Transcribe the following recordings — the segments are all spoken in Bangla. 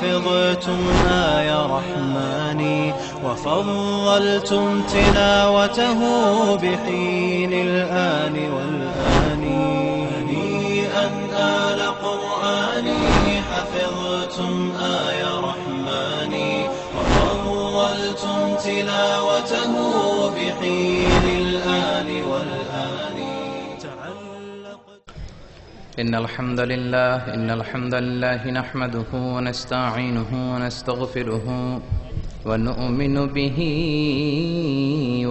حفظتمها يا رحماني، وفضلتم تلاوته بحين الآن والآن. هنيئا آل قرآني حفظتم يا رحماني، وفضلتم تلاوته بحين الآن والآن. إن الحمد لله نحمده ونستعينه ونستغفره ونؤمن به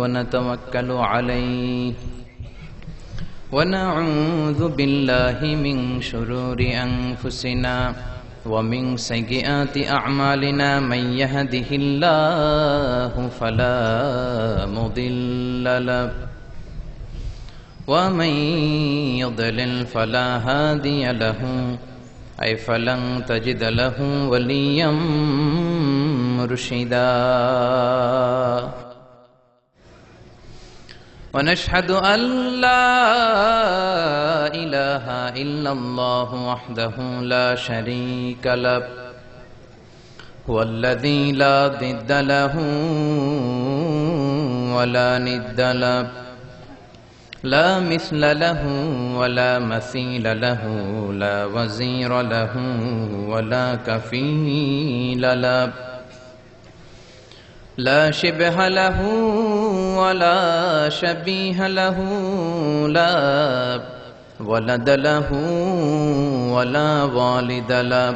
ونتوكل عليه ونعوذ بالله من شرور أنفسنا ومن سيئات أعمالنا. من يهده الله فلا مضل له ومن يضلل فلا هادي له، أي فلن تجد له وليا مرشدا. ونشهد أن لا إله إلا الله وحده لا شريك له، هو الذي لا ضد له ولا ند له، لا مثل له ولا مثيل له، لا وزير له ولا كفيل له، لا شبه له ولا شبيه له، لا ولد له ولا والد له،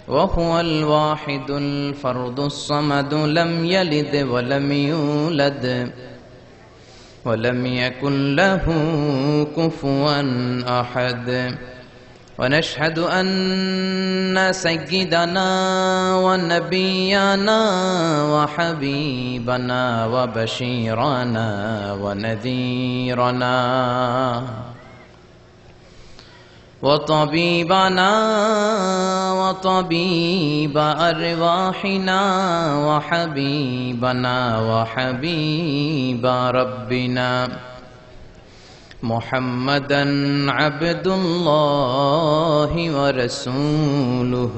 وهو الواحد الفرد الصمد، لم يلد ولم يولد ولم يكن له كفوا أحد. ونشهد أن سيدنا ونبينا وحبيبنا وبشيرنا ونذيرنا وطبيبنا وطبيب أرواحنا وحبيبنا وحبيب ربنا محمدا عبد الله ورسوله،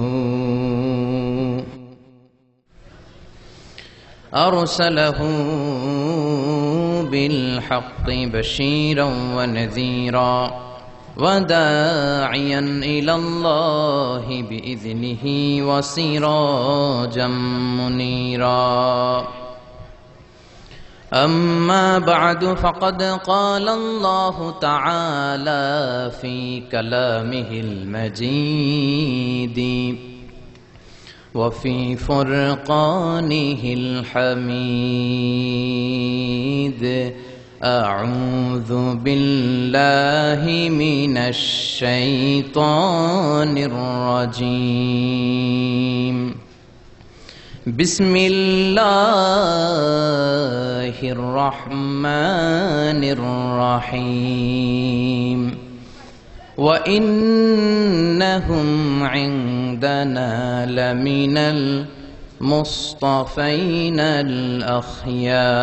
أرسله بالحق بشيرا ونذيرا وداعيا إلى الله بإذنه وسراجا منيرا. أما بعد، فقد قال الله تعالى في كلامه المجيد وفي فرقانه الحميد: أعوذ بالله من الشيطان الرجيم. بسم الله الرحمن الرحيم. وإنهم عندنا لمن المصطفين الأخيار.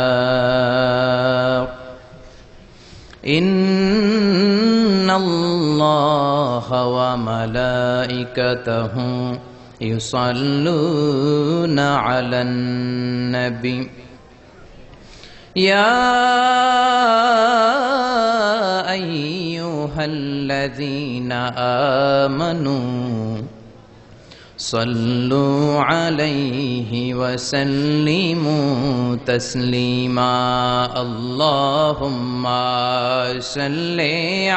إن الله وملائكته يصلون على النبي يا أيها الذين آمنوا صلوا عليه وسلموا تسليما. اللهم صل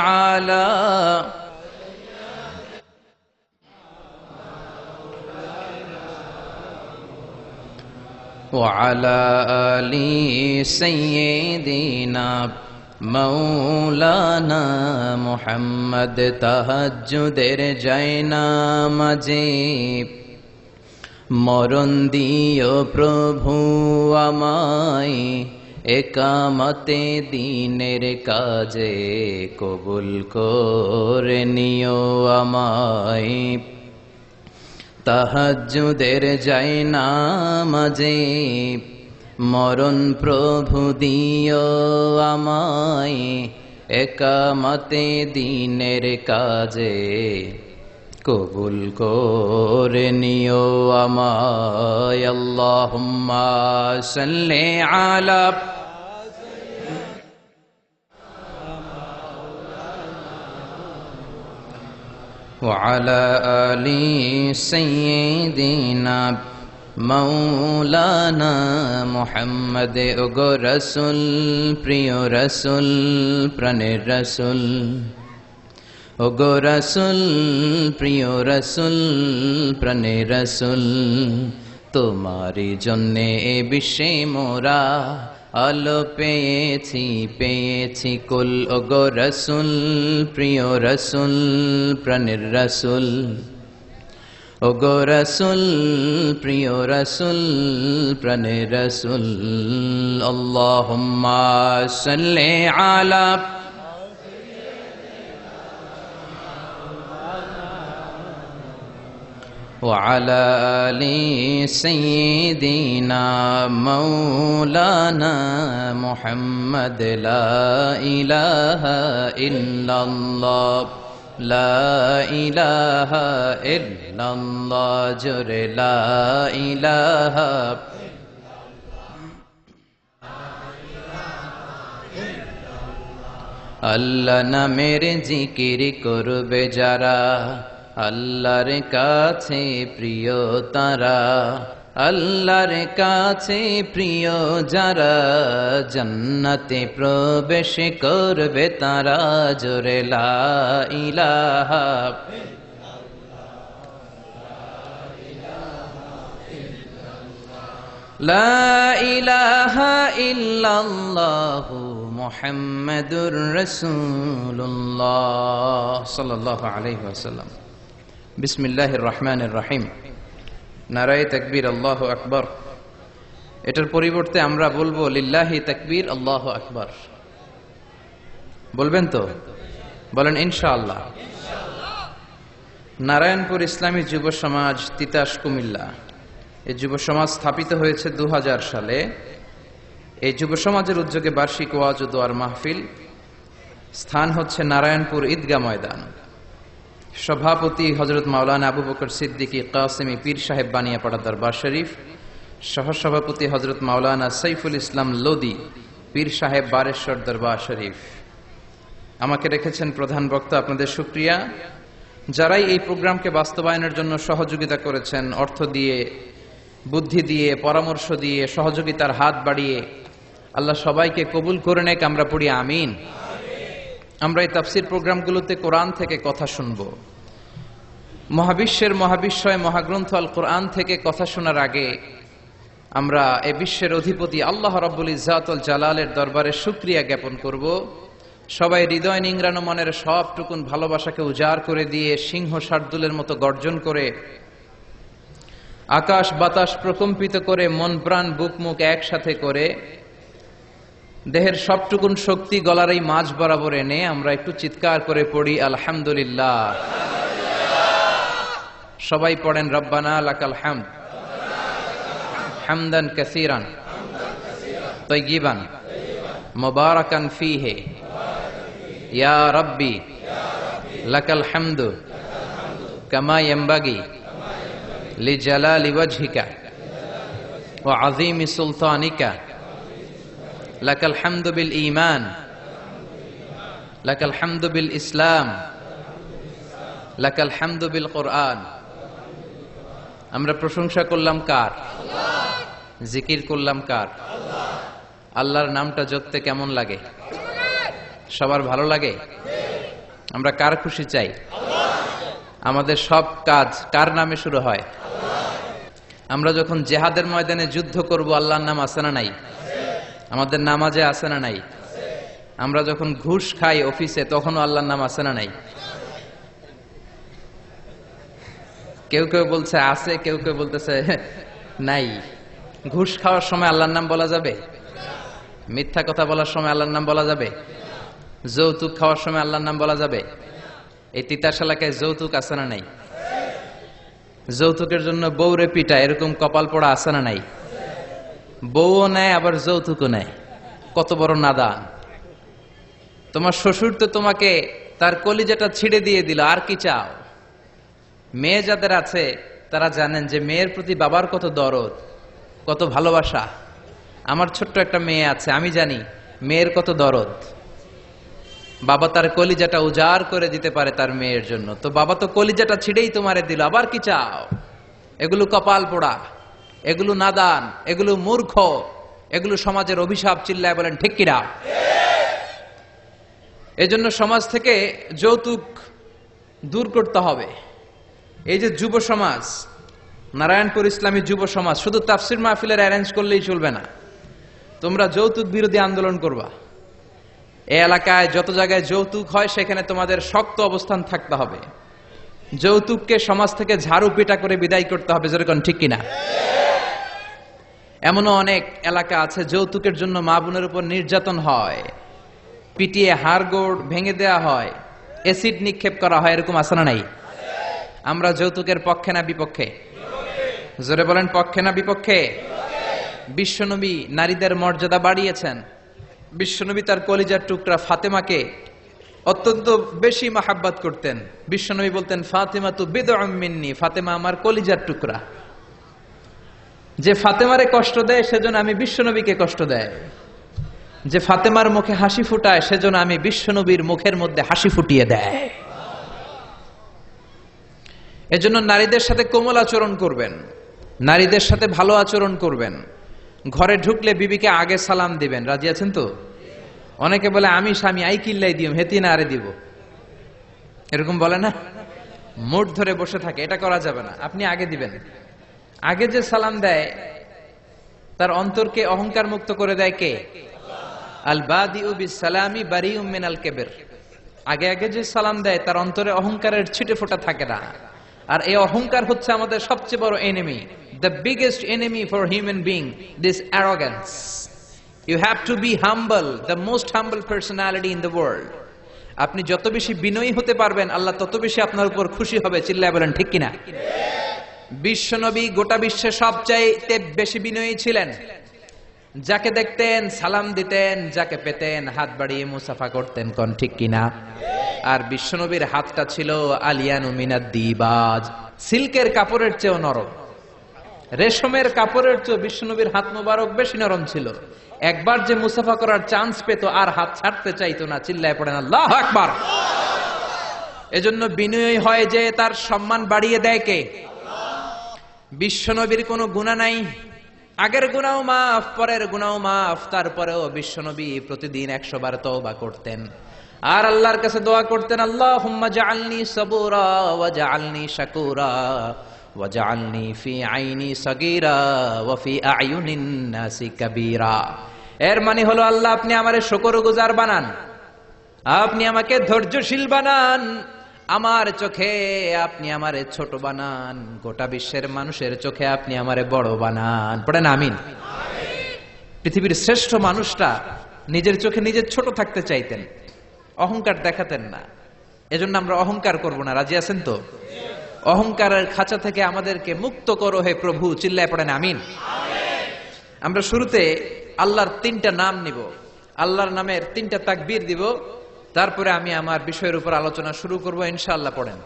على وعلى آل سيدنا মৌলানা মুহাম্মদ। তাহাজ্জুদের যায় নামাজে মরণ দিও প্রভু আমায়, একামতে দ্বীনের কাজে কবুল করে নিও আমায়। তাহাজ্জুদের যায় নামাজে মরণ প্রভু দিও আমায়, একামতে দ্বীনের কাজে কবুল করে নিও আমায় আল্লাহুম্মা সাল্লি আলা ওয়া আলা আলি সাইয়্যিদিনা মাওলানা মুহাম্মদ। ওগো রাসূল, প্রিয় রাসূল, প্রাণের রাসূল, ওগো রাসূল, প্রিয় রাসূল, প্রাণের রাসূল, তোমারই জন্যে এ বিশ্বে মোরা আলো পেয়েছি, পেয়েছি কুল। ওগো রাসূল, প্রিয় রাসূল, প্রাণের রাসূল, ওগো রাসূল, প্রিয় রাসূল, প্রাণের রাসূল। আল্লাহুম্মা সাল্লি আলা وعلى آل سيدنا مولانا محمد لا إله إلا الله لا إله إلا الله جر لا إله আল্লাহ নামের জিকির করবে যারা, আল্লাহর কাছে প্রিয় তারা, আল্লাহর কাছে প্রিয় যারা, জান্নাতে প্রবেশ করবে তারা। জোরে লা ইলাহা লা ইলাহা ইল্লাল্লাহু মুহাম্মাদুর রাসূলুল্লাহ সাল্লাল্লাহু আলাইহি ওয়াসাল্লাম। বিসমিল্লাহির রহমানির রহিম। নারায়ে তাকবীর, আল্লাহু আকবার। এটার পরিবর্তে আমরা বলবো লিল্লাহি তাকবীর, আল্লাহু আকবার। বলবেন তো? বলেন ইনশাআল্লাহ। নারায়ণপুর ইসলামী যুব সমাজ, তিতাস, কুমিল্লা। এই যুব সমাজ স্থাপিত হয়েছে 2000 সালে। এই যুব সমাজের উদ্যোগে বার্ষিক ওয়াজ ও দোয়ার মাহফিল। স্থান হচ্ছে নারায়ণপুর ঈদগাহ ময়দান। সভাপতি হযরত মাওলানা আবু বকর সিদ্দিকী কাসেমী পীর সাহেব বানিয়াপাড়া দরবার শরীফ। সহসভাপতি হযরত মাওলানা সাইফুল ইসলাম লোদি পীর সাহেব বারেশ্বর দরবার শরীফ। আমাকে রেখেছেন প্রধান বক্তা। আপনাদের শুকরিয়া। যারাই এই প্রোগ্রামকে বাস্তবায়নের জন্য সহযোগিতা করেছেন, অর্থ দিয়ে, বুদ্ধি দিয়ে, পরামর্শ দিয়ে, সহযোগিতার হাত বাড়িয়ে, আল্লাহ সবাইকে কবুল করে নেক। আমরা পড়ি আমিন। আমরা এই তাফসীর প্রোগ্রামগুলোতে কোরআন থেকে কথা শুনব। মহাবিশ্বের মহাবিশ্বয় মহাগ্রন্থ আল কোরআন থেকে কথা শোনার আগে আমরা এ বিশ্বের অধিপতি আল্লাহ রাব্বুল ইজ্জাত ওয়াল জালালের দরবারে শুকরিয়া জ্ঞাপন করব। সবাই হৃদয় নিংড়ানো মনের সবটুকুন ভালোবাসাকে উজাড় করে দিয়ে সিংহ শার্দুলের মতো গর্জন করে, আকাশ বাতাস প্রকম্পিত করে, মন প্রাণ বুক মুখ একসাথে করে, দেহের সবটুকুন শক্তি গলার এই মাঝ বরাবর এনে আমরা একটু চিৎকার করে পড়ি আলহামদুলিল্লাহ। সবাই পড়েন রব্বানা লাকাল হামদ হামদান কাসীরান তাইয়িবান মুবারাকান ফীহি ইয়া রাব্বি লাকাল হামদু কামা ইয়ানবাগি লিজালালি ওয়াজহিকা ওয়া আযীমি সুলতানিকা লাকাল হামদু বিল ঈমান লাকাল হামদু বিল ইসলাম লাকাল হামদু বিল কোরআন। আমরা প্রশংসা করলাম কার? জিকির করলাম কার? আল্লাহর নামটা জপতে কেমন লাগে? সবার ভালো লাগে? আমরা কার খুশি চাই? আমাদের সব কাজ কার নামে শুরু হয়? আমরা যখন জিহাদের ময়দানে যুদ্ধ করব, আল্লাহর নাম আছে না নাই? আমাদের নামাজে আছে না নাই? আমরা যখন ঘুষ খাই অফিসে, তখনও আল্লাহর নাম আছে না নাই? কেউ কেউ বলছে আছে, কেউ কেউ বলতেছে নাই। ঘুষ খাওয়ার সময় আল্লাহর নাম বলা যাবে? মিথ্যা কথা বলার সময় আল্লাহর নাম বলা যাবে? যৌতুক খাওয়ার সময় আল্লাহর নাম বলা যাবে? এই তিতাস এলাকায় যৌতুক আছে না নাই? যৌতুকের জন্য বউরে পিটা, এরকম কপাল পোড়া আছে না নাই? বউও নেয় আবার যৌতুকও নেয়। কত বড় নাদান! তোমার শ্বশুর তো তোমাকে তার কলিজাটা ছিঁড়ে দিয়ে দিল, আর কি চাও? মেয়ে যাদের আছে তারা জানেন যে মেয়ের প্রতি বাবার কত দরদ, কত ভালোবাসা। আমার ছোট্ট একটা মেয়ে আছে, আমি জানি মেয়ের কত দরদ। বাবা তার কলিজাটা উজাড় করে দিতে পারে তার মেয়ের জন্য, তো বাবা তো কলিজাটা ছিঁড়েই তোমারে দিল, আবার কি চাও? এগুলো কপাল পোড়া, এগুলো নাদান, এগুলো মূর্খ, এগুলো সমাজের অভিশাপ। চিল্লায় বলেন ঠিক কিনা? এজন্য সমাজ থেকে যৌতুক দূর করতে হবে। এই যে যুব সমাজ, নারায়ণপুর ইসলামী যুব সমাজ শুধু তাফসির মাহফিলের অ্যারেঞ্জ করলেই চলবে না, তোমরা যৌতুক বিরোধী আন্দোলন করবা। এই এলাকায় যত জায়গায় যৌতুক হয় সেখানে তোমাদের শক্ত অবস্থান থাকতে হবে। যৌতুককে সমাজ থেকে ঝাড়ু পিটা করে বিদায় করতে হবে, যেরকম ঠিক কিনা? এমনও অনেক এলাকা আছে যৌতুকের জন্য মা বোনের উপর নির্যাতন হয়, পিটিয়ে হাড়গোড় ভেঙে দেয়া হয়, অ্যাসিড নিক্ষেপ করা হয়, এরকম আছে না নাই? আমরা যৌতুকের পক্ষে না বিপক্ষে? জোরে বলেন, পক্ষে না বিপক্ষে? বিশ্বনবী নারীদের মর্যাদা বাড়িয়েছেন। বিশ্বনবী তার কলিজার টুকরা ফাতেমাকে অত্যন্ত বেশি মাহাব্বত করতেন। বিশ্বনবী বলতেন, ফাতেমা তু বিদউম মিন্নি, ফাতেমা আমার কলিজার টুকরা। যে ফাতেমারে কষ্ট দেয় সেজন্য আমি বিশ্বনবীকে কষ্ট দেয়, যে ফাতেমার মুখে হাসি ফুটায় সেজন্য আমি বিশ্বনবীর মুখের মধ্যে হাসি ফুটিয়ে দেয়। এজন্য নারীদের সাথে কোমল আচরণ করবেন, নারীদের সাথে ভালো আচরণ করবেন। ঘরে ঢুকলে বিবিকে আগে সালাম দিবেন। রাজি আছেন তো? অনেকে বলে আমি স্বামী আই কিল্লাই দিম হেতি না আরে দিব, এরকম বলে না, মুড ধরে বসে থাকে। এটা করা যাবে না, আপনি আগে দিবেন। আগে যে সালাম দেয় তার অন্তরকে অহংকার মুক্ত করে দেয় কে? আল বাদিউ বিসসালামি বারিউম মিনাল কিবর। আগে আগে যে সালাম দেয় তার অন্তরে অহংকারের ছিটে ফোঁটা থাকে না। আর এই অহংকার হচ্ছে আমাদের সবচেয়ে বড় enemy, the biggest enemy for human being, this arrogance. You have to be humble, the most humble personality in the world. আপনি যত বেশি বিনয়ী হতে পারবেন আল্লাহ তত বেশি আপনার উপর খুশি হবে। চিল্লায় বলেন ঠিক কিনা? বিশ্বনবী গোটা বিশ্বে সবচাইতে বেশি বিনয়ী ছিলেন। যাকে দেখতেন সালাম দিতেন, যাকে পেতেন হাত বাড়িয়ে মুসাফা করতেন। কোন ঠিক কিনা? আর বিশ্বনবীর হাতটা ছিল আলিয়ানু মিনাদ দিবাজ, সিল্কের কাপড়ের চেয়েও নরম, রেশমের কাপড়ের চেয়েও বিশ্বনবীর হাত মোবারক বেশি নরম ছিল। একবার যে মুসাফা করার চান্স পেত আর হাত ছাড়তে চাইতো না। চিল্লায় পড়েন আল্লাহু আকবার। এজন্য বিনয়ী হয় যে তার সম্মান বাড়িয়ে দেয় কে? বিশ্বনবীর কোনো গুনাহ নাই, আগের গুনাও মাফ, পরের গুনাও মাফ, তারপরেও বিশ্বনবী প্রতিদিন 100 বার তওবা করতেন আর আল্লাহর কাছে দোয়া করতেন, আল্লাহুম্মা জাআলনি সাবুরা ওয়া জাআলনি শাকুরা ওয়া জাআলনি ফি আইনি সাগীরা ওয়া ফি আয়ুনিন নাসি কাবীরা। এর মানে হলো আল্লাহ আপনি আমারে শুকরগুজার বানান, আপনি আমাকে ধৈর্যশীল বানান, আমার চোখে আপনি আমারে ছোট বানান, গোটা বিশ্বের মানুষের চোখে আপনি আমারে বড় বানান। পড়েন আমিন। পৃথিবীর শ্রেষ্ঠ মানুষটা নিজের চোখে নিজে ছোট থাকতে চাইতেন, অহংকার দেখাতেন না। এজন্য আমরা অহংকার করব না। রাজি আছেন তো? অহংকারের খাঁচা থেকে আমাদেরকে মুক্ত করো হে প্রভু। চিল্লায় পড়েন আমিন। আমরা শুরুতে আল্লাহর 3টা নাম নিব, আল্লাহর নামের 3টা তাকবীর দিব, তারপরে আমি আমার বিষয়ের উপর আলোচনা শুরু করব ইনশাআল্লাহ। পড়েন,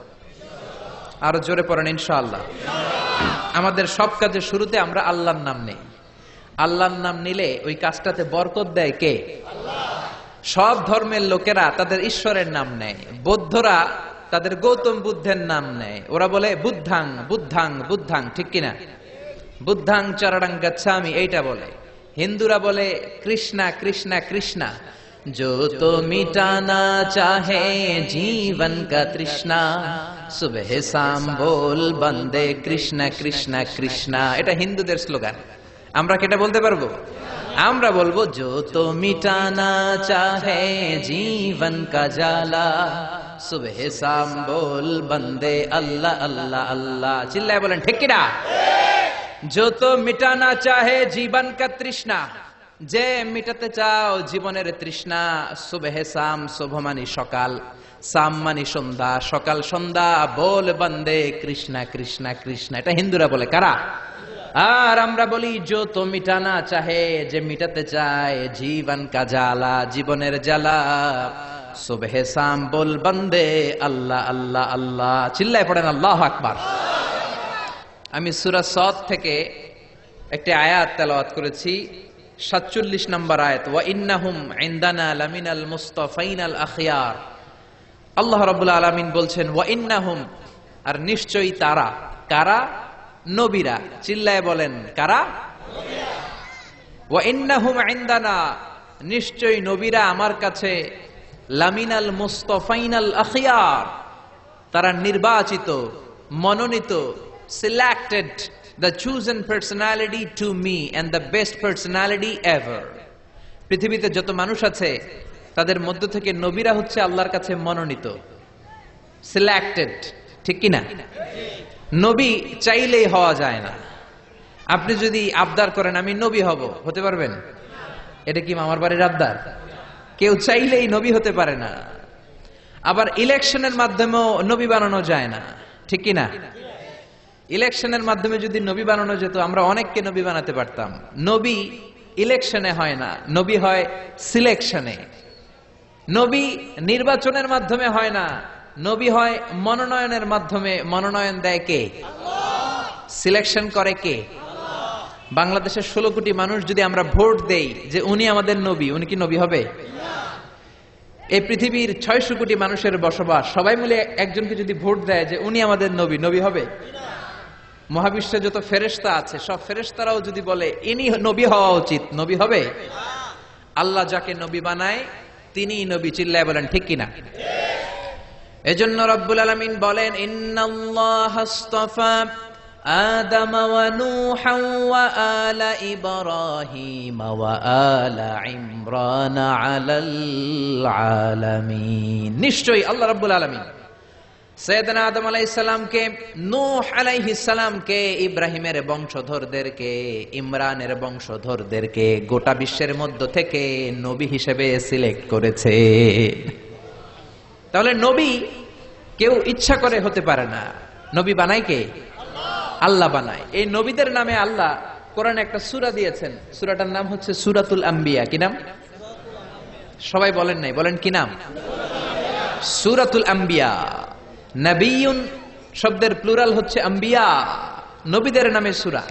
আরো জোরে পড়েন ইনশাআল্লাহ। আমাদের সব কাজের শুরুতে আমরা আল্লাহর নাম নেই। আল্লাহর নাম নিলে ওই কাজটাতে বরকত দেয় কে? সব ধর্মের লোকেরা তাদের ঈশ্বরের নাম নেয়। বৌদ্ধরা তাদের গৌতম বুদ্ধের নাম নেয়, ওরা বলে বুদ্ধাং বুদ্ধাং বুদ্ধাং, ঠিক কিনা? বুদ্ধাং চরণং গচ্ছামি এইটা বলে। হিন্দুরা বলে কৃষ্ণা কৃষ্ণা কৃষ্ণা, जो तो मिटाना चाहे जीवन का तृष्णा, सुबह शाम बोल बंदे कृष्णा कृष्णा कृष्णा। এটা হিন্দুদের স্লোগান। আমরা কি এটা বলতে পারবো? আমরা বলবো जो तो मिटाना चाहे जीवन का जाला, सुबह शाम बोल बंदे अल्लाह अल्लाह अल्लाह। চিল্লায় বলেন ঠিক কিনা? जो तो मिटाना चाहे जीवन का तृष्णा, যে মিটাতে চাও জীবনের তৃষ্ণা, সুবহে শাম, শুভ মানি সকাল, শাম মানি সন্ধ্যা, সকাল সন্ধ্যা, বল বন্দে কৃষ্ণা কৃষ্ণা কৃষ্ণা। এটা হিন্দুরা বলে। কারা? আর আমরা বলি जो तो मिटाना चाहे, যে মিটাতে চায় জীবন কা জ্বালা, জীবনের জ্বালা, সুবহে শাম বল বন্দে আল্লাহ আল্লাহ আল্লাহ, চিল্লায় পড়েন আল্লাহু আকবার। আমি সূরা সদ থেকে একটি আয়াত তেলাওয়াত করেছি, 47 নম্বর আয়াত, ওয়া ইন্নাহুম ইনদানা লামিনাল মুস্তাফাইনাল আখিয়ার। আল্লাহ রাব্বুল আলামিন বলছেন ওয়া ইন্নাহুম, আর নিশ্চয়ই তারা, কারা? নবীরা, চিল্লায় বলেন কারা? নবীরা। ওয়া ইন্নাহুম ইনদানা, নিশ্চয়ই নবীরা আমার কাছে, লামিনাল মুস্তাফাইনাল আখিয়ার, তারা নির্বাচিত, মনোনীত, selected, the chosen personality to me and the best personality ever. পৃথিবীতে যত মানুষ আছে তাদের মধ্য থেকে নবীরা হচ্ছে আল্লাহর কাছে মনোনীত, সিলেক্টেড, ঠিক কি না? নবী চাইলেই হওয়া যায় না। আপনি যদি আবদার করেন আমি নবী হব, হতে পারবেন? এটা কি মামার বাড়ির আবদার? কেউ চাইলেই নবী হতে পারে না। আবার ইলেকশনের মাধ্যমেও নবী বানানো যায় না, ঠিক কি না? ইলেকশনের মাধ্যমে যদি নবী বানানো যেত আমরা অনেককে নবী বানাতে পারতাম। নবী ইলেকশনে হয় না, নবী হয় সিলেকশনে। নবী নির্বাচনের মাধ্যমে হয় না, নবী হয় মনোনয়নের মাধ্যমে। মনোনয়ন দেয় কে? আল্লাহ। সিলেকশন করে কে? আল্লাহ। বাংলাদেশের 16 কোটি মানুষ যদি আমরা ভোট দেই যে উনি আমাদের নবী, উনি কি নবী হবে? না। এই পৃথিবীর 600 কোটি মানুষের বসবাস, সবাই মিলে একজনকে যদি ভোট দেয় যে উনি আমাদের নবী, নবী হবে? মহাবিশ্বে যত ফেরেশতা আছে সব ফেরেশতারাও যদি বলে ইনি নবী হওয়া উচিত, নবী হবে? আল্লাহ যাকে নবী বানায় তিনিই নবী, চিল্লায় বলেন ঠিক কিনা? এজন্য রব্বুল আলামিন বলেন ইন্নাল্লাহা আস্তাফা আদম ওয়া নূহা ওয়া আলা ইব্রাহিম ওয়া আলা ইমরান আলাল আলামিন। নিশ্চয়ই আল্লাহ রাব্বুল আলামিন সৈয়দনা আদম আলাইহিস সালামকে, নূহ আলাইহিস সালামকে, ইব্রাহিমের বংশধরদেরকে, ইমরানের বংশধরদেরকে গোটা বিশ্বের মধ্য থেকে নবী হিসেবে সিলেক্ট করেছে। তাহলে নবী কেউ ইচ্ছা করে হতে পারে না, নবী বানায় কে? আল্লাহ বানায়। এই নবীদের নামে আল্লাহ কোরআনে একটা সূরা দিয়েছেন, সূরাটার নাম হচ্ছে সূরাতুল আম্বিয়া। কি নাম? সবাই বলেন নাই, বলেন কি নাম? সূরাতুল আম্বিয়া। নবিয়ুন শব্দের প্লুরাল হচ্ছে আম্বিয়া, নবীদের নামে সূরা।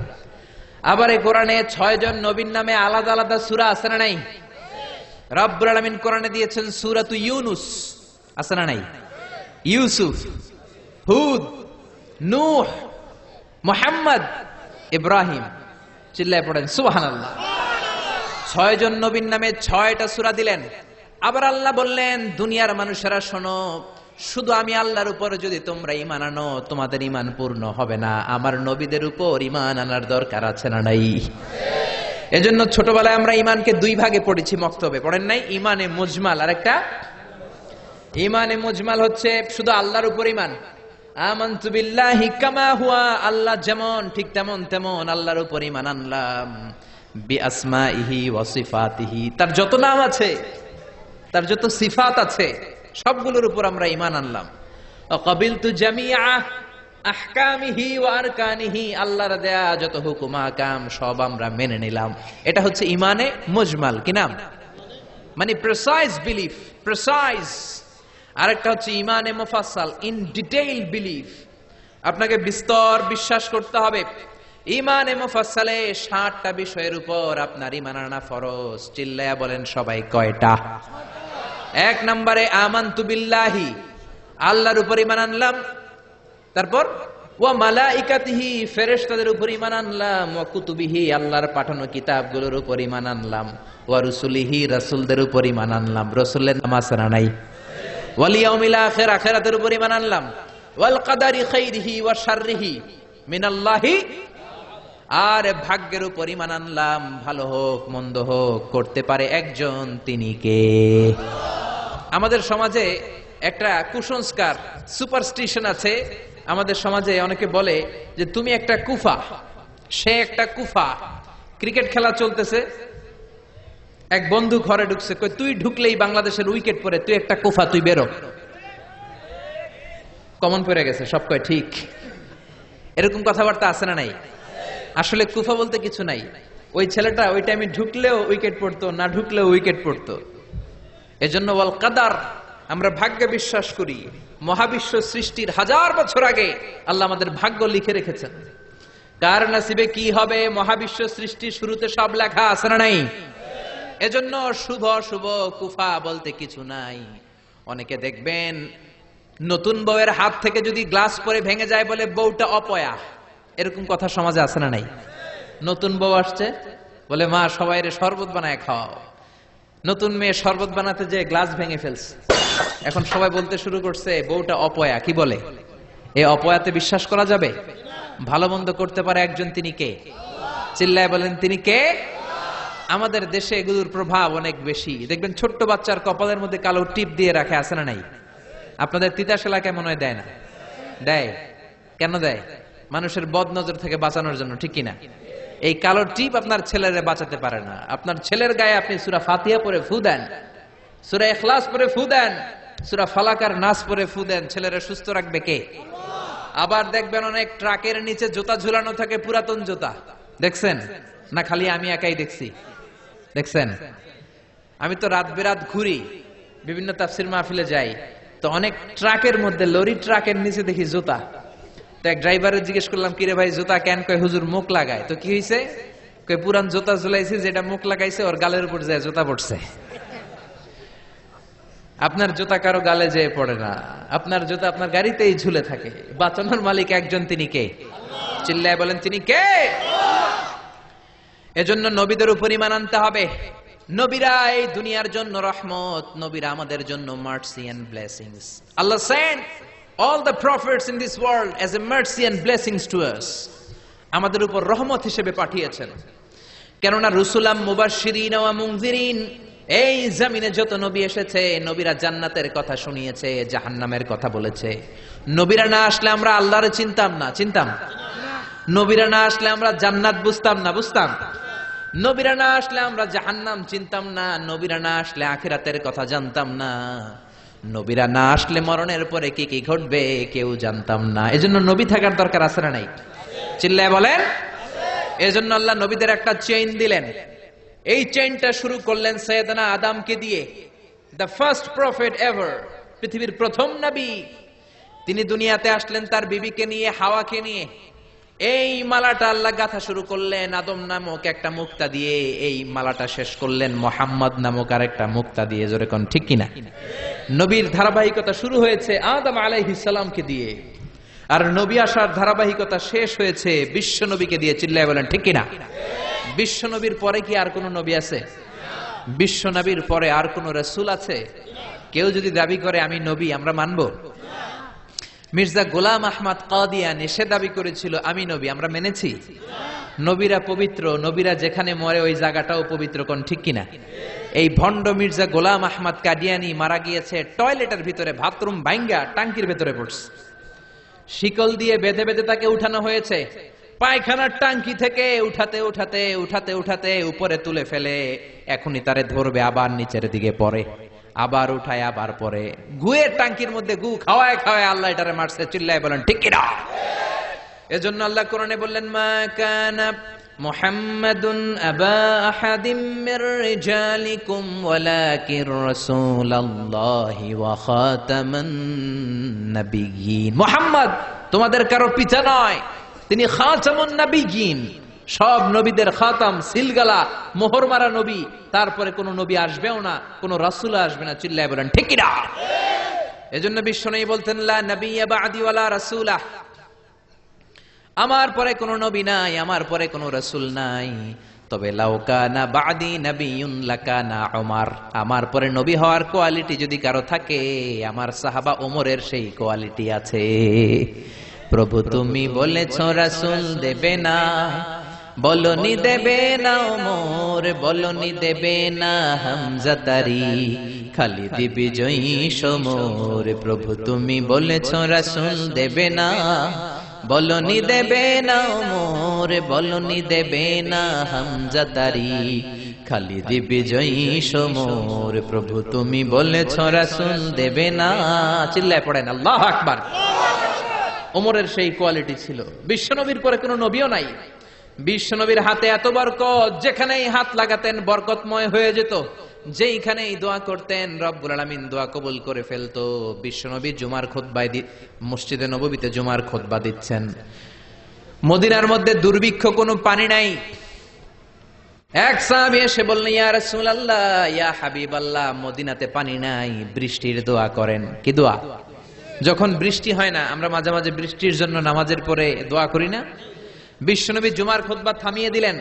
আবার এই কোরআনে 6 জন নবীর নামে আলাদা আলাদা সূরা আছে না নাই? রব্বুল আলামিন কোরআনে দিয়েছেন সূরাতু ইউনুস, আছে না নাই? ইউসুফ, হুদ, নূহ, মুহাম্মদ, ইব্রাহিম, চিল্লায় পড়েন সুবহানাল্লাহ। 6 জন নবীর নামে 6টা সূরা দিলেন। আবার আল্লাহ বললেন দুনিয়ার মানুষেরা শোনো, শুধু আমি আল্লাহর উপর যদি তোমরা ঈমান আনো তোমাদের ঈমান পূর্ণ হবে না, আমার নবীদের উপর ঈমান আনার দরকার আছে না নাই? এজন্য ছোটবেলায় আমরা ঈমানকে 2 ভাগে পড়েছি মক্তবে, পড়েন নাই? ঈমানে মুজমাল আর একটা ঈমানে মুজমাল হচ্ছে শুধু আল্লাহর উপর ঈমান, আমানতু বিল্লাহি কামা হুয়া, আল্লাহ যেমন ঠিক তেমন তেমন আল্লাহর উপর ঈমান আনলাম। বিআসমাইহি ওয়া সিফাতিহি, তার যত নাম আছে, তার যত সিফাত আছে সবগুলোর উপর আমরা ঈমান আনলাম। ক্বাবিলতু জামিআ আহকামিহি ওয়া আরকানিহি, আল্লাহর দেয়া যত হুকুম আহকাম সব আমরা মেনে নিলাম। এটা হচ্ছে ঈমানে মুজমাল। কি নাম? মানে প্রিসাইজ বিলিফ, প্রিসাইজ। আরেকটা হচ্ছে ঈমানে মুফাসসাল, ইন ডিটেইল বিলিফ, আপনাকে বিস্তর বিশ্বাস করতে হবে। ঈমানে মুফাসসালে 60টা বিষয়ের উপর আপনার ঈমান আনা ফরজ। চিল্লায়া বলেন সবাই কয়টা? 1 নম্বরে আমানতু বিল্লাহি, আল্লাহর উপর ঈমান আনলাম। তারপর ওয়া মালাইকাতিহি, ফেরেশতাদের উপর ঈমান আনলাম। ওয়া কুতুবিহি, আল্লাহর পাঠানো কিতাবগুলোর উপর ঈমান আনলাম। ওয়া রুসুলিহি, রাসূলদের উপর ঈমান আনলাম। রাসূলের নাম আছে না নাই? ওয়াল ইয়াউমিল আখির, আখিরাতের উপর ঈমান আনলাম। ওয়াল কদারি খাইরিহি ওয়া শাররিহি মিনাল্লাহি, আর ভাগ্যের উপর ঈমান আনলাম। ভালো হোক মন্দ হোক করতে পারে একজন, তিনি কে? আমাদের সমাজে একটা কুসংস্কার, সুপারস্টিশন আছে আমাদের সমাজে। অনেকে বলে যে তুমি একটা কুফা, সে একটা কুফা। ক্রিকেট খেলা চলতেছে, এক বন্ধু ঘরে ঢুকছে, কই তুই ঢুকলেই বাংলাদেশের উইকেট পড়ে, তুই একটা কুফা, তুই বেরো। কমন পড়ে গেছে, সব কয় ঠিক। এরকম কথাবার্তা আছে না নাই? আসলে কুফা বলতে কিছু নাই। ওই ছেলেটা ওই টাইমে ঢুকলেও উইকেট পড়তো, না ঢুকলেও উইকেট পড়তো। এজন্য ওয়াল কাদার, আমরা ভাগ্যে বিশ্বাস করি। মহাবিশ্ব সৃষ্টির 1000 বছর আগে আল্লাহ আমাদের ভাগ্য লিখে রেখেছেন। কার নসিবে কি হবে মহাবিশ্ব সৃষ্টির শুরুতে সব লেখা আছে না নাই? এজন্য শুভ শুভ কুফা বলতে কিছু নাই। অনেকে দেখবেন নতুন বউয়ের হাত থেকে যদি গ্লাস পরে ভেঙে যায় বলে বউটা অপয়া, এরকম কথা সমাজে আছে না নাই? নতুন বউ আসছে বলে মা সবাইরে শরবত বানায় খাওয়াও। নতুন মেয়ে শরবত বানাতে যে গ্লাস ভেঙে ফেলছে, এখন সবাই বলতে শুরু করছে বউটা অপয়া। কি বলে? এই অপয়াতে বিশ্বাস করা যাবে? ভালো মন্দ করতে পারে একজন, তিনি কে? চিল্লায় বলেন তিনি কে? আমাদের দেশে এগুলোর প্রভাব অনেক বেশি। দেখবেন ছোট্ট বাচ্চার কপালের মধ্যে কালো টিপ দিয়ে রাখে, আছে না নাই? আপনাদের তিতাস এলাকায় মনে হয় দেয় না? দেয়। কেন দেয়? মানুষের বদ নজর থেকে বাঁচানোর জন্য, ঠিক কিনা? এই কালো টিপ আপনার ছেলেরে বাঁচাতে পারে না। আপনার ছেলের গায়ে আপনি সূরা ফাতিহা পড়ে ফু দেন, সূরা ইখলাস পড়ে ফু দেন, সূরা ফালাক আর নাস পড়ে ফু দেন, ছেলেরে সুস্থ রাখবে কে? আবার দেখবেন অনেক ট্রাকের নিচে জুতা ঝুলানো থাকে, পুরাতন জুতা। দেখছেন না? খালি আমি একাই দেখছি? দেখছেন? আমি তো রাত বেরাত ঘুরি, বিভিন্ন তাফসির মাহফিলে যাই, তো অনেক ট্রাকের মধ্যে, লরি ট্রাকের নিচে দেখি জুতা। তো এক ড্রাইভারের জিজ্ঞেস করলাম, কিরে ভাই জুতা কেন? কয় হুজুর মুখ লাগায়। তো কি হয়েছে? কয় পুরান জুতা ঝুলাইছে, যেটা মুখ লাগাইছে ওর গালের উপর যায় জুতা পড়ছে। আপনার জুতা কারো গালে যেয়ে পড়ে না, আপনার জুতা আপনার গাড়িতেই ঝুলে থাকে। বাঁচানোর মালিক একজন, তিনি কে? চিল্লায় বলেন তিনি কে? এজন্য নবীদের উপর ঈমান আনতে হবে। নবীরা এই দুনিয়ার জন্য রহমত, নবীরা আমাদের জন্য mercy and blessings. Allah sent all the prophets in this world as a mercy and blessings to us, আমাদের উপর রহমত হিসেবে পাঠিয়েছেন। কেননা রুসুলাম মুবাশশিরিন ওয়া মুনযিরিন, এই জমিনে যত নবী এসেছে নবীরা জান্নাতের কথা শুনিয়েছে, জাহান্নামের কথা বলেছে। নবীরা না আসলে আমরা আল্লাহরে চিনতাম না, চিনতাম? নবীরা না আসলে আমরা জান্নাত বুঝতাম না, বুঝতাম? নবীরা না আসলে আমরা জাহান্নাম চিনতাম না, নবীরা না আসলে আখিরাতের কথা জানতাম না, নবীরা না আসলে মরণের পরে কি কি ঘটবে কেউ জানতাম না। এজন্য নবী থাকার দরকার আছে না নাই? চিল্লায় বলেন। এজন্য আল্লাহ নবীদের একটা চেইন দিলেন। এই চেইনটা শুরু করলেন সাইয়েদনা আদমকে দিয়ে, দ্য ফার্স্ট প্রফেট এভার, পৃথিবীর প্রথম নবী। তিনি দুনিয়াতে আসলেন তার বিবিকে নিয়ে, হাওয়াকে নিয়ে। এই মালাটা আল্লাহ গাঁথা শুরু করলেন আদম নামক একটা মুক্তা দিয়ে, এই মালাটা শেষ করলেন মোহাম্মদ নামক আর একটা মুক্তা দিয়ে। জোরে কোন ঠিক কিনা? নবীর ধারাবাহিকতা শুরু হয়েছে আদম আলাইহিস সালামকে দিয়ে, আর নবী আসার ধারাবাহিকতা শেষ হয়েছে বিশ্ব নবীকে দিয়ে। চিল্লায় বলেন ঠিক কিনা? বিশ্ব নবীর পরে কি আর কোন নবী আছে? বিশ্ব নবীর পরে আর কোন রাসূল আছে? কেউ যদি দাবি করে আমি নবী, আমরা মানব? মির্জা গোলাম আহমদ কাদিয়ানী সে দাবি করেছিল আমি নবী, আমরা মেনেছি? নবীরা পবিত্র, নবীরা যেখানে মরে ওই জায়গাটাও পবিত্র, কোন ঠিক কিনা? এই ভণ্ড মির্জা গোলাম আহমদ কাদিয়ানী মারা গিয়েছে টয়লেটের ভিতরে, বাথরুম ভাঙ্গা টাঙ্কির ভেতরে পড়ছে। শিকল দিয়ে বেঁধে বেঁধে তাকে উঠানো হয়েছে। পায়খানার টাঙ্কি থেকে উঠাতে উঠাতে উঠাতে উঠাতে উপরে তুলে ফেলে, এখনই তারে ধরবে, আবার নিচের দিকে পড়ে, আবার উঠায়, আবার পরে। গুয়ের টাঙ্কির মধ্যে গু খাওয়ায় খাওয়ায় আল্লাহ এটারে মারছে। চিল্লায় বলেন ঠিক কিনা? এজন্য আল্লাহ কোরআনে বললেন, মা কানা মুহাম্মাদুন আবা আহাদিম মির রিজালিকুম ওয়ালাকির রাসূলুল্লাহি ওয়া খাতামান নাবিয়্যিন। মুহাম্মদ তোমাদের কারো পিতা নয়, তিনি খাতামুন নাবিয়্যিন, সব নবীদের খাতাম, সিলগালা, মোহর মারা নবী। তারপরে কোন নবী আসবেও না, কোন রাসূল আসবে না। চিল্লায় বলেন ঠিক কিনা? এজন্য বিশ্বনবী বলতেন, লা নাবিয়্যা বা'দি ওয়ালা রাসূলা, আমার পরে কোন নবী নাই, আমার পরে কোন রাসূল নাই। তবে লাউ কানা বা'দি নাবিয়্যুন লাকানা উমর, আমার পরে নবী হওয়ার কোয়ালিটি যদি কারো থাকে, আমার সাহাবা ওমরের সেই কোয়ালিটি আছে। প্রভু তুমি বলেছো রাসূল দেবে না, বলনি দেবে না ওমর, বলনি দেবে না হামজা তারি, খালিদ বিজয়ী সমর। প্রভু তুমি বলেছো রাসূল দেবে না, বলনি দেবে না ওমর, বলনি দেবে না হামজা তারি, খালিদ বিজয়ী সমর। প্রভু তুমি বলেছো রাসূল দেবে না। চিল্লায় পড়েন আল্লাহু আকবার। ওমরের সেই কোয়ালিটি ছিল। বিশ্বনবীর পরে কোনো নবীও নাই। বিশ্বনবীর হাতে এত বরকত, যেখানেই হাত লাগাতেন বরকতময় হয়ে যেত। যেইখানেই দোয়া করতেন রব্বুল আলামিন দোয়া কবুল করে ফেলতো। বিশ্বনবী জুমার খুতবায় মসজিদে নববীতে জুমার খুতবা দিচ্ছেন, মদিনার মধ্যে দুর্ভিক্ষ, কোনো পানি নাই। এক সাহাবী এসে বললেন, ইয়া রাসূলুল্লাহ, ইয়া হাবিবাল্লাহ, মদিনাতে পানি নাই, বৃষ্টির দোয়া করেন। কি দোয়া? যখন বৃষ্টি হয় না, আমরা মাঝে মাঝে বৃষ্টির জন্য নামাজের পরে দোয়া করি না? বিশ্বনবী জুমার খুতবা থামিয়ে দিলেন,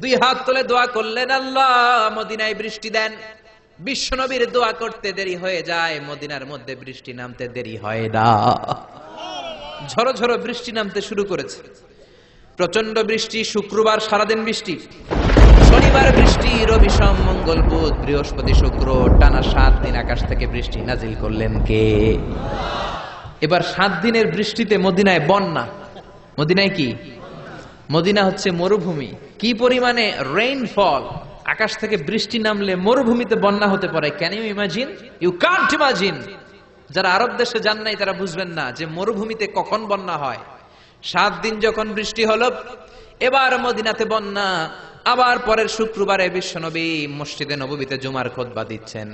দুই হাত তুলে দোয়া করলেন, আল্লাহ মদিনায় বৃষ্টি দেন। বিশ্বনবীর দোয়া করতে দেরি হয়ে যায়, মদিনার মধ্যে বৃষ্টি নামতে দেরি হয় না। ঝড়ো ঝড়ো বৃষ্টি নামতে শুরু করেছে, প্রচন্ড বৃষ্টি। শুক্রবার সারাদিন বৃষ্টি, শনিবার বৃষ্টি, রবি সোম মঙ্গল বুধ বৃহস্পতি শুক্র, টানা 7 দিন আকাশ থেকে বৃষ্টি নাজিল করলেন কে? এবার 7 দিনের বৃষ্টিতে মদিনায় বন্যা। মদিনায় কি? মদিনা হচ্ছে মরুভূমি। কি পরিমানে রেইনফল! আকাশ থেকে বৃষ্টি নামলে মরুভূমিতে বন্যা হতে পারে। Can you imagine? You can't imagine. যারা আরব দেশে যান নাই তারা বুঝবেন না যে মরুভূমিতে কখন বন্যা হয়। 7 দিন যখন বৃষ্টি হলো, এবার মদিনাতে বন্যা। আবার পরের শুক্রবারে বিশ্বনবী মসজিদে নববীতে জুমার খুতবা দিচ্ছেন।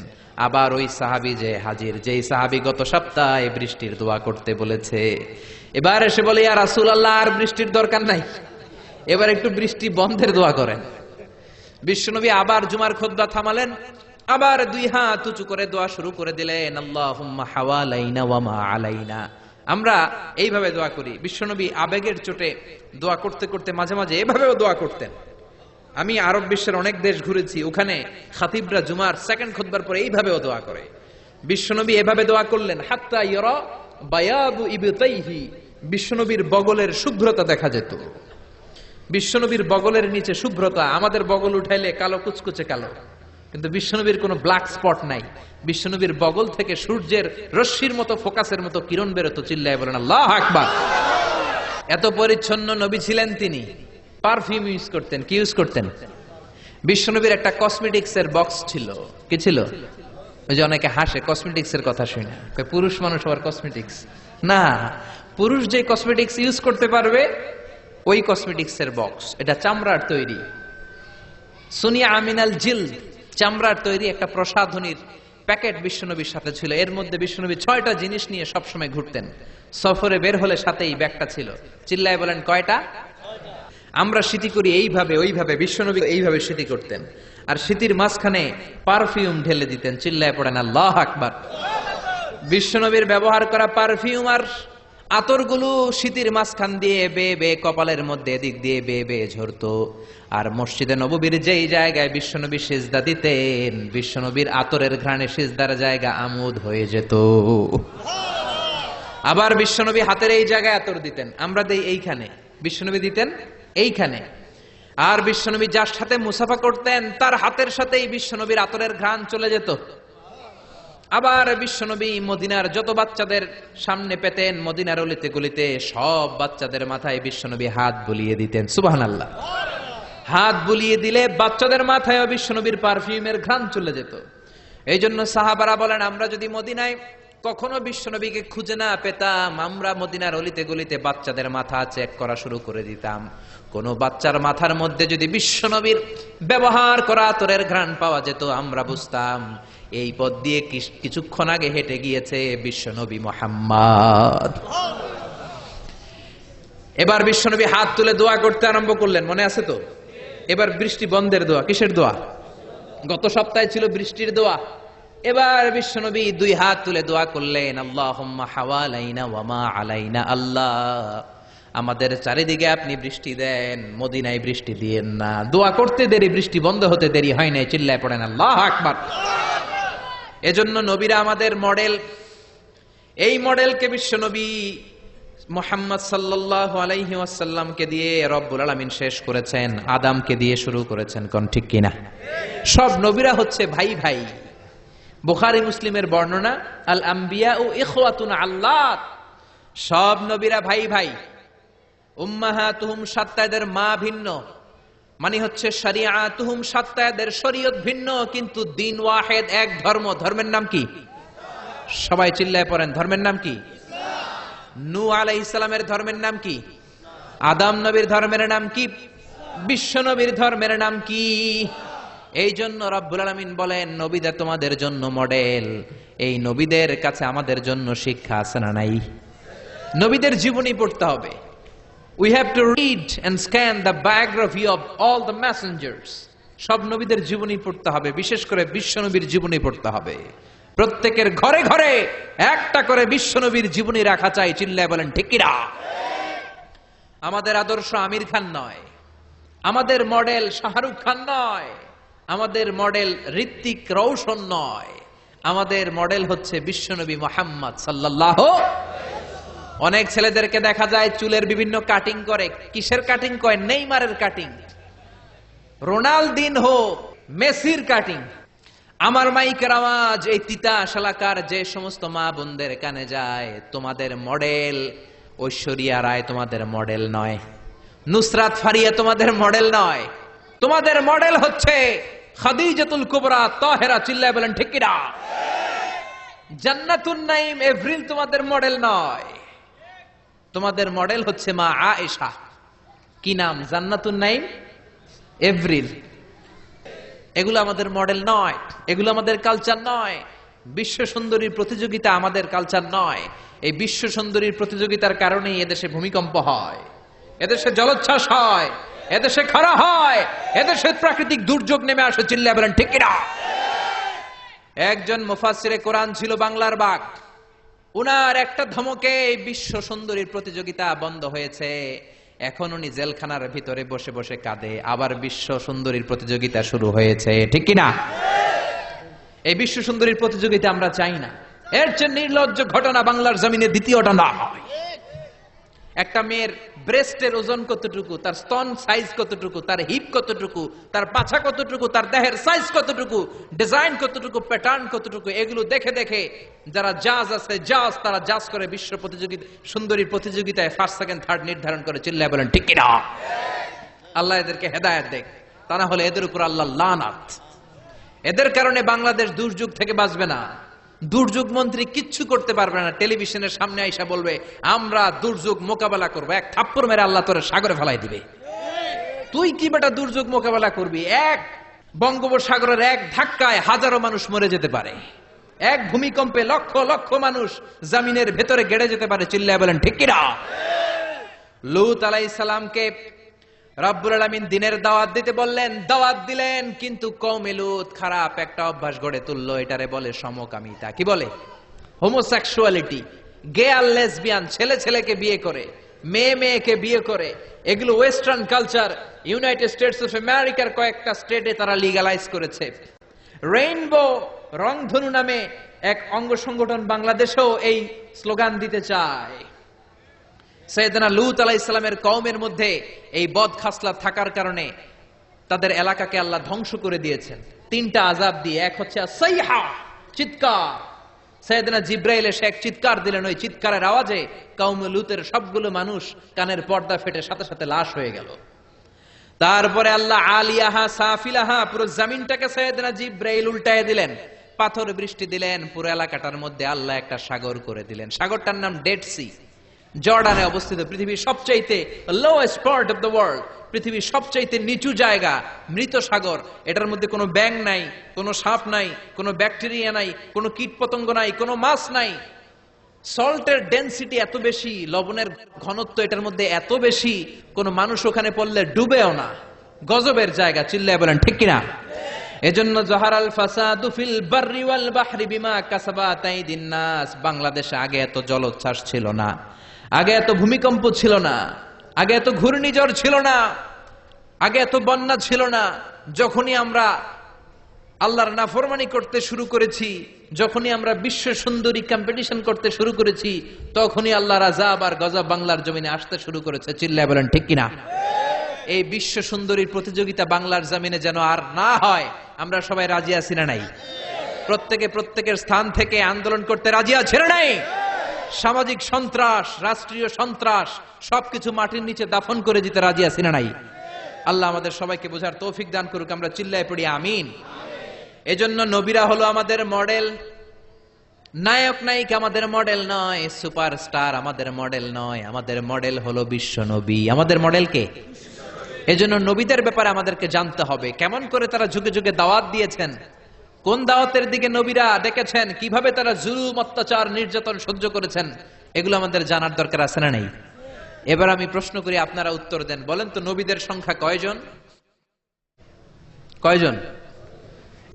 আবার ওই সাহাবী যে হাজির, যেই সাহাবী গত সপ্তাহে বৃষ্টির দোয়া করতে বলেছে, এবার এসে বলে, ইয়া রাসূলুল্লাহ, আর বৃষ্টির দরকার নাই, এবার একটু বৃষ্টি বন্ধের দোয়া করেন। বিশ্বনবী আবার জুমার খুতবা থামালেন, আবার 2 হাত উঁচু করে দোয়া শুরু করে দিলেন, আল্লাহুম্মা হাওয়ালাইনা ওয়া মা আলাইনা। আমরা এইভাবে দোয়া করি। বিশ্বনবী আবেগের চোটে দোয়া করতে করতে মাঝে মাঝে এভাবেও দোয়া করতেন। আমি আরব বিশ্বের অনেক দেশ ঘুরেছি, ওখানে খাতিবরা জুমার সেকেন্ড খুতবার পরে এইভাবেও দোয়া করে। বিশ্বনবী এভাবে দোয়া করলেন, হাত্তা ইয়ারা বায়াদু ইবতাইহি। বিশ্বনবীর বগলের শুভ্রতা দেখা যেত। বিশ্বনবীর বগলের নিচে শুভ্রতা। আমাদের বগল উঠাইলে কালো কুচকুচে কালো, কিন্তু বিশ্বনবীর কোনো ব্ল্যাক স্পট নাই। বিশ্বনবীর বগল থেকে সূর্যের রশ্মির মতো, ফোকাসের মতো কিরণ বেরোতো। চিল্লায় বলেন আল্লাহু আকবার। এত পরিচ্ছন্ন নবী ছিলেন তিনি। পারফিউম ইউজ করতেন। কি ইউজ করতেন? বিশ্বনবীর একটা কসমেটিক্স এর বক্স ছিল। কি ছিল? ওই যে অনেকে হাসে কসমেটিক্স এর কথা শুনে, পুরুষ মানুষ আবার কসমেটিক্স না। পুরুষ যে কসমেটিক্স ইউজ করতে পারবে ওই কসমেটিক্স এর বক্স। এটা চামড়ার তৈরি, সুনিয়া আমিনাল জিলদ, চামড়ার তৈরি একটা প্রসাধনীর প্যাকেট বিশ্বনবীর সাথে ছিল। এর মধ্যে বিশ্বনবী 6টা জিনিস নিয়ে সবসময় ঘুরতেন। সফরে বের হলে সাথেই ব্যাগটা ছিল। চিল্লায় বলেন কয়টা? আমরা স্মৃতি করি এইভাবে ওইভাবে, বিশ্বনবী এইভাবে স্মৃতি করতেন। আর স্মৃতির মাঝখানে পারফিউম ঢেলে দিতেন। চিল্লায় পড়েন আল্লাহু আকবার। বিশ্বনবীর ব্যবহার করা পারফিউম আর আতরগুলো স্মৃতির মাঝখান দিয়ে বেয়ে বেয়ে কপালের মধ্যে এদিক দিয়ে বেয়ে বেয়ে ঝরতো। আর মসজিদে নববীর যেই জায়গায় বিশ্বনবী সিজদা দিতেন, বিশ্বনবীর আতরের ঘ্রাণে সিজদার জায়গা আমোদ হয়ে যেত। আবার বিশ্বনবী হাতের এই জায়গায় আতর দিতেন, আমরা দেই এইখানে, বিশ্বনবী দিতেন এইখানে। আর বিশ্বনবী যার সাথে মুসাফা করতেন তার হাতের সাথেই বিশ্বনবীর আতরের ঘ্রাণ চলে যেত। আবার বিশ্বনবী মদিনার যত বাচ্চাদের সামনে পেতেন, মদিনার অলিতে গলিতে সব বাচ্চাদের মাথায় বিশ্বনবী হাত বুলিয়ে দিতেন। সুবহানাল্লাহ। হাত বুলিয়ে দিলে বাচ্চাদের মাথায় বিশ্বনবীর পারফিউমের ঘ্রাণ চলে যেত। এই জন্য সাহাবারা বলেন, আমরা যদি মদিনায় কখনো বিশ্বনবীকে খুঁজে না পেতাম, আমরা মদিনার অলিতে গলিতে বাচ্চাদের মাথা চেক করা শুরু করে দিতাম। কোন বাচ্চার মাথার মধ্যে যদি বিশ্বনবীর ব্যবহার করা আতরের ঘ্রাণ পাওয়া যেত, আমরা বুঝতাম এই পথ দিয়ে কিছুক্ষণ আগে হেঁটে গিয়েছে বিশ্বনবী মুহাম্মদ। এবার বিশ্বনবী হাত তুলে দোয়া করতে আরম্ভ করলেন, মনে আছে তো? এবার বৃষ্টি বন্ধের দোয়া। কিসের দোয়া? গত সপ্তাহে ছিল বৃষ্টির দোয়া। এবার বিশ্বনবী 2 হাত তুলে দোয়া করলেন, আল্লাহুম্মা হাওয়ালাইনা ওয়া মা আলাইনা। আল্লাহ, আমাদের চারিদিকে আপনি বৃষ্টি দেন, মদিনায় বৃষ্টি দিয়েন না। দোয়া করতে দেরি, বৃষ্টি বন্ধ হতে দেরি হয় নাই। চিল্লায় পড়েন আল্লাহু আকবার। এজন্য নবীরা আমাদের মডেল। এই মডেলকে বিশ্বনবী মুহাম্মদ সাল্লাল্লাহু আলাইহি ওয়াসাল্লামকে দিয়ে রব্বুল আলামিন শেষ করেছেন, আদমকে দিয়ে শুরু করেছেন। কোন ঠিক কিনা? সব নবীরা হচ্ছে ভাই ভাই। বুখারী মুসলিমের বর্ণনা, আল আম্বিয়াউ ইখওয়াতুন আল্লাত। সব নবীরা ভাই ভাই। উম্মাহাতুহুম, সাত্তা এদের মা ভিন্ন, মানে হচ্ছে শরিয়াতুহুম, সাত্তা এদের শরীয়ত ভিন্ন, কিন্তু দিন ওয়াহিদ, এক ধর্ম। ধর্মের নাম কি? সবাই চিল্লায় পড়েন, ধর্মের নাম কি? নূহ আলাইহিস সালামের ধর্মের নাম কি? আদম নবীর ধর্মের নাম কি? বিশ্ব নবীর ধর্মের নাম কি? এই জন্য রব্বুল আলামিন বলেন নবীদের তোমাদের জন্য মডেল। এই নবীদের কাছে আমাদের জন্য শিক্ষা আছে না নাই? নবীদের জীবনী পড়তে হবে। We have to read and scan the biography of all the messengers. সব নবীদের জীবনী পড়তে হবে, বিশেষ করে বিশ্বনবীর জীবনী পড়তে হবে। প্রত্যেকের ঘরে ঘরে একটা করে বিশ্বনবীর জীবনী রাখা চাই। চিল্লায় বলেন ঠিক কিনা? আমাদের আদর্শ আমির খান নয়, আমাদের মডেল শাহরুখ খান নয়, আমাদের মডেল ঋত্বিক রোশন নয়, আমাদের মডেল হচ্ছে বিশ্বনবী মুহাম্মদ সাল্লাল্লাহু। অনেক ছেলেদেরকে দেখা যায় চুলের বিভিন্ন কাটিং করে। কিসের কাটিং করে? নেইমারের কাটিং, রোনালদিনহো, মেসির কাটিং। আমার মাইকের আওয়াজ এই তিতাস এলাকার যে সমস্ত মা বোনদের কানে যায়, তোমাদের মডেল ঐশ্বরিয়া রায় তোমাদের মডেল নয়, নুসরাত ফারিয়া তোমাদের মডেল নয়, তোমাদের মডেল হচ্ছে খাদিজাতুল কুবরা তাহেরা। চিল্লায় বলেন ঠিক কিনা? জান্নাতুন নাঈম এভরিল তোমাদের মডেল নয়, তোমাদের মডেল হচ্ছে মা আয়েশা। কি নাম? জান্নাতুন নাঈম এভরিল। এগুলো আমাদের মডেল নয়, এগুলো আমাদের কালচার নয়। বিশ্ব সুন্দরীর প্রতিযোগিতা আমাদের কালচার নয়। এই বিশ্ব সুন্দরীর প্রতিযোগিতার কারণেই এদেশে ভূমিকম্প হয়, এদেশে জলোচ্ছ্বাস হয়, এদেশে খরা হয়, এদেশে প্রাকৃতিক দুর্যোগ নেমে আসে। চিল্লায় বলেন ঠিক কিনা? একজন মুফাসসিরে কোরআন ছিল বাংলার বাঘ। উনার একটা ধমকে এই বিশ্ব সুন্দরীর প্রতিযোগিতা বন্ধ হয়েছে। এখন উনি জেলখানার ভিতরে বসে বসে কাঁদে। আবার বিশ্ব সুন্দরীর প্রতিযোগিতা শুরু হয়েছে, ঠিক কিনা? এই বিশ্ব সুন্দরীর প্রতিযোগিতা আমরা চাই না। এর চেয়ে নির্লজ্জ ঘটনা বাংলার জমিনে দ্বিতীয়টা না হয়। একটা মেয়ের ব্রেস্টের ওজন কতটুকু, তার স্তন সাইজ কতটুকু, তার হিপ কতটুকু, তার পাছা কতটুকু, তার দেহের সাইজ কতটুকু, ডিজাইন কতটুকু, প্যাটার্ন কতটুকু, এগুলো দেখে দেখে যারা জাজ আছে জাজ, তারা জাজ করে বিশ্ব প্রতিযোগিতা সুন্দরীর প্রতিযোগিতায় ফার্স্ট সেকেন্ড থার্ড নির্ধারণ করে। চিল্লায় বলেন ঠিক কিনা? আল্লাহ এদেরকে হেদায়েত দেখ, তা না হলে এদের উপর আল্লাহ লানাত। এদের কারণে বাংলাদেশ দুর্যোগ থেকে বাঁচবে না। দুর্যোগ মন্ত্রী কিচ্ছু করতে পারবে না। টেলিভিশনের সামনে আইসা বলবে আমরা দুর্যোগ মোকাবেলা করবো, এক থাপ্পড় মেরে আল্লাহ তোরে সাগরে ফেলাই দিবে। তুই কি বেটা দুর্যোগ মোকাবেলা করবি? এক বঙ্গোপসাগরের এক ধাক্কায় হাজারো মানুষ মরে যেতে পারে, এক ভূমিকম্পে লক্ষ লক্ষ মানুষ জমিনের ভেতরে গেড়ে যেতে পারে। চিল্লায় বলেন ঠিক কিনা? লূত আলাইহিস সালামকে রব্বুল আলামিন দিনের দাওয়াত দিতে বললেন, দাওয়াত দিলেন, কিন্তু কওমে লূত খারাপ একটা অভ্যাস গড়ে তুললো। এটারে বলে সমকামিতা। কি বলে? হোমোসেক্সুয়ালিটি। গে আর লেসবিয়ান, ছেলে ছেলেকে বিয়ে করে, মেয়ে মেয়েকে বিয়ে করে। এগুলো western culture. United states of আমেরিকার কয়েকটা স্টেটে তারা লিগালাইজ করেছে। রেইনবো রংধনু নামে এক অঙ্গ সংগঠন বাংলাদেশেও এই স্লোগান দিতে চায়। সাইয়েদনা লূত আলাইহিস সালামের কওমের মধ্যে এই বদ খাসলাত থাকার কারণে তাদের এলাকাকে আল্লাহ ধ্বংস করে দিয়েছেন তিনটা আযাব দিয়ে। এক হচ্ছে সাইহা, চিৎকার। সাইয়েদনা জিব্রাইল এসে এক চিৎকার দিলেন। ওই চিৎকারের আওয়াজে কওমে লূতের সবগুলো মানুষ কানের পর্দা ফেটে সাথে সাথে লাশ হয়ে গেল। তারপরে আল্লাহ আলিয়াহা সাফিলাহা, পুরো জমিনটাকে সাইয়েদনা জিব্রাইল উল্টায় দিলেন, পাথর বৃষ্টি দিলেন। পুরো এলাকাটার মধ্যে আল্লাহ একটা সাগর করে দিলেন। সাগরটার নাম ডেড সি। জর্ডানে অবস্থিত, পৃথিবীর সবচাইতে lowest part of the world, পৃথিবীর সবচাইতে নিচু জায়গা, মৃত সাগর। এটার মধ্যে কোনো ব্যাঙ নাই, কোনো সাপ নাই, কোনো ব্যাকটেরিয়া নাই, কোনো কীটপতঙ্গ নাই, কোনো মাছ নাই। সল্টের ডেনসিটি এত বেশি, লবণের ঘনত্ব এটার মধ্যে এত বেশি, কোনো মানুষ ওখানে পড়লে ডুবেও না। গজবের জায়গা। চিল্লায় বলেন ঠিক কিনা? এজন্য জহারাল ফাসাদু ফিল বাররি ওয়াল বাহরি বিমা কাসাবাত আইদিন নাস। বাংলাদেশে আগে এত জলোচ্ছ্বাস ছিল না, আগে এত ভূমিকম্প ছিল না, আগে এত ঘূর্ণিঝড় ছিল না, আগে এত বন্যা ছিল না। যখনই আমরা আল্লাহর নাফরমানি করতে শুরু করেছি, যখনই আমরা বিশ্ব সুন্দরী কম্পিটিশন করতে শুরু করেছি, তখনই আল্লাহর আযাব আর গজব বাংলার জমিনে আসতে শুরু করেছে। চিল্লায় বলেন ঠিক কিনা? এই বিশ্ব সুন্দরীর প্রতিযোগিতা বাংলার জমিনে যেন আর না হয়, আমরা সবাই রাজি আছি না নাই? প্রত্যেকে প্রত্যেকের স্থান থেকে আন্দোলন করতে রাজি আছে না নাই? সামাজিক সন্ত্রাস, রাষ্ট্রীয় সন্ত্রাস সবকিছু মাটির নিচে দাফন করে দিতে রাজি আছি না নাই? আল্লাহ আমাদের সবাইকে বোঝার তৌফিক দান করুক। আমরা চিল্লায় পড়ি আমিন। এজন্য নবীরা হলো আমাদের মডেল। নায়ক নায়িকা আমাদের মডেল নয়, সুপারস্টার আমাদের মডেল নয়। আমাদের মডেল হলো বিশ্ব নবী। আমাদের মডেল কে? এজন্য নবীদের ব্যাপারে আমাদেরকে জানতে হবে, কেমন করে তারা যুগে যুগে দাওয়াত দিয়েছেন, কোন দাওয়াতের দিকে নবীরা ডেকেছেন, কিভাবে তারা জুলুম অত্যাচার নির্যাতন সহ্য করেছেন, এগুলো আমাদের জানার দরকার আছে না নাই? এবার আমি প্রশ্ন করি, আপনারা উত্তর দেন। বলেন তো নবীদের সংখ্যা কয়জন? কয়জন?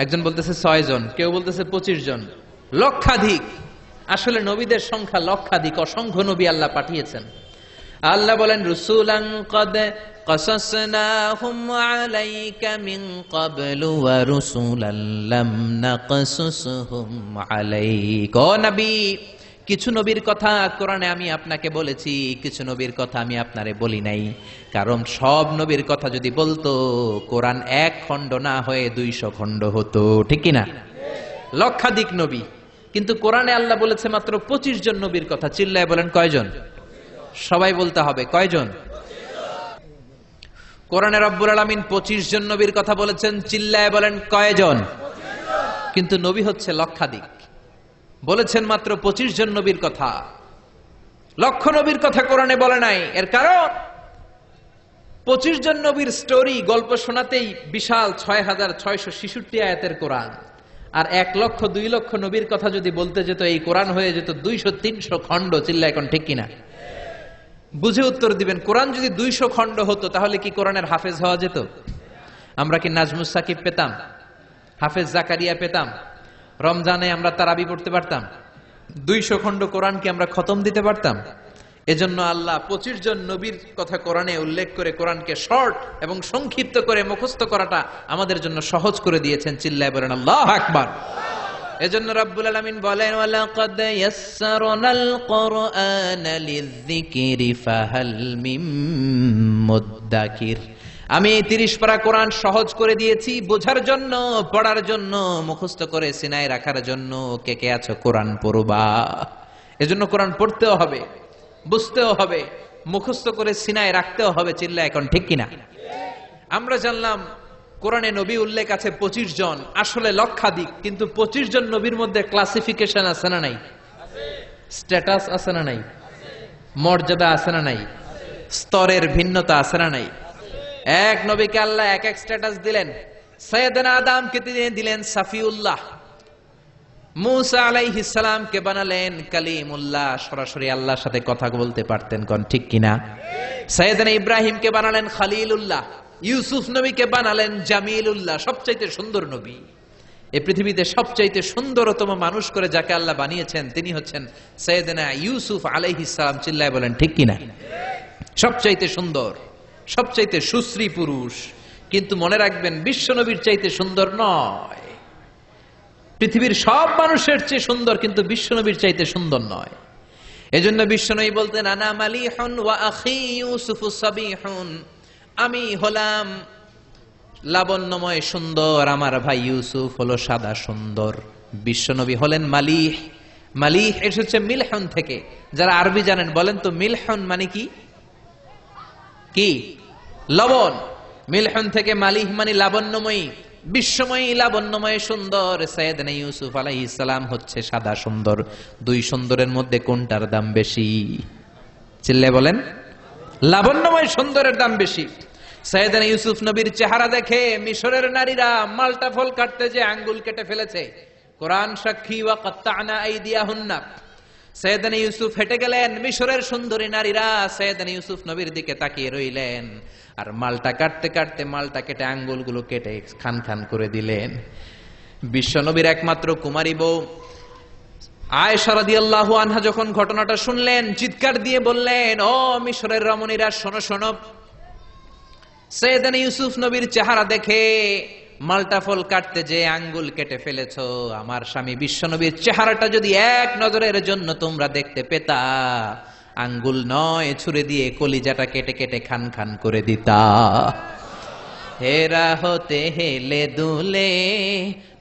একজন বলতেছে 6 জন, কেউ বলতেছে 25 জন। লক্ষাধিক। আসলে নবীদের সংখ্যা লক্ষাধিক, অসংখ্য নবী আল্লাহ পাঠিয়েছেন। আল্লাহ বলেন রুসুলান ক্বাদ কাসাসনাহুম আলাইকা মিন ক্বাবলু ওয়া রুসুলান লাম নাকসুসহুম আলাইকা। ও নবী, কিছু নবীর কথা কোরআনে আমি আপনাকে বলেছি, কিছু নবীর কথা আমি আপনারে বলি নাই। কারণ সব নবীর কথা যদি বলতো, কোরআন 1 খণ্ড না হয়ে 200 খণ্ড হতো, ঠিক কি না? লক্ষাধিক নবী, কিন্তু কোরআনে আল্লাহ বলেছে মাত্র 25 জন নবীর কথা। চিল্লায় বলেন কয়জন? সবাই বলতে হবে, কয়জন? কোরআনে রব্বুল আলামিন 25 জন নবীর কথা বলেছেন, চিল্লায় বলেন কয়জন? কিন্তু নবী হচ্ছে লক্ষাধিক, বলেছেন মাত্র 25 জন নবীর কথা। লক্ষ নবীর কথা কোরআনে বলে নাই। এর কারণ 25 জন নবীর স্টোরি, গল্প শোনাতেই বিশাল 6666 আয়াতের কোরআন। আর 1 লক্ষ 2 লক্ষ নবীর কথা যদি বলতে যেত, এই কোরআন হয়ে যেত 200-300 খণ্ড। চিল্লা এখন ঠিক কিনা? বুঝে উত্তর দিবেন। কোরআন যদি 200 খণ্ড হতো, তাহলে কি কোরআনের হাফেজ হওয়া যেত? আমরা কি নাজমুস সাকিব পেতাম? হাফেজ জাকারিয়া পেতাম? রমজানে আমরা তারাবি পড়তে পারতাম? 200 খণ্ড কোরআন কি আমরা খতম দিতে পারতাম? এজন্য আল্লাহ 25 জন নবীর কথা কোরআনে উল্লেখ করে কোরআনকে শর্ট এবং সংক্ষিপ্ত করে মুখস্থ করাটা আমাদের জন্য সহজ করে দিয়েছেন। চিল্লায় বলেন আল্লাহু আকবার। এজন্য রব্বুল আলামিন বলেন ওয়ালাকাদ ইয়াসসারনাল কুরআনা লিযিকরি ফাহাল মিন মুদ্দাকির। আমি 30 পারা কোরআন সহজ করে দিয়েছি বোঝার জন্য, পড়ার জন্য, মুখস্থ করে সিনায় রাখার জন্য। কে কে আছো কোরআন পড়বা? এজন্য কোরআন পড়তেও হবে, বুঝতেও হবে, মুখস্থ করে সিনায় রাখতেও হবে। চিল্লা এখন ঠিক কিনা? আমরা জানলাম কোরআনে নবী উল্লেখ আছে 25 জন, আসলে লক্ষাধিক। কিন্তু 25 জন নবীর মধ্যে ক্লাসিফিকেশন আছে না নাই? স্ট্যাটাস আছে না নাই? মর্যাদা আছে না নাই? স্তরের ভিন্নতা আছে না নাই? এক নবীকে আল্লাহ এক এক স্ট্যাটাস দিলেন। সৈয়দনা আদমকে দিলেন সাফিউল্লাহ, মুসা আলাইহিস সালামকে বানালেন কালিমুল্লাহ, সরাসরি আল্লাহর সাথে কথা বলতে পারতেন। কোন ঠিক কিনা? সৈয়দনা ইব্রাহিমকে বানালেন খলিলুল্লাহ, ইউসুফ নবীকে বানালেন জামিলুল্লাহ, সবচাইতে সুন্দর নবী। এই পৃথিবীতে সবচাইতে সুন্দরতম মানুষ করে যাকে আল্লাহ বানিয়েছেন, তিনি হচ্ছেন সৈয়দনা ইউসুফ আলাইহিস সালাম। চিল্লায় বলেন ঠিক কিনা? সবচাইতে সুন্দর, সবচাইতে সুশ্রী পুরুষ। কিন্তু মনে রাখবেন, বিশ্ব নবীর চাইতে সুন্দর নয়। পৃথিবীর সব মানুষের চেয়ে সুন্দর, কিন্তু বিশ্ব নবীর চাইতে সুন্দর নয়। এজন্য বিশ্ব নবী বলতেন আনা মালিহুন ওয়া আখি ইউসুফু সাবিহুন। আমি হলাম লাবণ্যময় সুন্দর, আমার ভাই ইউসুফ হলো সাদা সুন্দর। বিশ্ব নবী হলেন মালিহ। মালিহ এসেছে মিলহন থেকে। যারা আরবি জানেন বলেন তো মিলহন মানে কি? কি? লবণ। মিলহন থেকে মালিহ মানে লাবণ্যময়ী, বিশ্বময়ী, লাবণ্যময়, সুন্দর। সৈয়দনা ইউসুফ আলাইহিস সালাম হচ্ছে সাদা সুন্দর। দুই সুন্দরের মধ্যে কোনটার দাম বেশি? চিল্লে বলেন। লাবণ্যময় সুন্দরের দাম বেশি। সৈয়দনা ইউসুফ নবীর চেহারা দেখে মিশরের নারীরা মালটা ফল কাটতে যে আঙ্গুল কেটে ফেলেছে। কোরআন সাক্ষী, ওয়া কাত্তানা আইদিয়াহুন্না। সৈয়দনা ইউসুফ হেঁটে গেলেন, মিশরের সুন্দরী নারীরা সৈয়দনা ইউসুফ নবীর দিকে তাকিয়ে রইলেন। আর মালটা কাটতে কাটতে মালটা কেটে আঙ্গুলগুলো কেটে খান খান করে দিলেন। বিশ্ব নবীর একমাত্র কুমারী বউ আয়েশা রাদিয়াল্লাহু আনহা যখন ঘটনাটা শুনলেন, চিৎকার দিয়ে বললেন, ও মিশরের রমণীরা, শোনো শোনো, সৈয়দনা ইউসুফ নবীর চেহারা দেখে মালটা ফল কাটতে যে আঙ্গুল কেটে ফেলেছো। আমার স্বামী বিশ্ব নবীর চেহারাটা যদি এক নজরের জন্য তোমরা দেখতে পেতা, আঙ্গুল নয় ছুঁড়ে দিয়ে কলিজাটা কেটে কেটে খান খান করে দিতা। হেরা হতে হেলে দুলে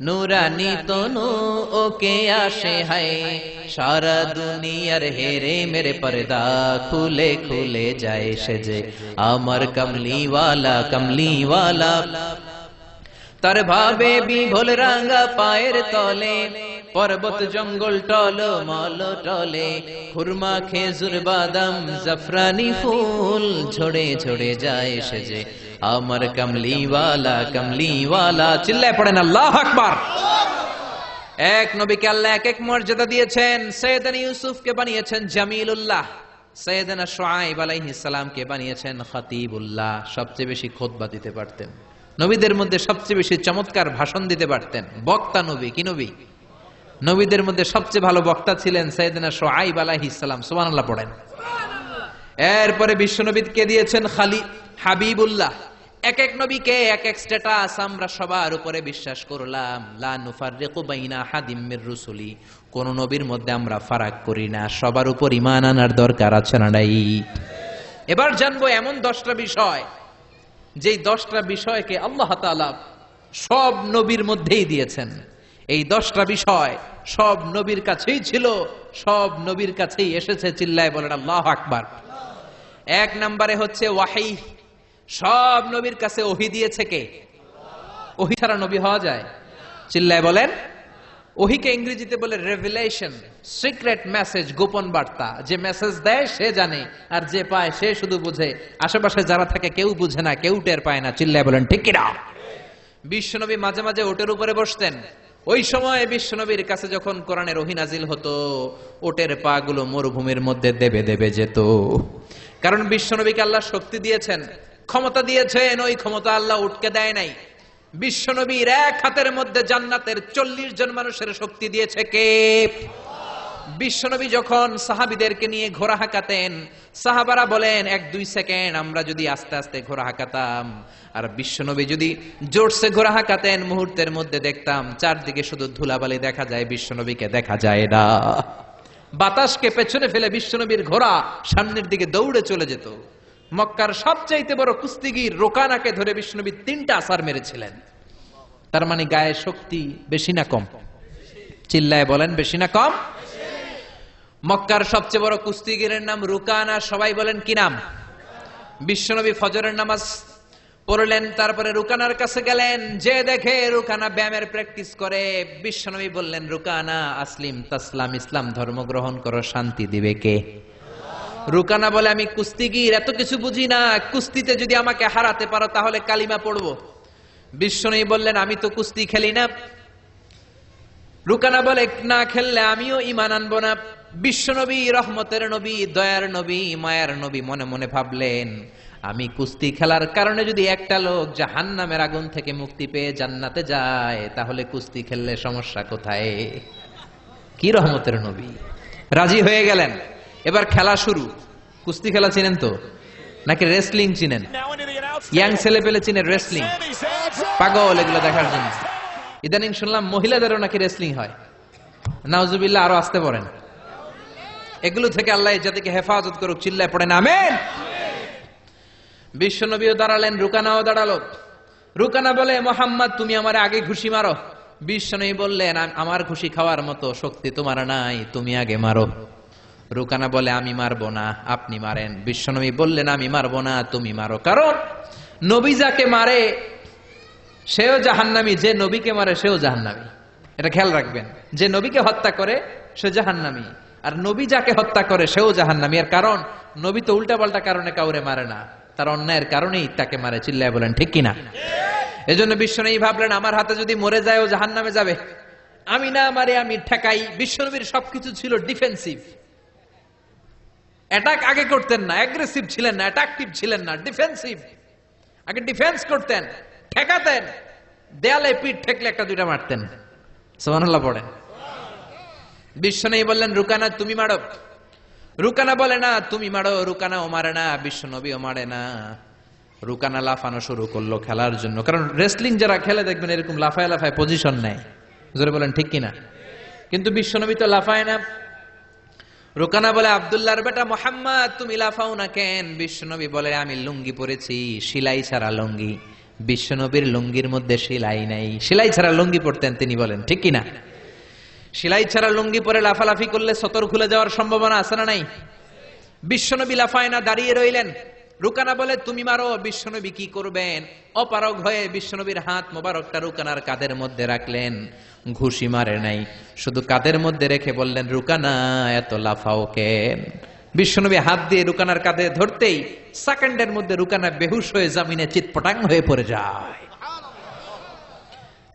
নুরানি তনু ওকে আসে হায়, সারা দুনিয়ার হেরে মেরে পর্দা খুলে খুলে যায় সেজে আমার কমলিওয়ালা কমলিওয়ালা। তার ভাবে বিভোল রাঙ্গা পায়ের তলে, পর্বত জঙ্গল টল মল টলে, খুরমা খেজুর বাদাম জাফরানি ফুল ঝরে ঝরে যায় সেজে আমার কামলিওয়ালা চিল্লায় পড়েন আল্লাহু আকবার। এক নবীকে আল্লাহ এক এক মর্যাদা দিয়েছেন। সৈয়দনা ইউসুফকে বানিয়েছেন জামিলুল্লাহ, সৈয়দনা শুআয়ব আলাইহিস সালামকে বানিয়েছেন খতিবুল্লাহ। সবচেয়ে বেশি খুতবা দিতে পারতেন, নবীদের মধ্যে সবচেয়ে বেশি চমৎকার ভাষণ দিতে পারতেন, বক্তা নবী। কি নবী? নবীদের মধ্যে সবচেয়ে ভালো বক্তা ছিলেন সৈয়দনা শুআয়ব আলাইহিস সালাম। সুবহানাল্লাহ পড়েন। এরপরে বিশ্বনবীকে দিয়েছেন হাবিবুল্লাহ। এক এক নবীকে এক এক স্ট্যাটাস আমরা সবার উপরে বিশ্বাস করলাম। লা নুফাররিকু বাইনা আহাদিম মির রুসুলি, কোন নবীর মধ্যে আমরা ফারাক করি না, সবার উপর ঈমান আনার দরকার আছে না নাই? এবার জানবো এমন 10টা বিষয়, যেই 10টা বিষয়কে আল্লাহ তাআলা সব নবীর মধ্যেই দিয়েছেন। এই 10টা বিষয় সব নবীর কাছেই ছিল, সব নবীর কাছেই এসেছে। চিল্লায় বলেন আল্লাহু আকবার। এক নম্বরে হচ্ছে ওয়াহী। সব নবীর কাছে ওহী দিয়েছে কে? ওহী ছাড়া নবী হওয়া যায়? চিল্লায় বলেন। ওহীকে ইংরেজিতে বলে রেভেলেশন, সিক্রেট মেসেজ, গোপন বার্তা। যে মেসেজ দেয় সে জানে, আর যে পায় সে শুধু বুঝে। আশেপাশে যারা থাকে কেউ বুঝে না, কেউ টের পায় না। চিল্লায় বলেন ঠিক কিনা? বিশ্বনবী মাঝে মাঝে ওটের উপরে বসতেন। ওই সময় বিশ্বনবীর কাছে যখন কোরআনের ওহী নাজিল হতো, ওটের পা গুলো মরুভূমির মধ্যে দেবে দেবে যেত। কারণ বিশ্বনবীকে আল্লাহ শক্তি দিয়েছেন, ক্ষমতা দিয়েছেন। ওই ক্ষমতা আল্লাহ উটকে দেয় নাই। বিশ্বনবীর এক হাতের মধ্যে জান্নাতের 40 জন মানুষের শক্তি দিয়েছে কে? বিশ্বনবী যখন সাহাবীদেরকে নিয়ে ঘোড়া হাঁকাতেন, সাহাবারা বলেন 1-2 সেকেন্ড আমরা যদি আস্তে আস্তে ঘোড়া হাঁকাতাম, আর বিশ্বনবী যদি জোরসে ঘোড়া হাঁকাতেন, মুহূর্তের মধ্যে দেখতাম চারদিকে শুধু ধুলাবালি দেখা যায়, বিশ্বনবীকে দেখা যায় না। বাতাসকে পেছনে ফেলে বিশ্বনবীর ঘোড়া সামনের দিকে দৌড়ে চলে যেত। মক্কার সবচাইতে বড় কুস্তিগীর রোকানাকে ধরে বিশ্বনবী 3টা আছাড় মেরেছিলেন। তার মানে গায়ে শক্তি বেশি না কম? চিল্লায় বলেন বেশি না কম? মক্কার সবচেয়ে বড় কুস্তিগীরের নাম রুকানা। সবাই বলেন কি নাম? বিশ্বনবী ফজরের নামাজ পড়লেন, তারপরে রুকানার কাছে গেলেন। যে দেখে রুকানা ব্যায়ামের প্র্যাকটিস করে, বিশ্বনবী বললেন রুকানা আসলিম তাসলাম, ইসলাম ধর্ম গ্রহণ করো, শান্তি দিবে কে? রুকানা বলে আমি কুস্তিগীর, এত কিছু বুঝি না, কুস্তিতে যদি আমাকে হারাতে পারো তাহলে কালিমা পড়বো। বিশ্বনবী বললেন আমি তো কুস্তি খেলি না। রুকানা বলে না খেললে আমিও ঈমান আনবো না। বিশ্বনবী রহমতের নবী, দয়ার নবী, মায়ার নবী মনে মনে ভাবলেন আমি কুস্তি খেলার কারণে যদি একটা লোক জাহান্নামের আগুন থেকে মুক্তি পেয়ে জান্নাতে যায়, তাহলে কুস্তি খেললে সমস্যা কোথায়? কি রহমতের নবী! রাজি হয়ে গেলেন। এবার খেলা শুরু। কুস্তি খেলা চিনেন তো নাকি রেসলিং চিনেন? ইয়াং ছেলে পেলে চিনেন রেসলিং? পাগল এগুলো দেখার জন্য। ইদানিং শুনলাম মহিলাদেরও নাকি রেসলিং হয়। নাউজুবিল্লাহ, আরো আসতে পারেন। এগুলো থেকে আল্লাহ এই জাতিকে হেফাজত করুক। চিল্লায় পড়েন আমিন। বিশ্বনবীও দাঁড়ালেন, রুকানাও দাঁড়ালো। রুকানা বলে মোহাম্মদ তুমি আমার আগে ঘুষি মারো। বিশ্বনবী বললেন আমার ঘুষি খাওয়ার মতো শক্তি তোমার নাই, তুমি আগে মারো। রুকানা বলে আমি মারবো না, আপনি মারেন। বিশ্বনবী বললেন আমি মারবো না, তুমি মারো। কারণ নবী যাকে মারে সেও জাহান্নামী, যে নবীকে মারে সেও জাহান্নামী। এটা খেয়াল রাখবেন। যে নবীকে হত্যা করে সে জাহান্নামী, আর নবী যাকে হত্যা করে সেও জাহান্নামী। এর কারণ নবী তো উল্টাপাল্টা কারণে কাউরে মারে না, তার অন্যায়ের কারণেই তাকে মারে। চিল্লায় বলেন ঠিক কিনা? এজন্য বিশ্বনবী ভাবলেন আমার হাতে যদি মরে যায় ও জাহান্নামে যাবে, আমি না মারে আমি ঠেকাই। বিশ্বনবীর সবকিছু ছিল ডিফেন্সিভ। অ্যাটাক আগে করতেন না, অ্যাগ্রেসিভ ছিলেন না, অ্যাট্রাকটিভ ছিলেন না, ডিফেন্সিভ। আগে ডিফেন্স করতেন, ঠেকাতেন। দেয়ালে পিঠ ঠেকলে একটা দুইটা মারতেন। সুবহানাল্লাহ পড়েন। বিশ্বনবী বললেন রুকানা তুমি মারো। রুকানা বলে না তুমি মারো। রুকানাও মারে না, বিশ্বনবীও মারে না। রুকানা লাফানো শুরু করলো খেলার জন্য। কারণ রেসলিং যারা খেলে দেখবেন এরকম লাফায় লাফায় পজিশন নেয়। জোরে বলেন ঠিক কিনা? কিন্তু বিশ্বনবী তো লাফায় না। রুকানা বলে আব্দুল্লাহর বেটা মুহাম্মদ তুমি লাফাও না কেন? বিশ্বনবী বলে আমি লুঙ্গি পরেছি, সেলাই ছাড়া লুঙ্গি। বিশ্বনবীর লুঙ্গির মধ্যে সেলাই নাই, সেলাই ছাড়া লুঙ্গি পরতেন তিনি। বলেন ঠিক কিনা? সেলাই ছাড়া লুঙ্গি পরে লাফালাফি করলে সতর খুলে যাওয়ার সম্ভাবনা আছে না নাই? বিশ্বনবী লাফায় না, দাঁড়িয়ে রইলেন। রুকানা বলে তুমি মারো। বিশ্বনবী কি করবেন? অপারগ হয়ে বিশ্বনবীর হাত মোবারকটা রুকানার কাঁধের মধ্যে রাখলেন। ঘুষি মারে নাই, শুধু কাঁধের মধ্যে রেখে বললেন রুকানা এত লাফাও কেন? বিশ্বনবী হাত দিয়ে রুকানার কাঁধে ধরতেই সেকেন্ডের মধ্যে রুকানা বেহুশ হয়ে জমিনে চিৎপটাং হয়ে পড়ে যায়।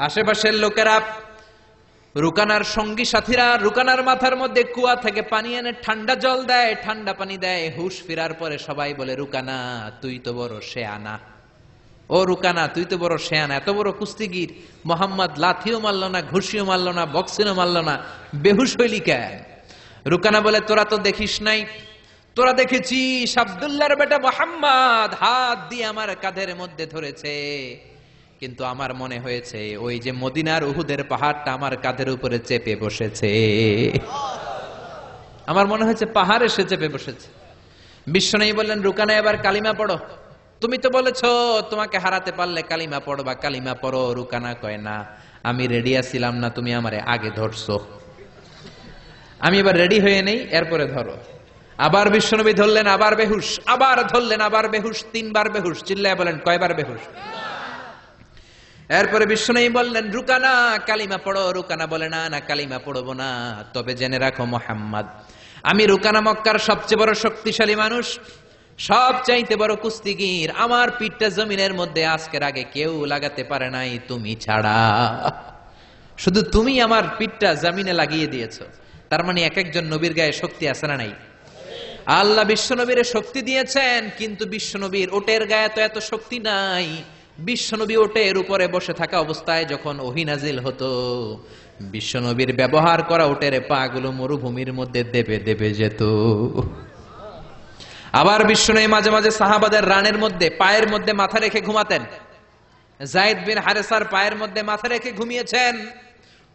আশেপাশের লোকেরা, রুকানার সঙ্গী সাথীরা রুকানার মাথার মধ্যে কুয়া থেকে পানি এনে ঠান্ডা জল দেয়, ঠান্ডা পানি দেয়। হুশ ফেরার পরে সবাই বলে, রুকানা তুই তো বড় শেয়ানা, ও রুকানা তুই তো বড় শেয়ানা, এত বড় কুস্তিগির, মোহাম্মদ লাথিও মারল না, ঘুষিও মারল না, বক্সিনও মারল না, বেহুশ হইলি কেন? রুকানা বলে, তোরা তো দেখিস নাই, তোরা দেখেছিস আব্দুল্লাহর বেটা মোহাম্মদ হাত দিয়ে আমার কাঁধের মধ্যে ধরেছে, কিন্তু আমার মনে হয়েছে ওই যে মদিনার উহুদের পাহাড়টা আমার কাঁধের উপরে চেপে বসেছে, আমার মনে হয়েছে পাহাড় এসে চেপে বসেছে। বিশ্বনবী বললেন, রুকানা এবার কালিমা পড়ো, তুমি তো বলেছো তোমাকে হারাতে পারলে কালিমা পড়ো বা কালিমা পড়ো। রুকানা কয়, না আমি রেডি আছিলাম না, তুমি আমারে আগে ধরছো, আমি এবার রেডি হয়ে নেই, এরপরে ধরো। আবার বিশ্বনবী ধরলেন, আবার বেহুশ, আবার ধরলেন, আবার বেহুশ, তিনবার বেহুশ। চিল্লায় বলেন, কয়বার বেহুশ? এরপরে বিশ্বনবী বললেন, রুকানা কালিমা পড়ো। রুকানা বলে, না না কালিমা পড়বো না, তবে জেনে রাখো মোহাম্মদ, আমি রুকানা মক্কার সবচেয়ে বড় শক্তিশালী মানুষ, সবচাইতে বড় কুস্তিগির, আমার পিঠটা জমিনের মধ্যে আজকের আগে কেউ লাগাতে পারে নাই তুমি ছাড়া, শুধু তুমি আমার পিঠটা জমিনে লাগিয়ে দিয়েছো। তার মানে এক একজন নবীর গায়ে শক্তি আছে না নাই? আল্লাহ বিশ্বনবীর শক্তি দিয়েছেন, কিন্তু বিশ্বনবীর ওটের গায়ে তো এত শক্তি নাই। বিশ্বনবী ওটের উপরে বসে থাকা অবস্থায় যখন ওহী নাজিল হতো, বিশ্বনবীর ব্যবহার করা ওটের পা গুলো মরুভূমির মধ্যে দেবে দেবে যেত। আবার বিশ্বনবী মাঝে মাঝে সাহাবাদের রানের মধ্যে পায়ের মধ্যে মাথা রেখে ঘুমাতেন। যায়েদ বিন হারেসার পায়ের মধ্যে মাথা রেখে ঘুমিয়েছেন।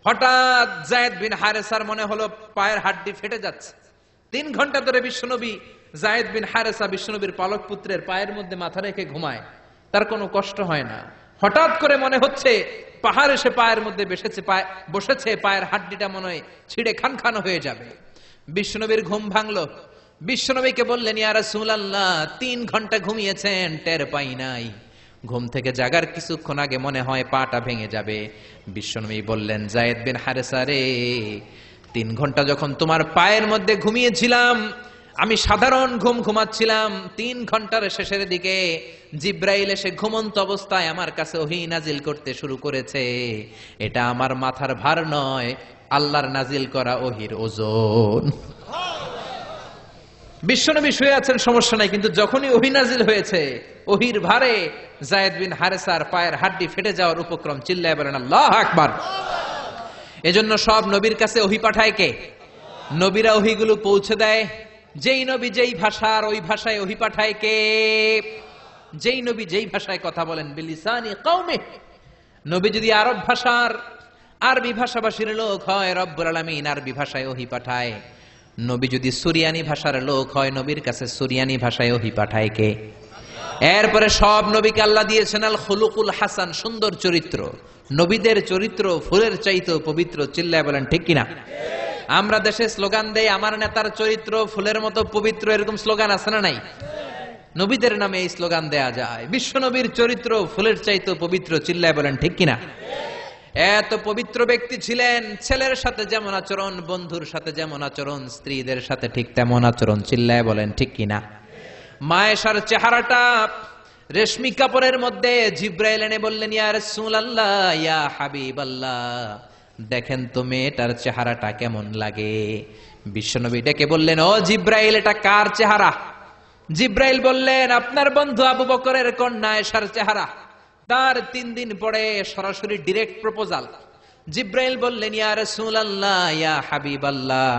হঠাৎ যায়েদ বিন হারেসার মনে হলো পায়ের হাড্ডি ফেটে যাচ্ছে। 3 ঘন্টা ধরে বিশ্বনবী, যায়েদ বিন হারেসা বিশ্বনবীর পালক পুত্রের পায়ের মধ্যে মাথা রেখে ঘুমায়, তার কোনো কষ্ট হয় না। হঠাৎ করে মনে হচ্ছে পাহাড় এসে পায়ের মধ্যে বসেছে, পায়ের হাড্ডিটা মনে হয় ছিঁড়ে খান খান হয়ে যাবে। বিশ্বনবীর ঘুম ভাঙলো। বিশ্বনবীকে বললেন, ইয়া রাসূলুল্লাহ 3 ঘন্টা ঘুমিয়েছেন, টের পাই নাই, ঘুম থেকে জাগার কিছুক্ষণ আগে মনে হয় পাটা ভেঙে যাবে। বিশ্বনবী বললেন, যায়েদ বিন হারেসা রে, 3 ঘন্টা যখন তোমার পায়ের মধ্যে ঘুমিয়েছিলাম, আমি সাধারণ ঘুম ঘুমাচ্ছিলাম। 3 ঘন্টার শেষের দিকে জিব্রাইল এসে ঘুমন্ত অবস্থায় আমার কাছে ওহী নাজিল করতে শুরু করেছে। এটা আমার মাথার ভার নয়, আল্লাহর নাজিল করা ওহীর ওজন। বিশ্বনবী শুয়ে আছেন, সমস্যা নাই, কিন্তু যখনই ওহী নাজিল হয়েছে, ওহীর ভারে যায়েদ বিন হারেসার পায়ের হাড্ডি ফেটে যাওয়ার উপক্রম। চিল্লায় বলেন আল্লাহু আকবার। এজন্য সব নবীর কাছে ওহী পাঠায় কে? নবীরা ওহীগুলো পৌঁছে দেয়। যেই নবী যেই ভাষার, ওই ভাষায় ওহী পাঠায় কে? যেই নবী যেই ভাষায় কথা বলেন, বিলিসানি কওমে। নবী যদি আরব ভাষার, আরবি ভাষাভাষীর লোক হয়, রব্বুল আলামিন আরবি ভাষায় ওহী পাঠায়। নবী যদি সুরিয়ানি ভাষার লোক হয়, নবীর কাছে সুরিয়ানি ভাষায় ওহী পাঠায় কে? এরপরে সব নবীকে আল্লাহ দিয়েছেন আল খুলুকুল হাসান, সুন্দর চরিত্র। নবীদের চরিত্র ফুলের চাইতেও পবিত্র। চিল্লায় বলেন ঠিক কিনা? আমরা দেশে স্লোগান দেই, আমার নেতার চরিত্র ফুলের মতো পবিত্র, এরকম স্লোগান আছে না নাই? নবীদের নামে এই স্লোগান দেয়া যায়। বিশ্ব নবীর চরিত্র ফুলের চাইতেও পবিত্র। চিল্লায় বলেন ঠিক কিনা? এত পবিত্র ব্যক্তি ছিলেন, ছেলের সাথে যেমন আচরণ, বন্ধুর সাথে যেমন আচরণ, স্ত্রীদের সাথে ঠিক তেমন আচরণ। চিল্লায় বলেন ঠিক কিনা? মায়েশার চেহারাটা রেশমি কাপড়ের মধ্যে। জিব্রাইল এনে বললেন, ইয়া রাসূলুল্লাহ, ইয়া হাবিবাল্লাহ, দেখেন তো মেয়েটার চেহারাটা কেমন লাগে। বিশ্বনবী ডেকে বললেন, ও জিব্রাইল, এটা কার চেহারা? জিব্রাইল বললেন, আপনার বন্ধু আবু বকরের কন্যা আয়েশার চেহারা। তার 3 দিন পরে সরাসরি ডিরেক্ট প্রপোজাল। জিব্রাইল বললেন, ইয়া রাসূলুল্লাহ, ইয়া হাবিবাল্লাহ,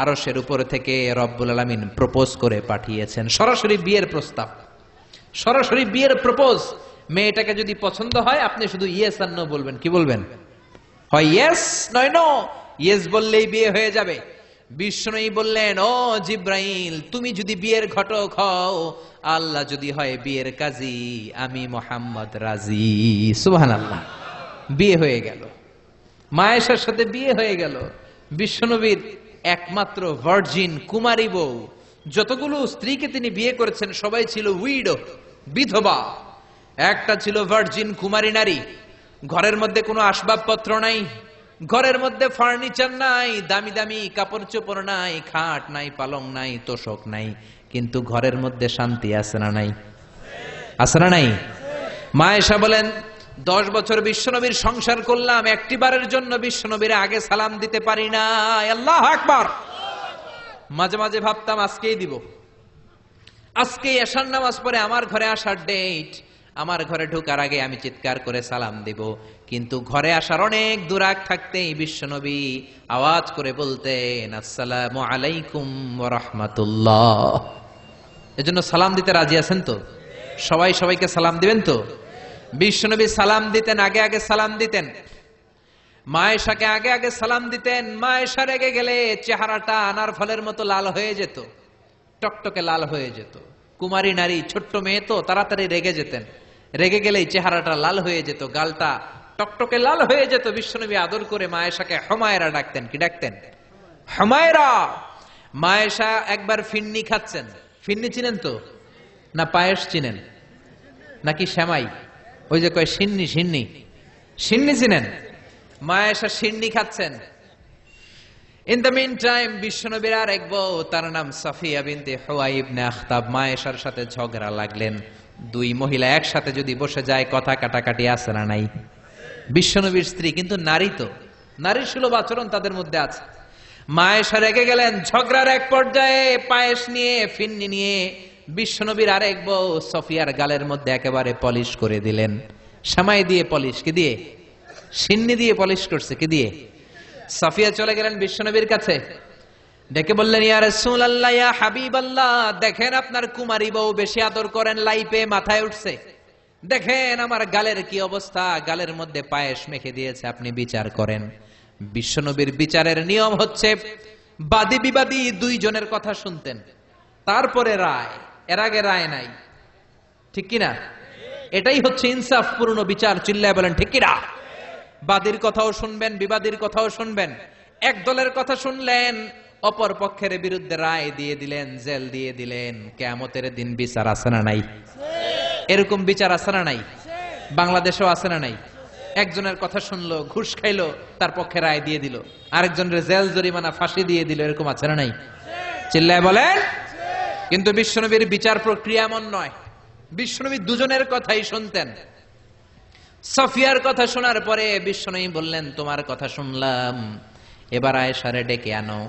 আরশের উপর থেকে রব্বুল আলামিন প্রপোজ করে পাঠিয়েছেন, সরাসরি বিয়ের প্রস্তাব, সরাসরি বিয়ের প্রপোজ। মেয়েটাকে যদি পছন্দ হয়, আপনি শুধু ইয়েস আর নো বলবেন। কি বলবেন? হয় ইয়েস, নয় নো। ইয়েস বললেই বিয়ে হয়ে যাবে। বিশ্বনবী বললেন, ও জিব্রাইল, তুমি যদি বিয়ের ঘটক হও, আল্লাহ যদি হয় বিয়ের কাজী, আমি মুহাম্মদ রাজি। সুবহানাল্লাহ। বিয়ে হয়ে গেল, মায়েশার সাথে বিয়ে হয়ে গেল। বিশ্বনবীর একমাত্র ভার্জিন কুমারী বউ। যতগুলো স্ত্রীকে তিনি বিয়ে করেছেন সবাই ছিল উইডো, বিধবা। একটা ছিল ভার্জিন কুমারী নারী। ঘরের মধ্যে কোনো আসবাবপত্র নাই, ঘরের মধ্যে ফার্নিচার নাই, দামি দামি কাপড় চোপড় নাই, খাট নাই, পালং নাই, তোষক নাই, কিন্তু ঘরের মধ্যে শান্তি আছে না নাই? আছে না নাই? মা আয়েশা বলেন 10 বছর বিশ্বনবীর সংসার করলাম, একটিবারের জন্য বিশ্বনবীর আগে সালাম দিতে পারি না। আল্লাহু আকবার। মাঝে মাঝে ভাবতাম আজকেই দিব, আজকে এশার নামাজ পড়ে আমার ঘরে আসার ডেট, আমার ঘরে ঢোকার আগে আমি চিৎকার করে সালাম দিব, কিন্তু ঘরে আসার অনেক দূরাগ থাকতেই বিশ্বনবী আওয়াজ করে বলতেন আসসালামু আলাইকুম ওয়া রাহমাতুল্লাহ। এজন্য সালাম দিতে রাজি আছেন তো? সবাই সবাইকে সালাম দিবেন তো? বিশ্বনবী সালাম দিতেন, আগে আগে সালাম দিতেন। মা আয়েশাকে আগে আগে সালাম দিতেন। মা আয়েশা রেগে গেলে চেহারাটা আনার ফলের মতো লাল হয়ে যেত, টকটকে লাল হয়ে যেত। কুমারী নারী, ছোট্ট মেয়ে তো, তাড়াতাড়ি রেগে যেতেন। রেগে গেলেই চেহারাটা লাল হয়ে যেত, গালটা টকটকে লাল হয়ে যেত। বিশ্বনবী আদর করে মা আয়েশাকে হুমায়রা ডাকতেন। কি ডাকতেন? হুমায়রা। মা আয়েশা একবার ফিন্নি খাচ্ছেন। ফিন্নি চিনেন তো? না পায়েস চিনেন? নাকি সেমাই? ওই যে কয় সিন্নি, সিন্নি, সিন্নি চিনেন? মা আয়েশা সিন্নি খাচ্ছেন। ইন দ্য মিন টাইম বিশ্বনবীর আর এক বউ, তার নাম সাফিয়া বিনতে হুয়াই ইবনে আখতাব, মা আয়েশার সাথে ঝগড়া লাগলেন। দুই মহিলা একসাথে যদি বসে যায় কথা কাটাকাটি আছে না নাই? বিশ্বনবীর স্ত্রী কিন্তু নারী, তো নারীর সুলভ আচরণ তাদের মধ্যে আছে। মা আয়েশা রেগে গেলেন। ঝগড়ার এক পর্যায়ে পায়েস নিয়ে, ফিন্নি নিয়ে বিশ্বনবীর আরেক বউ সফিয়ার গালের মধ্যে একেবারে পলিশ করে দিলেন। সেমাই দিয়ে পলিশ, কি দিয়ে? সিন্নি দিয়ে পলিশ করছে। কি দিয়ে? সাফিয়া চলে গেলেন বিশ্বনবীর কাছে, ডেকে বললেন ইয়া রাসূলুল্লাহ, ইয়া হাবিবাল্লাহ, দেখেন আপনার কুমারী বউ বেশি আদর করেন, লাইপে মাথায় উঠছে। দেখেন আমার গালের কি অবস্থা, গালের মধ্যে পায়েস মেখে দিয়েছে, আপনি বিচার করেন। বিশ্বনবীর বিচারের নিয়ম হচ্ছে বাদী বিবাদী দুইজনের কথা শুনতেন, তারপরে রায়। এর আগে রায় নাই। ঠিক কিনা? এটাই হচ্ছে ইনসাফপূর্ণ বিচার। চিল্লায় বলেন ঠিক কিনা? বাদীর কথাও শুনবেন, বিবাদীর কথাও শুনবেন। এক দলের কথা শুনলেন, অপর পক্ষের বিরুদ্ধে রায় দিয়ে দিলেন, জেল দিয়ে দিলেন। কিয়ামতের দিন বিচার আছে না নাই? এরকম বিচার আছে না নাই? বাংলাদেশেও আছে না নাই? একজনের কথা শুনলো, ঘুষ খাইলো, তার পক্ষে রায় দিয়ে দিল, আরেকজনের জেল জরিমানা, ফাঁসি দিয়ে দিল। এরকম আছে না নাই? চিল্লায় বলেন। কিন্তু বিশ্বনবীর বিচার প্রক্রিয়া এমন নয়। বিশ্বনবী দুজনের কথাই শুনতেন। সফিয়ার কথা শোনার পরে বিশ্বনবী বললেন তোমার কথা শুনলাম, এবার আয়েশারে ডেকে আনো।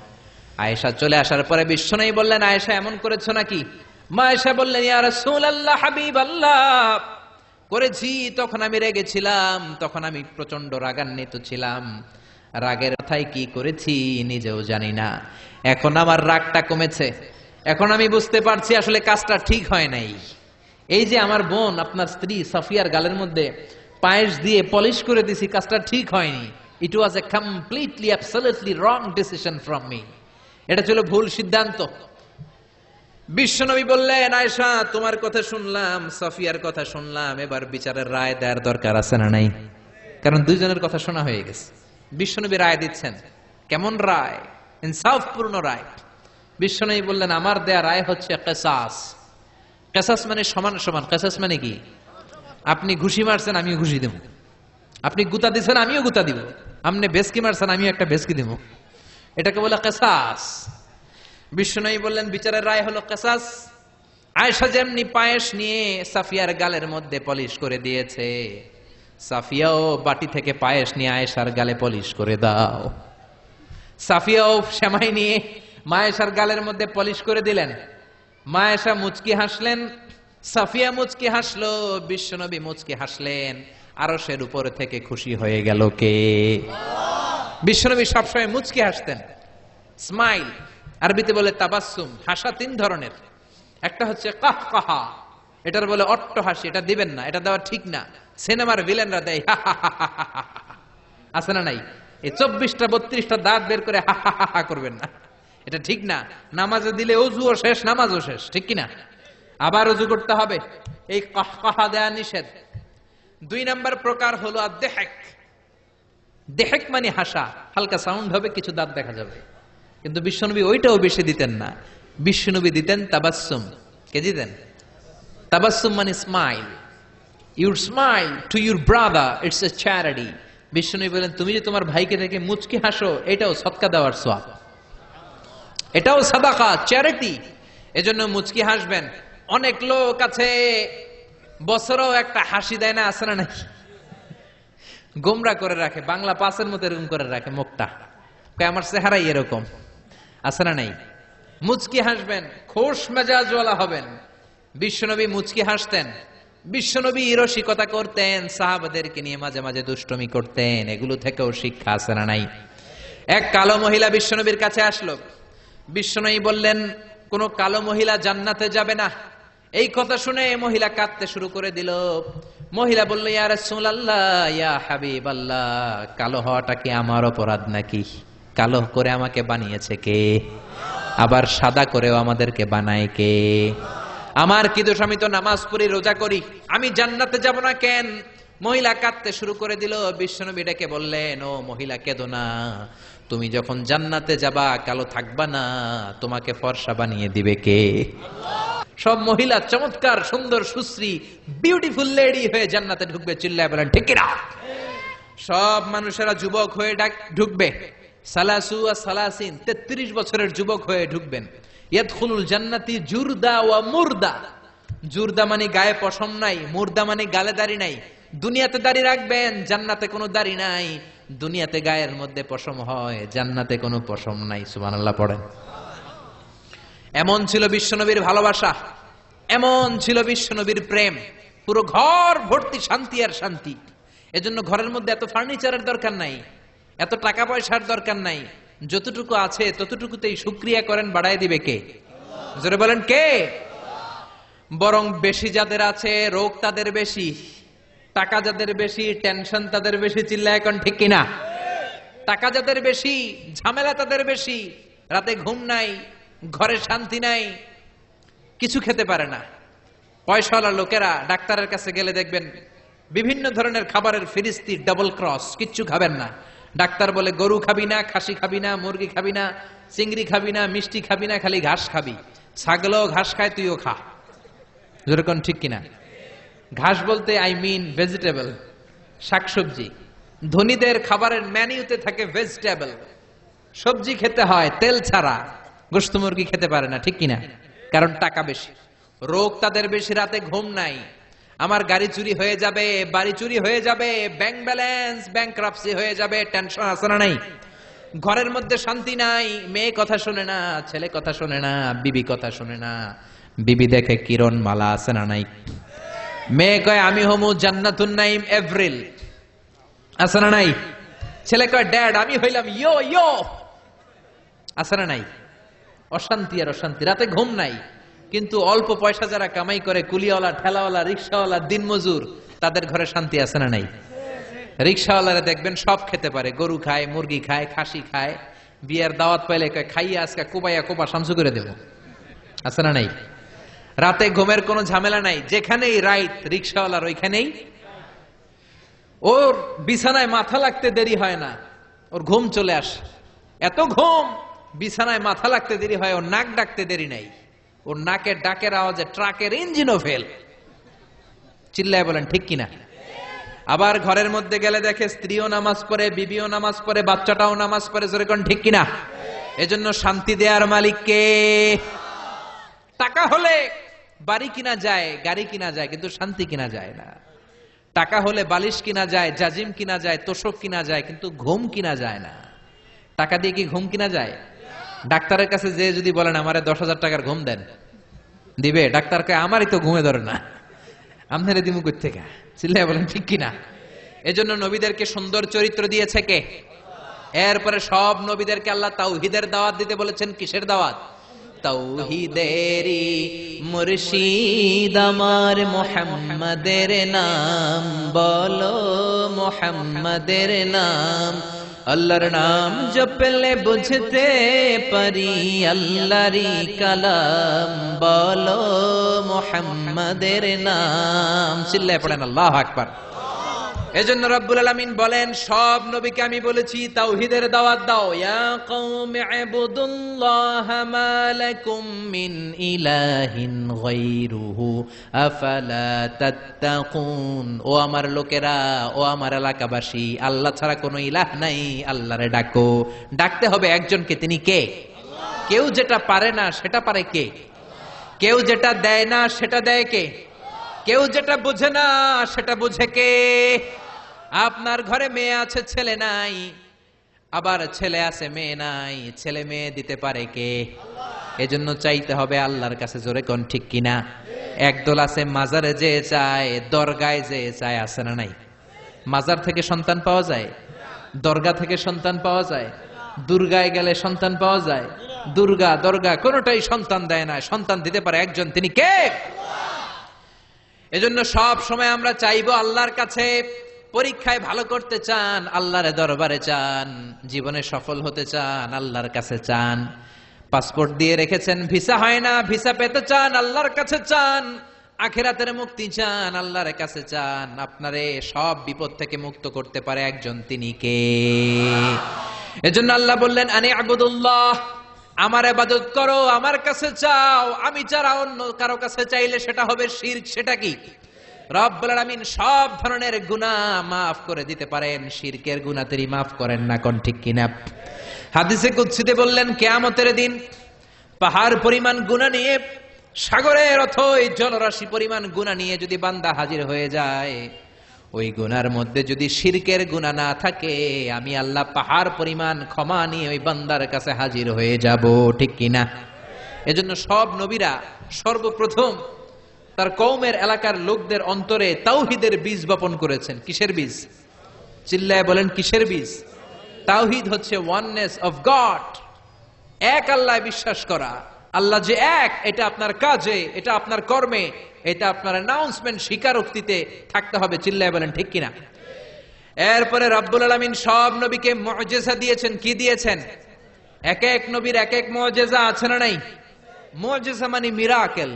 আয়েশা চলে আসার পরে বিশ্বনবী বললেন আয়েশা এমন করেছো নাকি? মা আয়েশা বললেন ইয়া রাসূলুল্লাহ, হাবিবাল্লাহ, করেছি। তখন আমি রেগেছিলাম, তখন আমি প্রচন্ড রাগান্বিত ছিলাম। রাগের কথায় কি করেছি নিজেও জানি না। এখন আমার রাগটা কমেছে, এখন আমি বুঝতে পারছি আসলে কাজটা ঠিক হয় নাই। এই যে আমার বোন, আপনার স্ত্রী সাফিয়ার গালের মধ্যে পায়েস দিয়ে পলিশ করে দিছি, কাজটা ঠিক হয়নি। It was a completely absolutely wrong decision from me. এটা ছিল ভুল সিদ্ধান্ত। বিশ্বনবী বললেন আয়েশা তোমার কথা শুনলাম, সাফিয়ার কথা শুনলাম, এবার বিচারের রায় দেওয়ার দরকার আছে না নাই? কারণ দুইজনের কথা শোনা হয়ে গেছে। বিশ্বনবী রায় দিচ্ছেন। কেমন রায়? ইনসাফপূর্ণ রায়। বিশ্বনবী বললেন আমার দেয়া রায় হচ্ছে কিসাস। কিসাস মানে সমান সমান। কিসাস মানে কি? আপনি ঘুষি মারছেন, আমিও ঘুষি দেব। আপনি গুতা দিচ্ছেন, আমিও গুতা দিব। আপনি বেসকি মারছেন, আমিও একটা বেসকি দেব। এটাকে বলে কিসাস। বিশ্বনবী বললেন বিচারের রায় হলো কিসাস। আয়েশা যেমনি পায়েস নিয়ে সাফিয়ার গালের মধ্যে পলিশ করে দিয়েছে, সাফিয়াও বাটি থেকে পায়েস নিয়ে আয়েশার গালে পলিশ করে দাও। সাফিয়াও সেমাই নিয়ে মায়েশার গালের মধ্যে পলিশ করে দিলেন। মায়েশা মুচকি হাসলেন, সাফিয়া মুচকি হাসলো, বিশ্বনবী মুচকি হাসলেন। আরশের উপর থেকে খুশি হয়ে গেল কে? বিশ্বনবী সবসময় মুচকি হাসতেন। স্মাইল, আরবিতে বলে তাবাসসুম। হাসা তিন ধরনের। একটা হচ্ছে কাহকাহা, এটার বলে অট্ট হাসি, এটা দিবেন না, এটা দেওয়া ঠিক না। সিনেমার ভিলেনরা দেয় আছে না নাই? এই 24টা 32টা দাঁত বের করে হা হা হা করবেন না, এটা ঠিক না। নামাজে দিলে অজুও শেষ, নামাজও শেষ, ঠিক কিনা? আবার অজু করতে হবে। এই কাহকাহা দেয়া নিষেধ। 2 নাম্বার প্রকার হলো আদ-দেহেক। দেহেক মানে হাসা, হালকা সাউন্ড হবে, কিছু দাঁত দেখা যাবে। কিন্তু বিশ্বনবী ওইটাও বেশি দিতেন না। বিশ্বনবী দিতেন তাবাসসুম। কে দিতেন? তাবাসসুম মানে smile. Your smile to your brother, it's a charity. বিশ্বনবী বলেন, তুমি যে তোমার ভাইকে দেখে মুচকি হাসো, এটাও সদকা দেওয়ার সওয়াব, এটাও সাদাকা, চ্যারিটি। এজন্য মুচকি হাসবেন। অনেক লোক আছে বছরও একটা হাসি দেয় না, আছে না নাকি? গোমরা করে রাখে, বাংলা পাসের মতো এরকম করে রাখে মুখটা, আমার চেহারাই এরকম, আছে না নাই? মুচকি হাসবেন, খোশ মেজাজওয়ালা হবেন। বিশ্বনবী মুচকি হাসতেন, বিশ্বনবী রসিকতা করতেন, সাহাবাদেরকে নিয়ে মাঝে মাঝে দুষ্টমি করতেন। এগুলো থেকেও শিক্ষা আছে না নাই? এক কালো মহিলা বিশ্বনবীর কাছে আসলো। বিশ্বনবী বললেন, কোন কালো মহিলা জান্নাতে যাবে না। এই কথা শুনে মহিলা কাঁদতে শুরু করে দিল। মহিলা বলল, ইয়া রাসূলুল্লাহ, ইয়া হাবিবাল্লাহ, কালো হওয়াটা কি আমার অপরাধ নাকি? কালো করে আমাকে বানিয়েছে কে? আবার সাদা করেও আমাদেরকে বানায় কে? আমার কি দোষ? আমি তো নামাজ পড়ি, রোজা করি, আমি জান্নাতে যাব না কেন? মহিলা কাঁদতে শুরু করে দিল। বিশ্বনবী ডেকে বললেন, ও মহিলা, কেঁদো না। তুমি যখন জান্নাতে যাবা, কালো থাকবা না, তোমাকে ফর্সা বানিয়ে দিবে কে? সব মহিলা চমৎকার, সুন্দর, সুশ্রী, বিউটিফুল লেডি হয়ে জান্নাতে ঢুকবে। চিল্লায় বলেন ঠিক কিনা? সব মানুষেরা যুবক হয়ে ঢুকবে। সালাসু ওয়া সালাসিন, 33 বছরের যুবক হয়ে ঢুকবেন। ইয়াদখুলুল জান্নাতি জুরদা ওয়া মুরদা। জুরদা মানে গায়ে পশম নাই, মুরদা মানে গালে দাড়ি নাই। দুনিয়াতে দাড়ি রাখবেন, জান্নাতে কোনো দাড়ি নাই। দুনিয়াতে গায়ের মধ্যে পশম হয়, জান্নাতে কোনো পশম নাই। সুবহানাল্লাহ পড়েন। এমন ছিল বিশ্বনবীর ভালোবাসা, এমন ছিল বিশ্বনবীর প্রেম। পুরো ঘর ভর্তি শান্তি আর শান্তি। এজন্য ঘরের মধ্যে এত ফার্নিচারের দরকার নাই, এত টাকা পয়সার দরকার নাই। যতটুকু আছে ততটুকুতেই শুকরিয়া করেন, বাড়ায় দিবে কে? জোরে বলেন কে? বরং বেশি যাদের আছে, রোগ তাদের বেশি, টাকা যাদের বেশি, টেনশন তাদের বেশি। চিল্লায় এখন ঠিক কিনা? টাকা যাদের বেশি, ঝামেলা তাদের বেশি, রাতে ঘুম নাই, ঘরে শান্তি নাই, কিছু খেতে পারে না। পয়সাওয়ালা লোকেরা ডাক্তারের কাছে গেলে দেখবেন বিভিন্ন ধরনের খাবারের ফিরিস্তি, ডাবল ক্রস, কিচ্ছু খাবেন না। ডাক্তার বলে, গরু খাবি না, খাসি খাবি না, মুরগি খাবি না, চিংড়ি খাবি না, মিষ্টি খাবি না, খালি ঘাস খাবি। ছাগলও ঘাস খায়, তুইও খা। যেরকম ঠিক কিনা? ঘাস বলতে আই মিন ভেজিটেবল, শাকসবজি। ধনীদের খাবারের মেনুতে থাকে ভেজিটেবল, সবজি খেতে হয় তেল ছাড়া, গোশত মুরগি খেতে পারে না। ঠিক কিনা? কারণ টাকা বেশি। রোগ তাদের বেশি, রাতে ঘুম নাই। আমার গাড়ি চুরি হয়ে যাবে, বাড়ি চুরি হয়ে যাবে, ব্যাংক ব্যালেন্স, ব্যাংক্রাপসি হয়ে যাবে, টেনশন আছে না নাই? ঘরের মধ্যে শান্তি নাই। মেয়ে কথা শোনে না, ছেলে কথা শোনে না, বিবি কথা শোনে না। বিবি দেখে কিরণ মালা, আছে না নাই? মেয়ে কয় আমি হমু জান্নাতুন নাইম এপ্রিল, আছে না নাই? ছেলে কয় ড্যাড আমি হইলাম ইয়ো ইয়ো, আছে না নাই? অশান্তি আর অশান্তি। রাতে ঘুম নাই। কিন্তু অল্প পয়সা যারা কামাই করে, কুলিওয়ালা, ঠেলাওয়ালা, রিক্সাওয়ালা, দিনমজুর, তাদের ঘরে শান্তি আছে না নাই? রিক্সাওয়ালারা দেখবেন সব খেতে পারে, গরু খায়, মুরগি খায়, খাসি খায়। বিয়ের দাওয়াত পাইলে কয় খাইয়া আজকে কোবাইয়া কোপা শামসু করে দেব, আছে না নাই? রাতে ঘুমের কোনো ঝামেলা নাই, যেখানেই রাইট রিক্সাওয়ালার ওইখানেই। ওর বিছানায় মাথা লাগতে দেরি হয় না, ওর ঘুম চলে আসে। এত ঘুম, বিছানায় মাথা লাগতে দেরি হয়, ওর নাক ডাকতে দেরি নাই। ওর নাকের ডাকের আওয়াজে ট্রাকের ইঞ্জিনও ফেল। চিল্লায় বলেন ঠিক কিনা? আবার ঘরের মধ্যে গেলে দেখে স্ত্রীও নামাজ পড়ে, বিবিও নামাজ পড়ে, বাচ্চাটাও নামাজ পড়ে। জোরে কোন ঠিক কিনা? এজন্য শান্তি দেয়ার মালিক কে? টাকা হলে বাড়ি কিনা যায়, গাড়ি কিনা যায়, কিন্তু শান্তি কিনা যায় না। টাকা হলে বালিশ কিনা যায়, জাজিম কিনা যায়, তোষক কিনা যায়, কিন্তু ঘুম কিনা যায় না। টাকা দিয়ে কি ঘুম কিনা যায়? ডাক্তারের কাছে যে যদি বলেন আমারে 10,000 টাকার ঘুম দেন, দিবে? ডাক্তারকে আমারই তো ঘুমে ধরে না, আপনারে দিমু কই থেকে? চিল্লায় বলেন ঠিক কিনা? এজন্য নবীদেরকে সুন্দর চরিত্র দিয়েছে কে? এরপরে সব নবীদেরকে আল্লাহ তাওহীদের দাওয়াত দিতে বলেছেন। কিসের দাওয়াত? তাওহীদেরই মুর্শিদ আমার মুহাম্মাদের নাম বলো, মুহাম্মাদের নাম। আল্লাহর নাম জপলে বুঝতে পারি আল্লাহরই কালাম বলো, মুহাম্মাদের নাম। চিল্লায় পড়েন আল্লাহু আকবার। এজন্য রব্বুল আলামিন বলেন, সব নবীকে আমি বলেছি তাওহীদের দাওয়াত দাও। ইয়া কওমি ইবুদুল্লাহা মা লাকুম মিন ইলাহিন গায়রুহু আফালা তাত্তাকুন। ও আমার লোকেরা, ও আমার এলাকাবাসী, আল্লাহ ছাড়া কোনো ইলাহ নাই, আল্লাহরে ডাকো। ডাকতে হবে একজনকে, তিনি কে? আল্লাহ। কেউ যেটা পারে না সেটা পারে কে? কেউ যেটা দেয় না সেটা দেয় কে? কেউ যেটা বুঝে না সেটা বুঝে কে? আপনার ঘরে মেয়ে আছে, ছেলে নাই, আবার ছেলে আছে, মেয়ে নাই, ছেলে মেয়ে দিতে পারে কে? এজন্য চাইতে হবে আল্লাহর কাছে। জোরে কোন ঠিক কিনা? একদল আছে মাজারে যে চায়, দরগায় যে চায়, আছে না নাই? মাজার থেকে সন্তান পাওয়া যায়, দরগা থেকে সন্তান পাওয়া যায়, দুর্গায় গেলে সন্তান পাওয়া যায়, দুর্গা দরগা কোনোটাই সন্তান দেয় না। সন্তান দিতে পারে একজন, তিনি কে? এজন্য সব সময় আমরা চাইবো আল্লাহর কাছে। পরীক্ষায় ভালো করতে চান, আল্লাহর দরবারে চান। জীবনে সফল হতে চান, আল্লাহর কাছে চান। পাসপোর্ট দিয়ে রেখেছেন, ভিসা হয় না, ভিসা পেতে চান, আল্লাহর কাছে চান। আখিরাতের মুক্তি চান, আল্লাহর কাছে চান। আপনারে সব বিপদ থেকে মুক্ত করতে পারে একজন, তিনি কে? এজন্য আল্লাহ বললেন, আনি আবুদুল্লাহ, আমার ইবাদত করো, আমার কাছে চাও। আমি ছাড়া অন্য কারো কাছে চাইলে সেটা হবে শিরক। সেটা কি? রব্বুল আলামিন সব ধরনের গুনাহ মাফ করে দিতে পারেন, শিরকের গুনাহ তিনি মাফ করেন না। কোন ঠিক কিনা? হাদিসে কুদসিতে বললেন, কিয়ামতের দিন পাহাড় পরিমাণ গুনাহ নিয়ে, সাগরের অথই জলরাশি পরিমাণ গুনাহ নিয়ে যদি বান্দা হাজির হয়ে যায়, ওই গুনার মধ্যে যদি শিরকের গুনাহ না থাকে, আমি আল্লাহ পাহাড় পরিমাণ ক্ষমা নিয়ে ওই বান্দার কাছে হাজির হয়ে যাব। ঠিক কিনা? এজন্য সব নবীরা সর্বপ্রথম তার কওমের এলাকার লোকদের অন্তরে তাওহীদের বীজ বপন করেছেন। কিসের বীজ? চিল্লায় বলেন, কিসের বীজ? তাওহীদ হচ্ছে ওয়াননেস অফ গড, এক আল্লাহ বিশ্বাস করা। আল্লাহ যে এক, এটা আপনার কাজে, এটা আপনার কর্মে, এটা আপনার অ্যানাউন্সমেন্ট, স্বীকারোক্তিতে থাকতে হবে। চিল্লায় বলেন ঠিক কিনা? এরপরে রব্বুল আলামিন সব নবীকে মুআজিজা দিয়েছেন। কি দিয়েছেন? এক এক নবীর এক এক মুআজিজা আছে না নাই? মুআজিজা মানে মিরাকেল,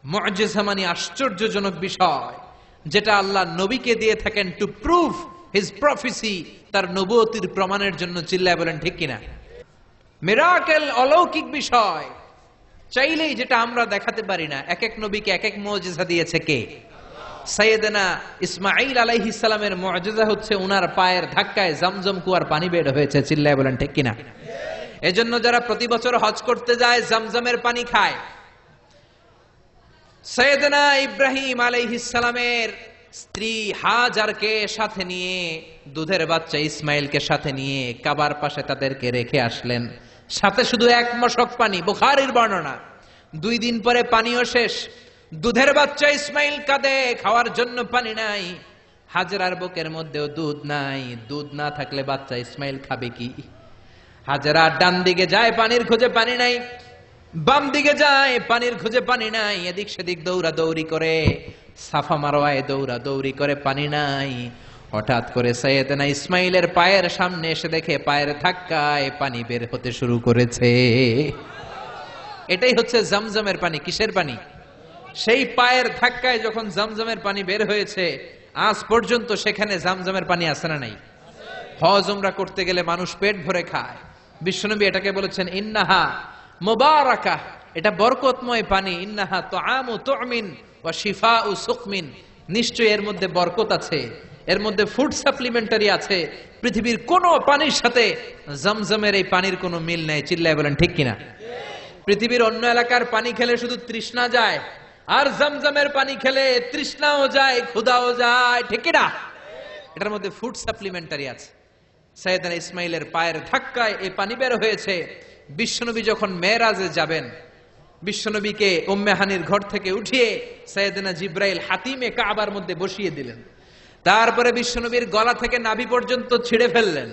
মুআজিজা মানে আশ্চর্যজনক বিষয়, যেটা আল্লাহ নবীকে দিয়ে থাকেন টু প্রুভ হিজ প্রফেসি, তার নবুয়তির প্রমাণের জন্য। চিল্লায় বলেন ঠিক কিনা? মিরাকেল, অলৌকিক বিষয়, চাইলেই যেটা আমরা দেখাতে পারি না। এক এক নবীকে এক এক মুআজিজা দিয়েছে কে? সাইয়েদনা ইসমাঈল আলাইহিস সালামের মুআজিজা হচ্ছে উনার পায়ের ধাক্কায় জমজম কুয়ার পানি বের হয়েছে। চিল্লায় বলেন ঠিক কিনা? এজন্য যারা প্রতি বছর হজ করতে যায় জমজমের পানি খায়। সাইয়েদনা ইব্রাহিম আলাইহিস সালামের স্ত্রী হাজারকে সাথে নিয়ে, দুধের বাচ্চা ইসমাইলকে সাথে নিয়ে কাবার পাশে তাদেরকে রেখে আসলেন, সাথে শুধু এক মশক পানি। বুখারীর বর্ণনা, 2 দিন পরে পানিও শেষ। দুধের বাচ্চা ইসমাইল কাঁদে, খাওয়ার জন্য পানি নাই। হাজেরার বুকের মধ্যেও দুধ নাই। দুধ না থাকলে বাচ্চা ইসমাইল খাবে কি? হাজেরা ডান দিকে যায়, পানির খোঁজে, পানি নাই। বাম দিকে যায়, পানির খোঁজে, পানি নাই। এদিক সেদিক দৌড়া দৌড়ি করে, সাফা মারওয়ায় দৌড়া দৌড়ি করে, পানি নাই। হঠাৎ করে সাইয়েদনা ইসমাইলের পায়ের সামনে এসে দেখে পায়ের ধাক্কায় পানি বের হতে শুরু করেছে। এটাই হচ্ছে জমজমের পানি। কিসের পানি? সেই পায়ের ধাক্কায় যখন জমজমের পানি বের হয়েছে, আজ পর্যন্ত সেখানে জমজমের পানি আছে না নাই? হজ উমরা করতে গেলে মানুষ পেট ভরে খায়। বিশ্বনবী এটাকে বলেছেন ইন্নাহা মুবারাকাহ, এটা বরকতময় পানি। ইন্নাহা তুআমু তুমিন ওয়া শিফাউ সুকমিন, নিশ্চয়ই এর মধ্যে বরকত আছে, এর মধ্যে ফুড সাপ্লিমেন্টারি আছে। পৃথিবীর কোন পানির সাথে জমজমের এই পানির কোনো মিল নেই। চিল্লায় বলেন ঠিক কিনা? পৃথিবীর অন্য এলাকার পানি খেলে শুধু তৃষ্ণা যায়, আর জমজমের পানি খেলে তৃষ্ণাও যায়, ক্ষুধাও যায়। ঠিক কিনা? এটার মধ্যে ফুড সাপ্লিমেন্টারি আছে। সাইয়েদনা ইসমাইলের পায়ের ধাক্কায় এই পানি বের হয়েছে। বিশ্বনবী যখন মেরাজে যাবেন, বিশ্বনবীকে উম্মে হানির ঘর থেকে উঠিয়ে সাইয়েদনা জিব্রাইল হাতিমে কাবার মধ্যে বসিয়ে দিলেন। তারপরে বিশ্বনবীর গলা থেকে নাভি পর্যন্ত ছিঁড়ে ফেললেন।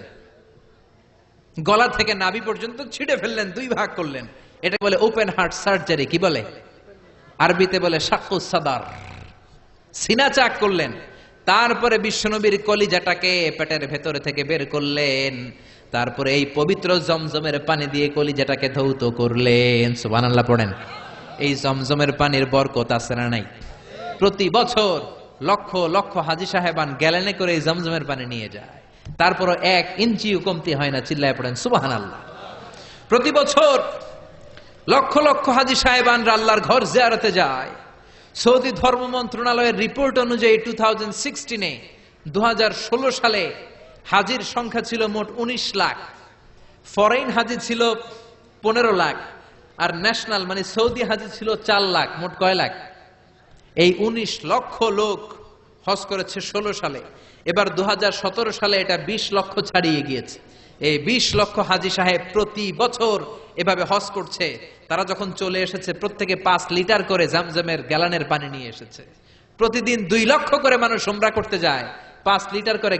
গলা থেকে নাভি পর্যন্ত ছিঁড়ে ফেললেন, 2 ভাগ করলেন। এটা বলে ওপেন হার্ট সার্জারি। কি বলে? আরবিতে বলে শাক্কুস সাদার, সিনা চাক করলেন। তারপরে বিশ্বনবীর কলিজাটাকে পেটের ভেতরে থেকে বের করলেন। তারপরে এই পবিত্র জমজমের পানি দিয়ে কলিজাটাকে ধৌত করলেন। সুবহানাল্লাহ পড়েন। এই জমজমের পানির বরকত আছে না নাই? প্রতি বছর লক্ষ লক্ষ হাজী সাহেবান গ্যালেনে করে এই জমজমের পানি নিয়ে যায়, তারপরও 1 ইঞ্চিও কমতি হয় না। চিল্লায় পড়েন সুবহানাল্লাহ। প্রতি বছর লক্ষ লক্ষ হাজী সাহেবানরা আল্লাহর ঘর জিয়ারতে যায়। সৌদি ধর্ম মন্ত্রণালয়ের রিপোর্ট অনুযায়ী 2016 সালে হাজির সংখ্যা ছিল মোট 19 লাখ, ফরেন হাজি ছিল 15 লাখ, আর ন্যাশনাল মানে সৌদি হাজি ছিল 4 লাখ। মোট কয় লাখ? এই 19 লক্ষ লোক হজ করেছে 16 সালে। এবার 2017 সালে এটা 20 লক্ষ ছাড়িয়ে গিয়েছে। এই 20 লক্ষ হাজি সাহেব প্রতি বছর এভাবে হজ করছে। তারা যখন চলে এসেছে প্রত্যেকে 5 লিটার করে জামজামের গ্যালানের পানি নিয়ে এসেছে। প্রতিদিন 2 লক্ষ করে মানুষ উমরা করতে যায়, 5 লিটার করে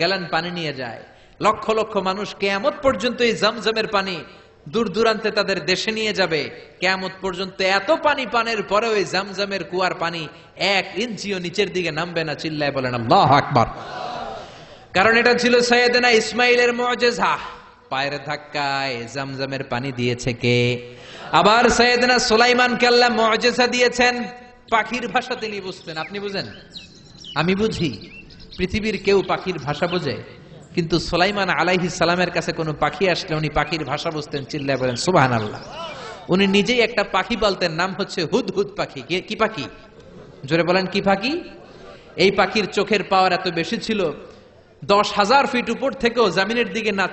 গ্যালান পানি নিয়ে যায়। লক্ষ লক্ষ মানুষ কিয়ামত পর্যন্ত এই জামজামের পানি দূর দূরান্তে তাদের দেশে নিয়ে যাবে। কিয়ামত পর্যন্ত এত পানি পানের পরেও এই জামজামের কুয়ার পানি 1 ইঞ্চিও নিচের দিকে নামবে না। চিল্লায় বলেন আল্লাহু আকবার। কারণ এটা ছিল সাইয়েদনা ইসমাইলের মুজিজা। পায়ের ধাক্কায় জামজামের পানি দিয়েছে কে? আবার সাইয়েদনা সুলাইমানকে আল্লাহ মুজিজা দিয়েছেন, পাখির ভাষা তিনি বুঝতেন। আপনি বুঝেন? আমি বুঝি? পৃথিবীর কেউ পাখির ভাষা বোঝে? কিন্তু সুলাইমান আলাইহিস সালামের কাছে কোনো পাখি আসলে উনি পাখির ভাষা বুঝতেন। চিল্লায় বলেন সুবহানাল্লাহ। উনি নিজেই একটা পাখি বলতেন, নাম হচ্ছে হুদহুদ পাখি। কি পাখি? জোরে বলেন কি পাখি? এই পাখির চোখের পাওয়ার এত বেশি ছিল, 10,000 ফিট উপর থেকেও জামিনের দিকে না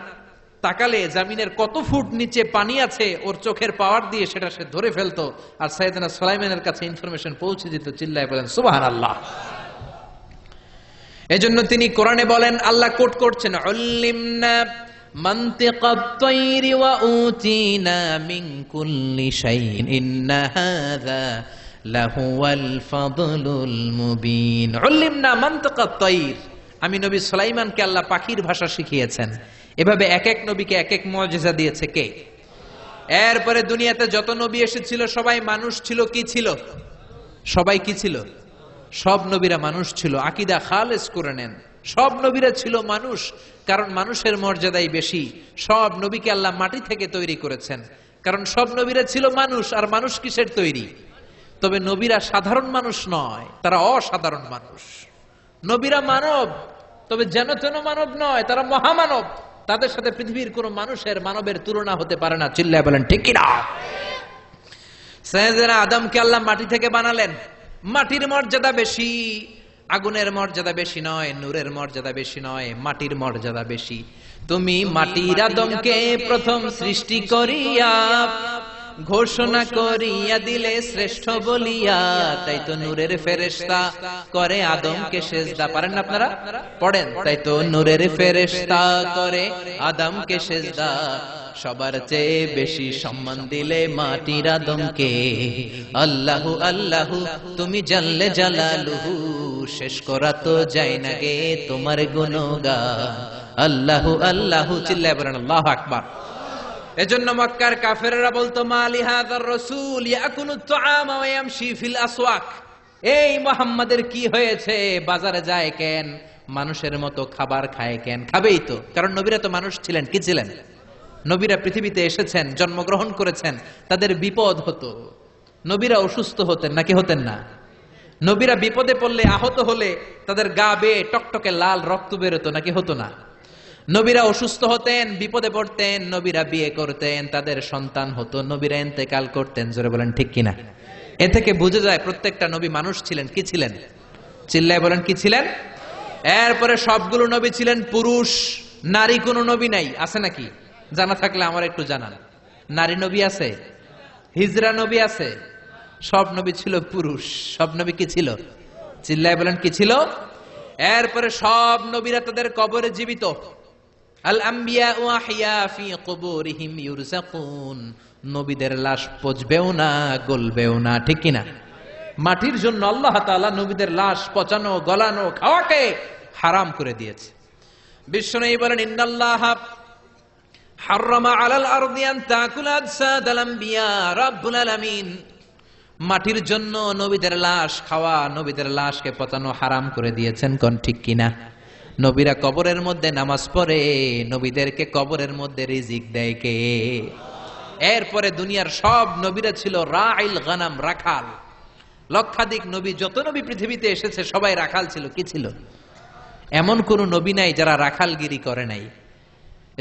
তাকালে জামিনের কত ফুট নিচে পানি আছে ওর চোখের পাওয়ার দিয়ে সেটা সে ধরে ফেলতো। আর সাইয়েদনা সুলাইমানের কাছে ইনফরমেশন পৌঁছে যেত। চিল্লায় বলেন সুবহানাল্লাহ। এজন্য তিনি কোরআনে বলেন, আল্লাহ কোট করছেন, উল্লিমনা মানতিকাত তায়রি ওয়া উতিনা মিন কুল্লি শাইইন ইন্না হাযা লাহুয়াল ফাদলুল মুবিন। উল্লিমনা মানতিকাত তায়র, আমি নবী সুলাইমানকে আল্লাহ পাখির ভাষা শিখিয়েছেন। এভাবে এক এক নবীকে এক এক মুজিজা দিয়েছে কে? এরপরে দুনিয়াতে যত নবী এসেছিল সবাই মানুষ ছিল। কি ছিল? সবাই কি ছিল? সব নবীরা মানুষ ছিল। আকীদা খালেস করে নেন, সব নবীরা ছিল মানুষ। কারণ মানুষের মর্যাদাই বেশি। সব নবীকে আল্লাহ মাটি থেকে তৈরি করেছেন, কারণ সব নবীরা ছিল মানুষ। আর মানুষ কিসের তৈরি? তবে নবীরা সাধারণ মানুষ নয়, তারা অসাধারণ মানুষ। নবীরা মানব, তবে যেন তেন মানব নয়, তারা মহামানব। তাদের সাথে পৃথিবীর কোন মানবের তুলনা হতে পারে না। চিল্লায় বলেন ঠিক কিনা? সাইয়েদনা আদমকে আল্লাহ মাটি থেকে বানালেন। মাটির মর্যাদা বেশি, আগুনের মর্যাদা বেশি নয়, নূরের মর্যাদা বেশি নয়, মাটির মর্যাদা বেশি। তুমি মাটির আদমকে প্রথম সৃষ্টি করিয়া ঘোষণা করিয়া দিলে শ্রেষ্ঠ বলিয়া, তাই তো নূরের ফেরেশতা করে আদমকে সেজদা। পারেন না আপনারা? পড়েন, তাই তো নূরের ফেরেশতা করে আদমকে সেজদা। সবার চেয়ে বেশি সম্মান দিলে মাটির আদমকে। আল্লাহু আল্লাহু তুমি জাল্লে জালালুহু, শেষ করা তো যায় না গে তোমার গুণগান। আল্লাহু আল্লাহু, চিল্লায় বলেন আল্লাহু আকবার। এজন্য মক্কার কাফেররা বলতো, মালি হাযার রাসূল ইয়াকুলুত তুআমা ওয়া ইয়ামশি ফিল আসওয়াক। এই মুহাম্মাদের কি হয়েছে? বাজারে যায় কেন? মানুষের মতো খাবার খায় কেন? খাবেই তো, কারণ নবীরা তো মানুষ ছিলেন। কি ছিলেন? নবীরা পৃথিবীতে এসেছেন, জন্মগ্রহণ করেছেন, তাদের বিপদ হতো। নবীরা অসুস্থ হতেন নাকি হতেন না? নবীরা বিপদে পড়লে, আহত হলে তাদের গা বেয়ে টকটকে লাল রক্ত বেরোতো নাকি হতো না? নবীরা অসুস্থ হতেন, বিপদে পড়তেন, নবীরা বিয়ে করতেন, তাদের সন্তান হতো, নবীরা ইন্তেকাল করতেন। জোরে বলেন ঠিক কিনা? এ থেকে বুঝে যায় প্রত্যেকটা নবী মানুষ ছিলেন। কি ছিলেন? চিল্লায় বলেন কি ছিলেন? এরপরে সবগুলো নবী ছিলেন পুরুষ, নারী কোনো নবী নাই। আছে নাকি? জানা থাকলে আমার একটু জানান। নারী নবী আছে? হিজরা নবী আছে? সব নবী ছিল পুরুষ। সব নবী কি ছিল? চিল্লায় বলেন কি ছিল? এরপরে সব নবীরা তাদের কবরে জীবিত। আল আম্বিয়া ওয়া আহইয়া ফি কুবুরিহিম ইউরযাকুন। নবীদের লাশ পচবেও না, গলবেও না। ঠিক কিনা? মাটির জন্য আল্লাহ তাআলা নবীদের লাশ পচানো, গলানো, খাওয়াকে হারাম করে দিয়েছে। বিশ্বনবী বলেন, ইন্নাল্লাহা হারামা আলাল আরদি আন তাকুলা আজসাদাল আম্বিয়া। রাব্বুল আলামিন মাটির জন্য নবীদের লাশ খাওয়া, নবীদের লাশকে পচানো হারাম করে দিয়েছেন। কোন ঠিক কিনা? নবীরা কবরের মধ্যে নামাজ পড়ে, নবীদেরকে কবরের মধ্যে রিজিক দেয় কে? এরপরে দুনিয়ার সব নবীরা ছিল রাইল গানাম, রাখাল। লক্ষাধিক নবী, যত নবী পৃথিবীতে এসেছে সবাই রাখাল ছিল। কি ছিল? এমন কোন নবী নাই যারা রাখালগিরি করে নাই।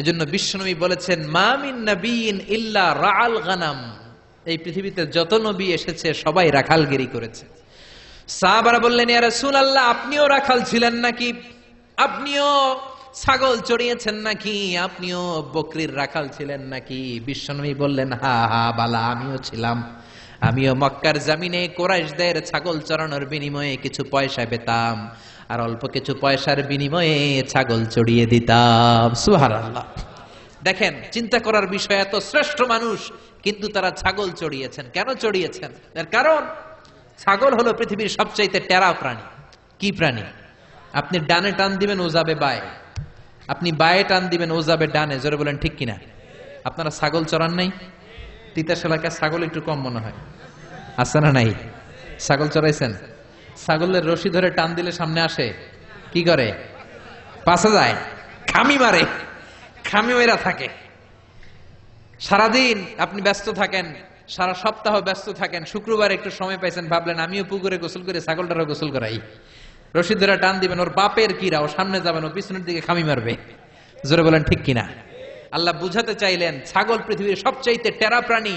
এজন্য বিশ্বনবী বলেছেন, মা মিন নাবিয়িন ইল্লা রাআল গানাম। এই পৃথিবীতে যত নবী এসেছে সবাই রাখালগিরি করেছে। সাহাবারা বললেন, ইয়া রাসূলুল্লাহ, আপনিও রাখাল ছিলেন নাকি? আপনিও ছাগল চড়িয়েছেন নাকি? আপনিও বকরির রাখাল ছিলেন নাকি? বিশ্বনবী বললেন, হা হা বালা, আমিও ছিলাম। আমিও মক্কার জমিনে কুরাইশদের ছাগল চড়ানোর বিনিময়ে কিছু পয়সা পেতাম, আর অল্প কিছু পয়সার বিনিময়ে ছাগল চড়িয়ে দিতাম। সুবহানাল্লাহ। দেখেন, চিন্তা করার বিষয়, এত শ্রেষ্ঠ মানুষ কিন্তু তারা ছাগল চড়িয়েছেন। কেন চড়িয়েছেন? এর কারণ, ছাগল হলো পৃথিবীর সবচাইতে টেরা প্রাণী। কি প্রাণী? আপনি ডানে টান দিবেন, ও যাবে বায়ে। আপনি বায়ে টান দিবেন, ও যাবে ডানে। জোরে বলেন ঠিক কিনা? আপনারা ছাগল চড়ান নাই? তিতাস এলাকায় ছাগল একটু কম মনে হয়, আছে না নাই? ছাগল চড়াইছেন? ছাগলের রশি ধরে টান দিলে সামনে আসে, কি করে? পাশে যায়, খামি মারে, খামি মেরা থাকে। সারাদিন আপনি ব্যস্ত থাকেন, সারা সপ্তাহ ব্যস্ত থাকেন, শুক্রবার একটু সময় পাইছেন, ভাবলেন আমিও পুকুরে গোসল করে ছাগলটারও গোসল করাই। রশি ধরে টান দিবেন, ওর বাপের কিরা, ও সামনে যাবেন, ও পিছনের দিকে খামি মারবে। জোরে বলেন ঠিক কিনা? আল্লাহ বুঝাতে চাইলেন, ছাগল পৃথিবীর সবচাইতে টেরা প্রাণী।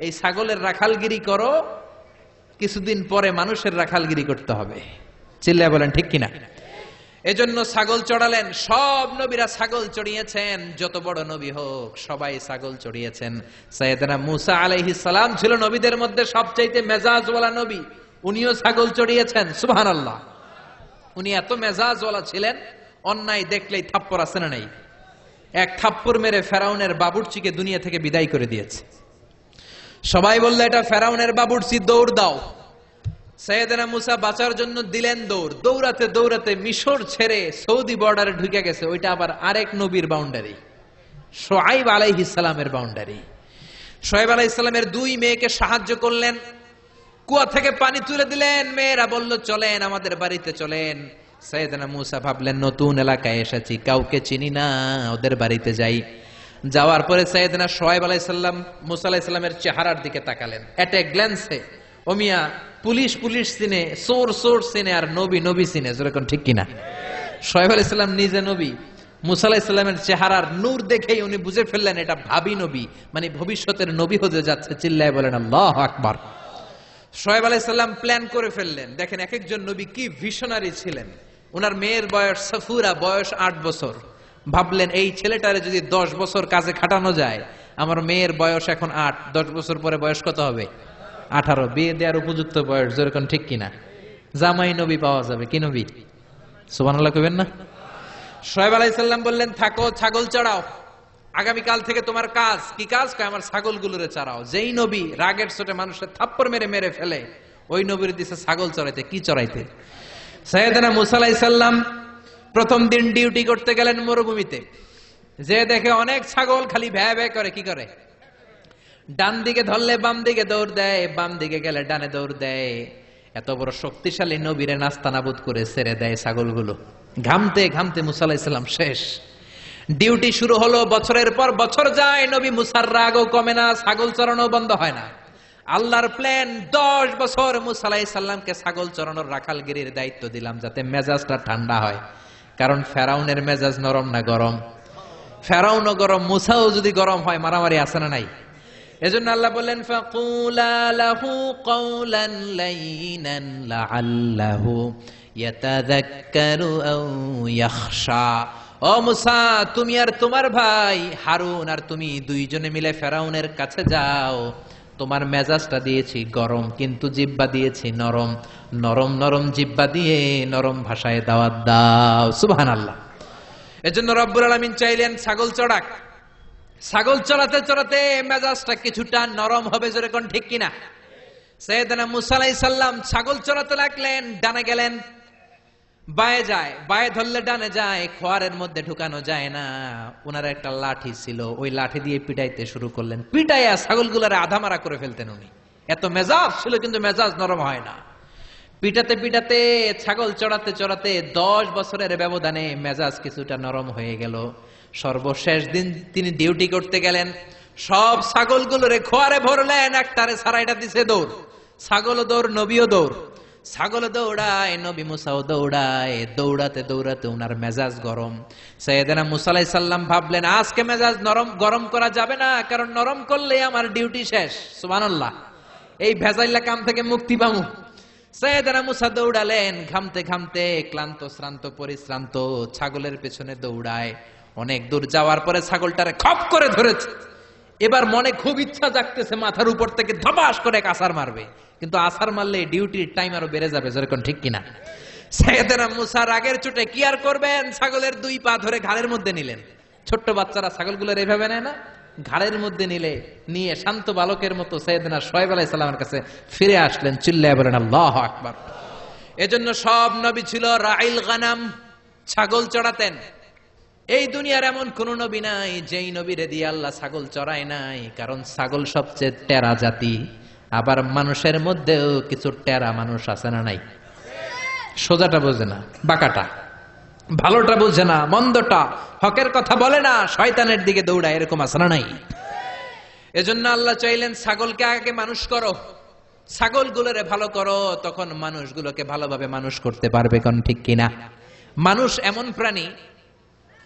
এই ছাগলের রাখালগিরি করো, কিছুদিন পরে মানুষের রাখালগিরি করতে হবে। চিল্লায় বলেন ঠিক কিনা? এজন্য ছাগল চড়ালেন। সব নবীরা ছাগল চড়িয়েছেন, যত বড় নবী হোক সবাই ছাগল চড়িয়েছেন। সাইয়েদনা মূসা আলাইহিস সালাম ছিল নবীদের মধ্যে সবচাইতে মেজাজওয়ালা নবী, উনিও ছাগল চড়িয়েছেন। সুবহানাল্লাহ। উনি এত মেজাজওয়ালা ছিলেন, অন্যায় দেখলেই থাপ্পড়, আছে না নাই? এক থাপ্পড় মেরে ফেরাউনের বাবুর্চিকে দুনিয়া থেকে বিদায় করে দিয়েছে। সবাই বললো, এটা ফেরাউনের বাবুর্চি, দৌড় দাও। সাইয়েদনা মূসা বাঁচার জন্য দিলেন দৌড়। দৌড়াতে দৌড়াতে মিশর ছেড়ে সৌদি বর্ডারে ঢুকে গেছে। ওইটা আবার আরেক নবীর বাউন্ডারি, শুআয়ব আলাইহিস সালামের বাউন্ডারি। শুআয়ব আলাইহিস সালামের দুই মেয়েকে সাহায্য করলেন, কুয়া থেকে পানি তুলে দিলেন। মেয়েরা বলল, চলেন আমাদের বাড়িতে চলেন। সাইয়েদনা মূসা ভাবলেন, নতুন এলাকায় এসেছি, কাউকে চিনি না, ওদের বাড়িতে যাই। যাওয়ার পরে সাইয়েদনা শুআয়ব আলাইহিস সালাম মূসা আলাইহিস সালামের চেহারার দিকে তাকালেন। এট এ গ্ল্যান্সে ও মিয়া, পুলিশ পুলিশ চিনে, চোর চোর চিনে, আর নবী নবী চিনে। যেরকম ঠিক কিনা? শুআয়ব আলাইহিস সালাম নিজে নবী। মূসা আলাইহিস সালামের চেহারার নূর দেখেই উনি বুঝে ফেললেন এটা ভাবী নবী, মানে ভবিষ্যতের নবী হতে যাচ্ছে। চিল্লায় বলেন আল্লাহু আকবার। শুআয়ব আলাইহিস সালাম প্ল্যান করে ফেললেন। দেখেন এক একজন নবী কি ভিশনারি ছিলেন। ওনার মেয়ের বয়স সফুরা, বয়স 8 বছর। ভাবলেন, এই ছেলেটারে যদি 10 বছর কাজে খাটানো যায়, আমার মেয়ের বয়স এখন 8, 10 বছর পরে বয়স কত হবে? 18। বিয়ে দেওয়ার উপযুক্ত বয়স। যেরকম ঠিক কিনা? জামাই নবী পাওয়া যাবে। কি নবী? সুবহানাল্লাহ কইবেন না? শুআয়ব আলাইহিস সালাম বললেন, থাকো, ছাগল চড়াও। আগামীকাল থেকে তোমার কাজ কি? কাজ? আমার ছাগলগুলোরে চড়াও। যেই নবী রাগের চোটে মানুষের থাপ্পড় মেরে মেরে ফেলে, ওই নবীর দিছে ছাগল চড়াইতে। কি চড়াইতে? সাইয়েদনা মূসা আলাইহিস সালাম প্রথম দিন ডিউটি করতে গেলেন মরুভূমিতে। যে দেখে অনেক ছাগল খালি ভ্যা ভ্যা করে। কি করে? ডান দিকে ধরলে বাম দিকে দৌড় দেয়, বাম দিকে গেলে ডানে দৌড় দেয়। এত বড় শক্তিশালী নবীরে নাস্তানাবুদ করে ছেড়ে দেয় ছাগলগুলো। ঘামতে ঘামতে মূসা আলাইহিস সালাম শেষ। ডিউটি শুরু হলো, বছরের পর বছর যায়, নবী মূসার রাগও কমে না, ছাগল চড়ানো বন্ধ হয় না। আল্লাহর প্ল্যান, 10 বছর মূসা আলাইহিস সালামকে ছাগল চড়ানোর রাখালগিরির দায়িত্ব দিলাম, যাতে মেজাজটা ঠান্ডা হয়। কারণ ফেরাউনের মেজাজ নরম না গরম? ফেরাউনও গরম, মূসাও যদি গরম হয়, মারামারি আছে না নাই? এজন্য আল্লাহ বললেন, ফাকুলা লাহু কাওলান লাইনান লাআল্লাহু ইয়াতাযাক্কারু আও ইয়াখশা। ও মূসা, তুমি আর তোমার ভাই হারুন আর তুমি দুইজনে মিলে ফেরাউনের কাছে যাও। তোমার মেজাজটা দিয়েছি গরম, কিন্তু জিহ্বা দিয়েছি নরম। নরম নরম জিহ্বা দিয়ে নরম ভাষায় দাওয়াত দাও। সুবহানাল্লাহ। এজন্য রব্বুল আলামিন চাইলেন ছাগল চড়াক। ছাগল চড়াতে চড়াতে মেজাজটা কিছুটা নরম হবে। জোরে কোন ঠিক কিনা? সাইয়েদনা মূসা আলাইহিস সালাম ছাগল চড়াতে লাগলেন। ডানে গেলেন, বায়ে যায়, বায়ে ধরলে ডানে যায়, খোয়ারের মধ্যে ঢুকানো যায় না। ওনার একটা লাঠি ছিল, ওই লাঠি দিয়ে পিটাইতে শুরু করলেন। পিটাইয়া ছাগলগুলারে আধামারা করে ফেলতেন উনি। এত মেজাজ ছিল, কিন্তু মেজাজ নরম হয় না। পিটাতে পিটাতে, ছাগল চড়াতে চড়াতে 10 বছরের ব্যবধানে মেজাজ কিছুটা নরম হয়ে গেল। সর্বশেষ দিন তিনি ডিউটি করতে গেলেন। সব ছাগলগুলোরে খোয়ারে ভরলেন, একটারে সারাইটা দিছে দৌড়। ছাগলও দৌড়, নবীও দৌড়। ছাগল দৌড়ায়, নবী মুসাও দৌড়ায়। দৌড়াতে দৌড়াতে উনার মেজাজ গরম। সাইয়েদনা মুসা আলাইহিস সালাম ভাবলেন, আজকে মেজাজ গরম করা যাবে না, কারণ নরম করলে আমার ডিউটি শেষ। সুবহানাল্লাহ, এই ভেজাইলা কাম থেকে মুক্তি পাবো। সাইয়েদনা মুসা দৌড়ালেন, ঘামতে ঘামতে ক্লান্ত শ্রান্ত পরিশ্রান্ত ছাগলের পেছনে দৌড়ায়। অনেক দূর যাওয়ার পরে ছাগলটারে খপ করে ধরেছে। এবার মনে খুব ইচ্ছা জাগতেছে মাথার উপর থেকে ধপাস করে এক আছাড় মারবে, কিন্তু আছাড় মারলে ডিউটির টাইম আরো বেড়ে যাবে, যেরকম ঠিক কিনা। সাইয়েদনা মুসা রাগের চোটে কি আর করবেন, ছাগলের দুই পা ধরে ঘাড়ের মধ্যে নিলেন। ছোট্ট বাচ্চারা ছাগলগুলোর এভাবে নেয় না, ঘাড়ের মধ্যে নিয়ে শান্ত বালকের মতো সাইয়েদনা শুআয়ব আলাইহিস সালামের কাছে ফিরে আসলেন। চিল্লায়ে বলেন আল্লাহু আকবার। এজন্য সব নবী ছিল রাইল গানাম, ছাগল চড়াতেন। এই দুনিয়ার এমন কোন নবী নাই যেই নবীরে দিয়ে আল্লাহ ছাগল চড়ায় নাই, কারণ ছাগল সবচেয়ে টেরা জাতি। আবার মানুষের মধ্যেও কিছু টেরা মানুষ আছে না নাই? সোজাটা বোঝে না, বাঁকাটা, ভালোটা বোঝে না, মন্দটা, হকের কথা বলে না, শয়তানের দিকে দৌড়ায়, এরকম আছে না নাই? এজন্য আল্লাহ চাইলেন ছাগলকে আগে মানুষ করো, ছাগলগুলোরে ভালো করো, তখন মানুষগুলোকে ভালোভাবে মানুষ করতে পারবে। কোন ঠিক কিনা? মানুষ এমন প্রাণী,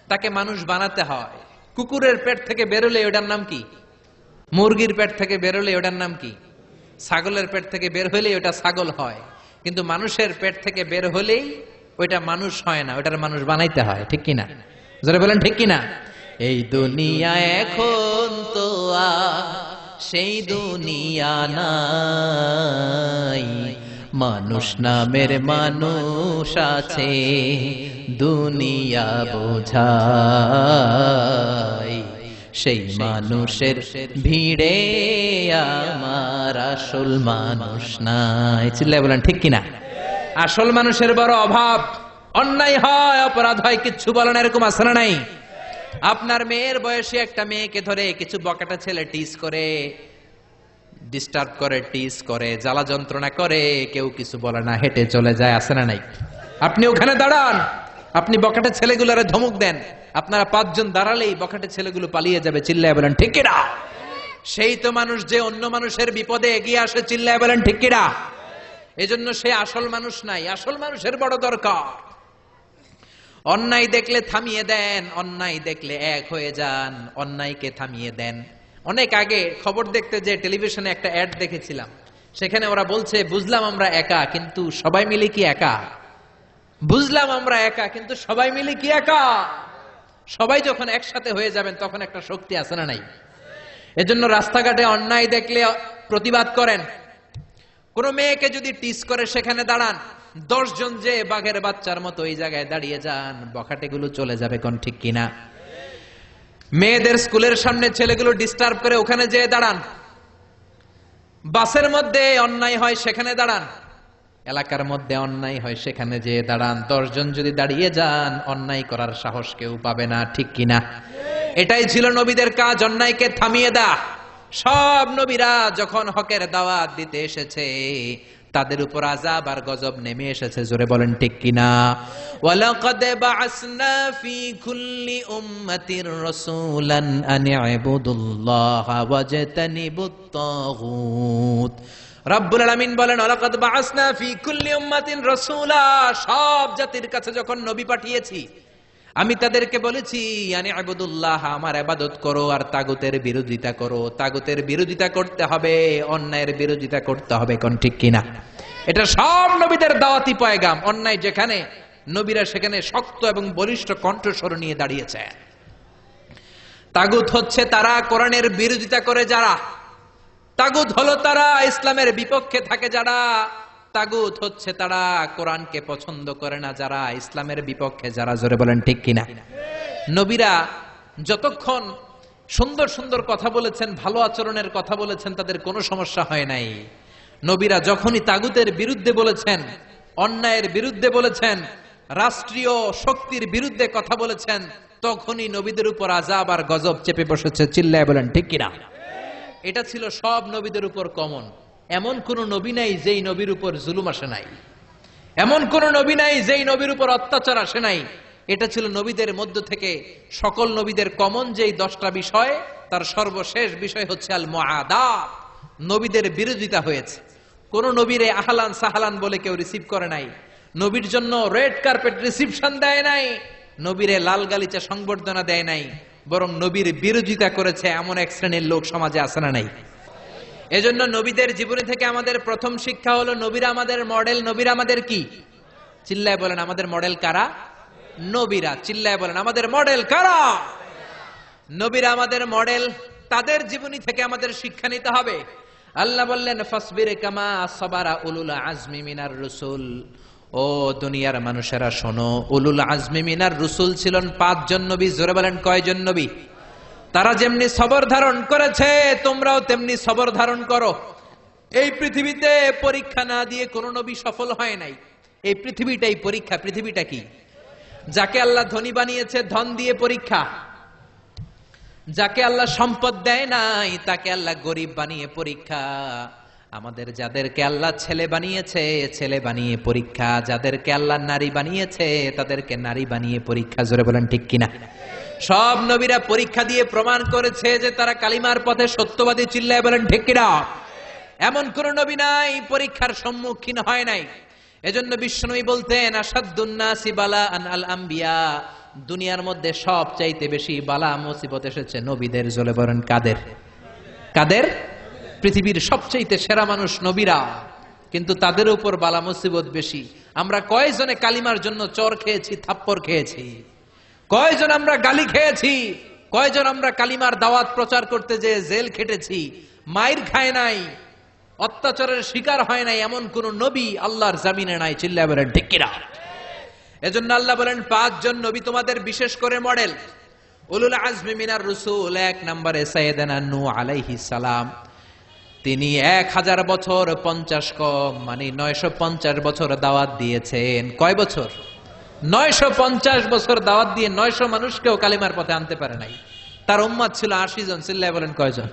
তাকে মানুষ বানাতে হয়। কুকুরের পেট থেকে বেরোলে ওটার নাম কি? মুরগির পেট থেকে বেরোলে ওটার নাম কি? ছাগলের পেট থেকে বের হলেই ওটা ছাগল হয়। কিন্তু মানুষের পেট থেকে বের হলেই ওইটা মানুষ হয় না, ওটার মানুষ বানাইতে হয়। ঠিক কিনা? যারা বলেন ঠিক কিনা? এই দুনিয়া এখন তো সেই দুনিয়া নাই, মানুষ নামের মানুষ আছে, দুনিয়া বোঝায়, সেই মানুষের ভিড়ে আমার আসল মানুষ নাই। চিল্লায় বলেন ঠিক কিনা? আসল মানুষের বড় অভাব। অন্যায় হয়, অপরাধ হয়, কিচ্ছু বলে না, এরকম আছে না নাই? আপনার মেয়ের বয়সী একটা মেয়েকে ধরে কিছু বকাটা ছেলে টিজ করে, ডিস্টার্ব করে, টিজ করে, জ্বালা যন্ত্রণা করে, কেউ কিছু বলে না, হেঁটে চলে যায়, আছে না নাই? আপনি ওখানে দাঁড়ান, আপনি বকাটে ছেলেগুলোরে ধমক দেন, আপনারা পাঁচজন দাঁড়ালেই বকাটে ছেলেগুলো পালিয়ে যাবে। চিল্লায় বলেন ঠিক কিনা? সেই তো মানুষ যে অন্য মানুষের বিপদে এগিয়ে আসে। চিল্লায় বলেন ঠিক কিনা? এজন্য সে আসল মানুষ নাই, আসল মানুষের বড় দরকার। অন্যায় দেখলে থামিয়ে দেন, অন্যায় দেখলে এক হয়ে যান, অন্যায়কে থামিয়ে দেন। অনেক আগে খবর দেখতে যে টেলিভিশনে একটা অ্যাড দেখেছিলাম, সেখানে ওরা বলছে, বুঝলাম আমরা একা, কিন্তু সবাই মিলে কি একা? বুঝলাম আমরা একা, কিন্তু সবাই মিলে কি একা? সবাই যখন একসাথে হয়ে যাবেন তখন একটা শক্তি আছে না নাই? এজন্য রাস্তাঘাটে অন্যায় দেখলে প্রতিবাদ করেন। কোন মেয়েকে যদি টিস করে সেখানে দাঁড়ান, 10 জন যে বাঘের বাচ্চার মতো এই জায়গায় দাঁড়িয়ে যান, বখাটেগুলো চলে যাবে। কোন ঠিক কিনা? মেয়েদের স্কুলের সামনে ছেলেগুলো ডিস্টার্ব করে, ওখানে যেয়ে দাঁড়ান। বাসের মধ্যে অন্যায় হয়, সেখানে দাঁড়ান। এলাকার মধ্যে অন্যায় হয়, সেখানে যেয়ে দাঁড়ান। 10 জন যদি দাঁড়িয়ে যান, অন্যায় করার সাহস কেউ পাবে না। ঠিক কিনা? এটাই ছিল নবীদের কাজ, অন্যায়কে থামিয়ে দেয়া। সব নবীরা যখন হকের দাওয়াত দিতে এসেছে, তাদের উপর আযাব আর গজব নেমে এসেছে। জোরে বলেন ঠিক কিনা? ওয়ালাকাদ বা'আসনা ফি কুল্লি উম্মাতির রাসূলান আন ইবুদুল্লাহা ওয়াজতানিবুত তাগুত। রব্বুল আলামিন বলেন, ওয়ালাকাদ বা'আসনা ফি কুল্লি উম্মাতিন রাসূলা, সব জাতির কাছে যখন নবী পাঠিয়েছি, আমি তাদেরকে বলেছি, আনি ইবুদুল্লাহ, আমার ইবাদত করো, আর তাগুতের বিরোধিতা করো। তাগুতের বিরোধিতা করতে হবে, অন্যায়ের বিরোধিতা করতে হবে। কোন ঠিক কিনা? এটা সব নবীদের দাওয়াতি পয়গাম। অন্যায় যেখানে, নবীরা সেখানে শক্ত এবং বলিষ্ঠ কণ্ঠস্বর নিয়ে দাঁড়িয়েছে। তাগুত হচ্ছে তারা কোরআনের বিরোধিতা করে যারা, তাগুত হলো তারা ইসলামের বিপক্ষে থাকে যারা, তাগুত হচ্ছে তারা কোরআনকে পছন্দ করে না যারা, ইসলামের বিপক্ষে যারা। জোরে বলেন ঠিক কিনা? নবীরা যতক্ষণ সুন্দর সুন্দর কথা বলেছেন, ভালো আচরণের কথা বলেছেন, তাদের কোনো সমস্যা হয় নাই। নবীরা যখনই তাগুতের বিরুদ্ধে বলেছেন, অন্যায়ের বিরুদ্ধে বলেছেন, রাষ্ট্রীয় শক্তির বিরুদ্ধে কথা বলেছেন, তখনই নবীদের উপর আযাব আর গজব চেপে বসেছে। চিল্লায় বলেন ঠিক কিনা? এটা ছিল সব নবীদের উপর কমন। এমন কোন নবী নাই যেই নবীর উপর জুলুম আসে নাই, এমন কোন নবী নাই যেই নবীর উপর অত্যাচার আসে নাই। এটা ছিল নবীদের মধ্য থেকে সকল নবীদের কমন যেই 10টা বিষয়, তার সর্বশেষ বিষয় হচ্ছে আল মুআদাত, নবীদের বিরোধিতা হয়েছে। কোন নবীরে আহলান সাহালান বলে কেউ রিসিভ করে নাই, নবীর জন্য রেড কার্পেট রিসিপশন দেয় নাই, নবীরে লাল গালিচা সংবর্ধনা দেয় নাই, বরং নবীর বিরোধিতা করেছে এমন এক শ্রেণীর লোক সমাজে আছে না নাই? এজন্য নবীদের জীবনী থেকে আমাদের প্রথম শিক্ষা হলো নবীরা আমাদের মডেল। নবীরা আমাদের কি? চিল্লায় বলেন আমাদের মডেল কারা? নবীরা। চিল্লায় বলেন আমাদের মডেল কারা? নবীরা আমাদের মডেল। তাদের জীবনী থেকে আমাদের শিক্ষা নিতে হবে। আল্লাহ বললেন ফাসবির কামা সাবারা উলুল আজমি মিনার রসুল। ও দুনিয়ার মানুষেরা শোনো, উলুল আজমি মিনার রসুল ছিলেন 5 জন নবী। জোরে বলেন কয়জন নবী? তারা যেমনি সবর ধারণ করেছে তোমরাও তেমনি সবর ধারণ করো। এই পৃথিবীতে পরীক্ষা না দিয়ে কোন নবী সফল হয় নাই। এই পৃথিবীটাই পরীক্ষা। পৃথিবীটা কি? যাকে আল্লাহ ধনী বানিয়েছে ধন দিয়ে পরীক্ষা, যাকে আল্লাহ সম্পদ দেয় নাই তাকে আল্লাহ গরিব বানিয়ে পরীক্ষা। আমাদের যাদেরকে আল্লাহ ছেলে বানিয়েছে ছেলে বানিয়ে পরীক্ষা, যাদেরকে আল্লাহ নারী বানিয়েছে তাদেরকে নারী বানিয়ে পরীক্ষা। জোরে বলেন ঠিক কিনা? সব নবীরা পরীক্ষা দিয়ে প্রমাণ করেছে যে তারা কালিমার পথে সত্যবাদী। চিল্লায় বলেন ঠিক কিনা? এমন কোন নবী নাই পরীক্ষার সম্মুখীন হয় নাই। এজন্য বিশ্বনবী বলতেন আসাদ্দুন নাসি বালাআন আল আম্বিয়া। দুনিয়ার মধ্যে সবচাইতে বেশি বালা মুসিবত এসেছে নবীদের। জোরে বলেন কাদের? কাদের? পৃথিবীর সবচাইতে সেরা মানুষ নবীরা, কিন্তু তাদের উপর বালা মুসিবত বেশি। আমরা কয়জনে কালিমার জন্য চর খেয়েছি, থাপ্পড় খেয়েছি? কয়জন আমরা গালি খেয়েছি? কয়জন আমরা কালিমার দাওয়াত প্রচার করতে যে জেল খেটেছি? মাইর খায় নাই, অত্যাচারের শিকার হয় নাই এমন কোন নবী আল্লাহর জামিনে নাই। চিল্লায় বলেন ঠিক কিনা? এজন্য আল্লাহ বলেন 5 জন নবী তোমাদের বিশেষ করে মডেল। উলুল আজমি মিনার রসুল 1 নম্বরে সাইয়েদানা নূহ আলাইহিস সালাম। তিনি 1000 বছর 50 কম মানে 950 বছর দাওয়াত দিয়েছেন। কয় বছর? 950 বছর দাওয়াত দিয়ে 900 মানুষকেও কালিমার পথে আনতে পারে নাই। তার উম্মত ছিল 80 জন। চিল্লায় বলেন কয়জন?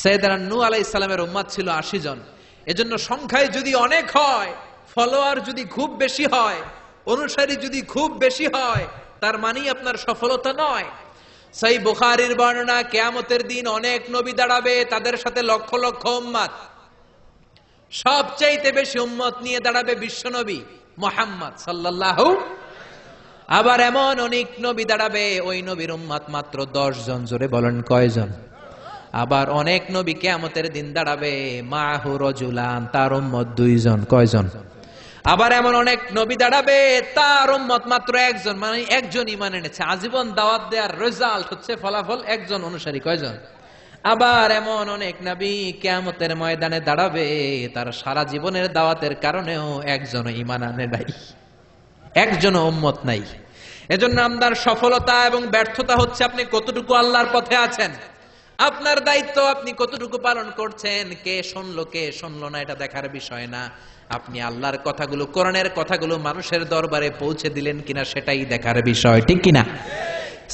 সাইয়েদানা নূহ আলাইহিস সালামের উম্মত ছিল 80 জন। এজন্য সংখ্যায় যদি অনেক হয়, ফলোয়ার যদি খুব বেশি হয়, অনুসারী যদি খুব বেশি হয়, তার মানে আপনার সফলতা নয়। সহিহ বুখারীর বর্ণনা, কিয়ামতের দিন অনেক নবী দাঁড়াবে, তাদের সাথে লক্ষ লক্ষ উম্মত। সবচাইতে বেশি উম্মত নিয়ে দাঁড়াবে বিশ্বনবী মুহাম্মদ সাল্লাল্লাহু। আবার এমন অনেক নবী দাঁড়াবে, ওই নবীর উম্মত মাত্র 10 জন। জোরে বলেন কয়জন? আবার অনেক নবী কিয়ামতের দিন দাঁড়াবে, মাহু রাজুলান, তার উম্মত 2 জন। কয়জন? আবার এমন অনেক নবী দাঁড়াবে, তার উম্মত মাত্র 1 জন, মানে একজন ঈমান এনেছে। আজীবন দাওয়াত দেওয়ার রেজাল্ট হচ্ছে ফলাফল 1 জন অনুসারী। কয়জন? আবার এমন অনেক নবী কিয়ামতের ময়দানে দাঁড়াবে, তার সারা জীবনের দাওয়াতের কারণেও 1 জন ঈমান আনে নাই, 1 জন উম্মত নাই। এজন্য আপনার সফলতা এবং ব্যর্থতা হচ্ছে আপনি কতটুকু আল্লাহর পথে আছেন। আপনার দায়িত্ব আপনি কতটুকু পালন করছেন। কে শুনলো কে শুনলো না এটা দেখার বিষয় না। আপনি আল্লাহর কথাগুলো, কোরআনের কথাগুলো মানুষের দরবারে পৌঁছে দিলেন কিনা সেটাই দেখার বিষয়। ঠিক কিনা?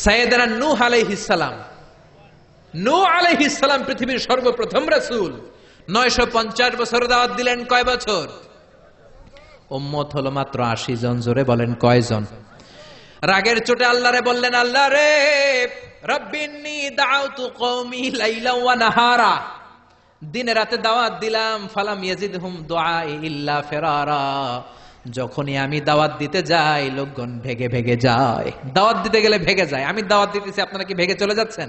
সাইয়েদানা নূহ আলাইহিস সালাম। নূহ আলাইহিস সালাম পৃথিবীর সর্বপ্রথম রাসূল। 950 বছর দাওয়াত দিলেন। কয় বছর? উম্মত হলো মাত্র 80 জন। জোরে বলেন কয়জন? রাগের চোটে আল্লাহরে বললেন, আল্লাহ রে রব্বিন্নী দাউতু কওমি লাইলা ওয়া নাহারা। দিনে রাতে দাওয়াত দিলাম, ফালাম ইয়াজিদহুম দুআই ইল্লা ফিরারা। যখনই আমি দাওয়াত দিতে যাই লোকজন ভেগে ভেগে যায়। দাওয়াত দিতে গেলে ভেগে যায়। আমি দাওয়াত দিতেছি, আপনারা কি ভেগে চলে যাচ্ছেন?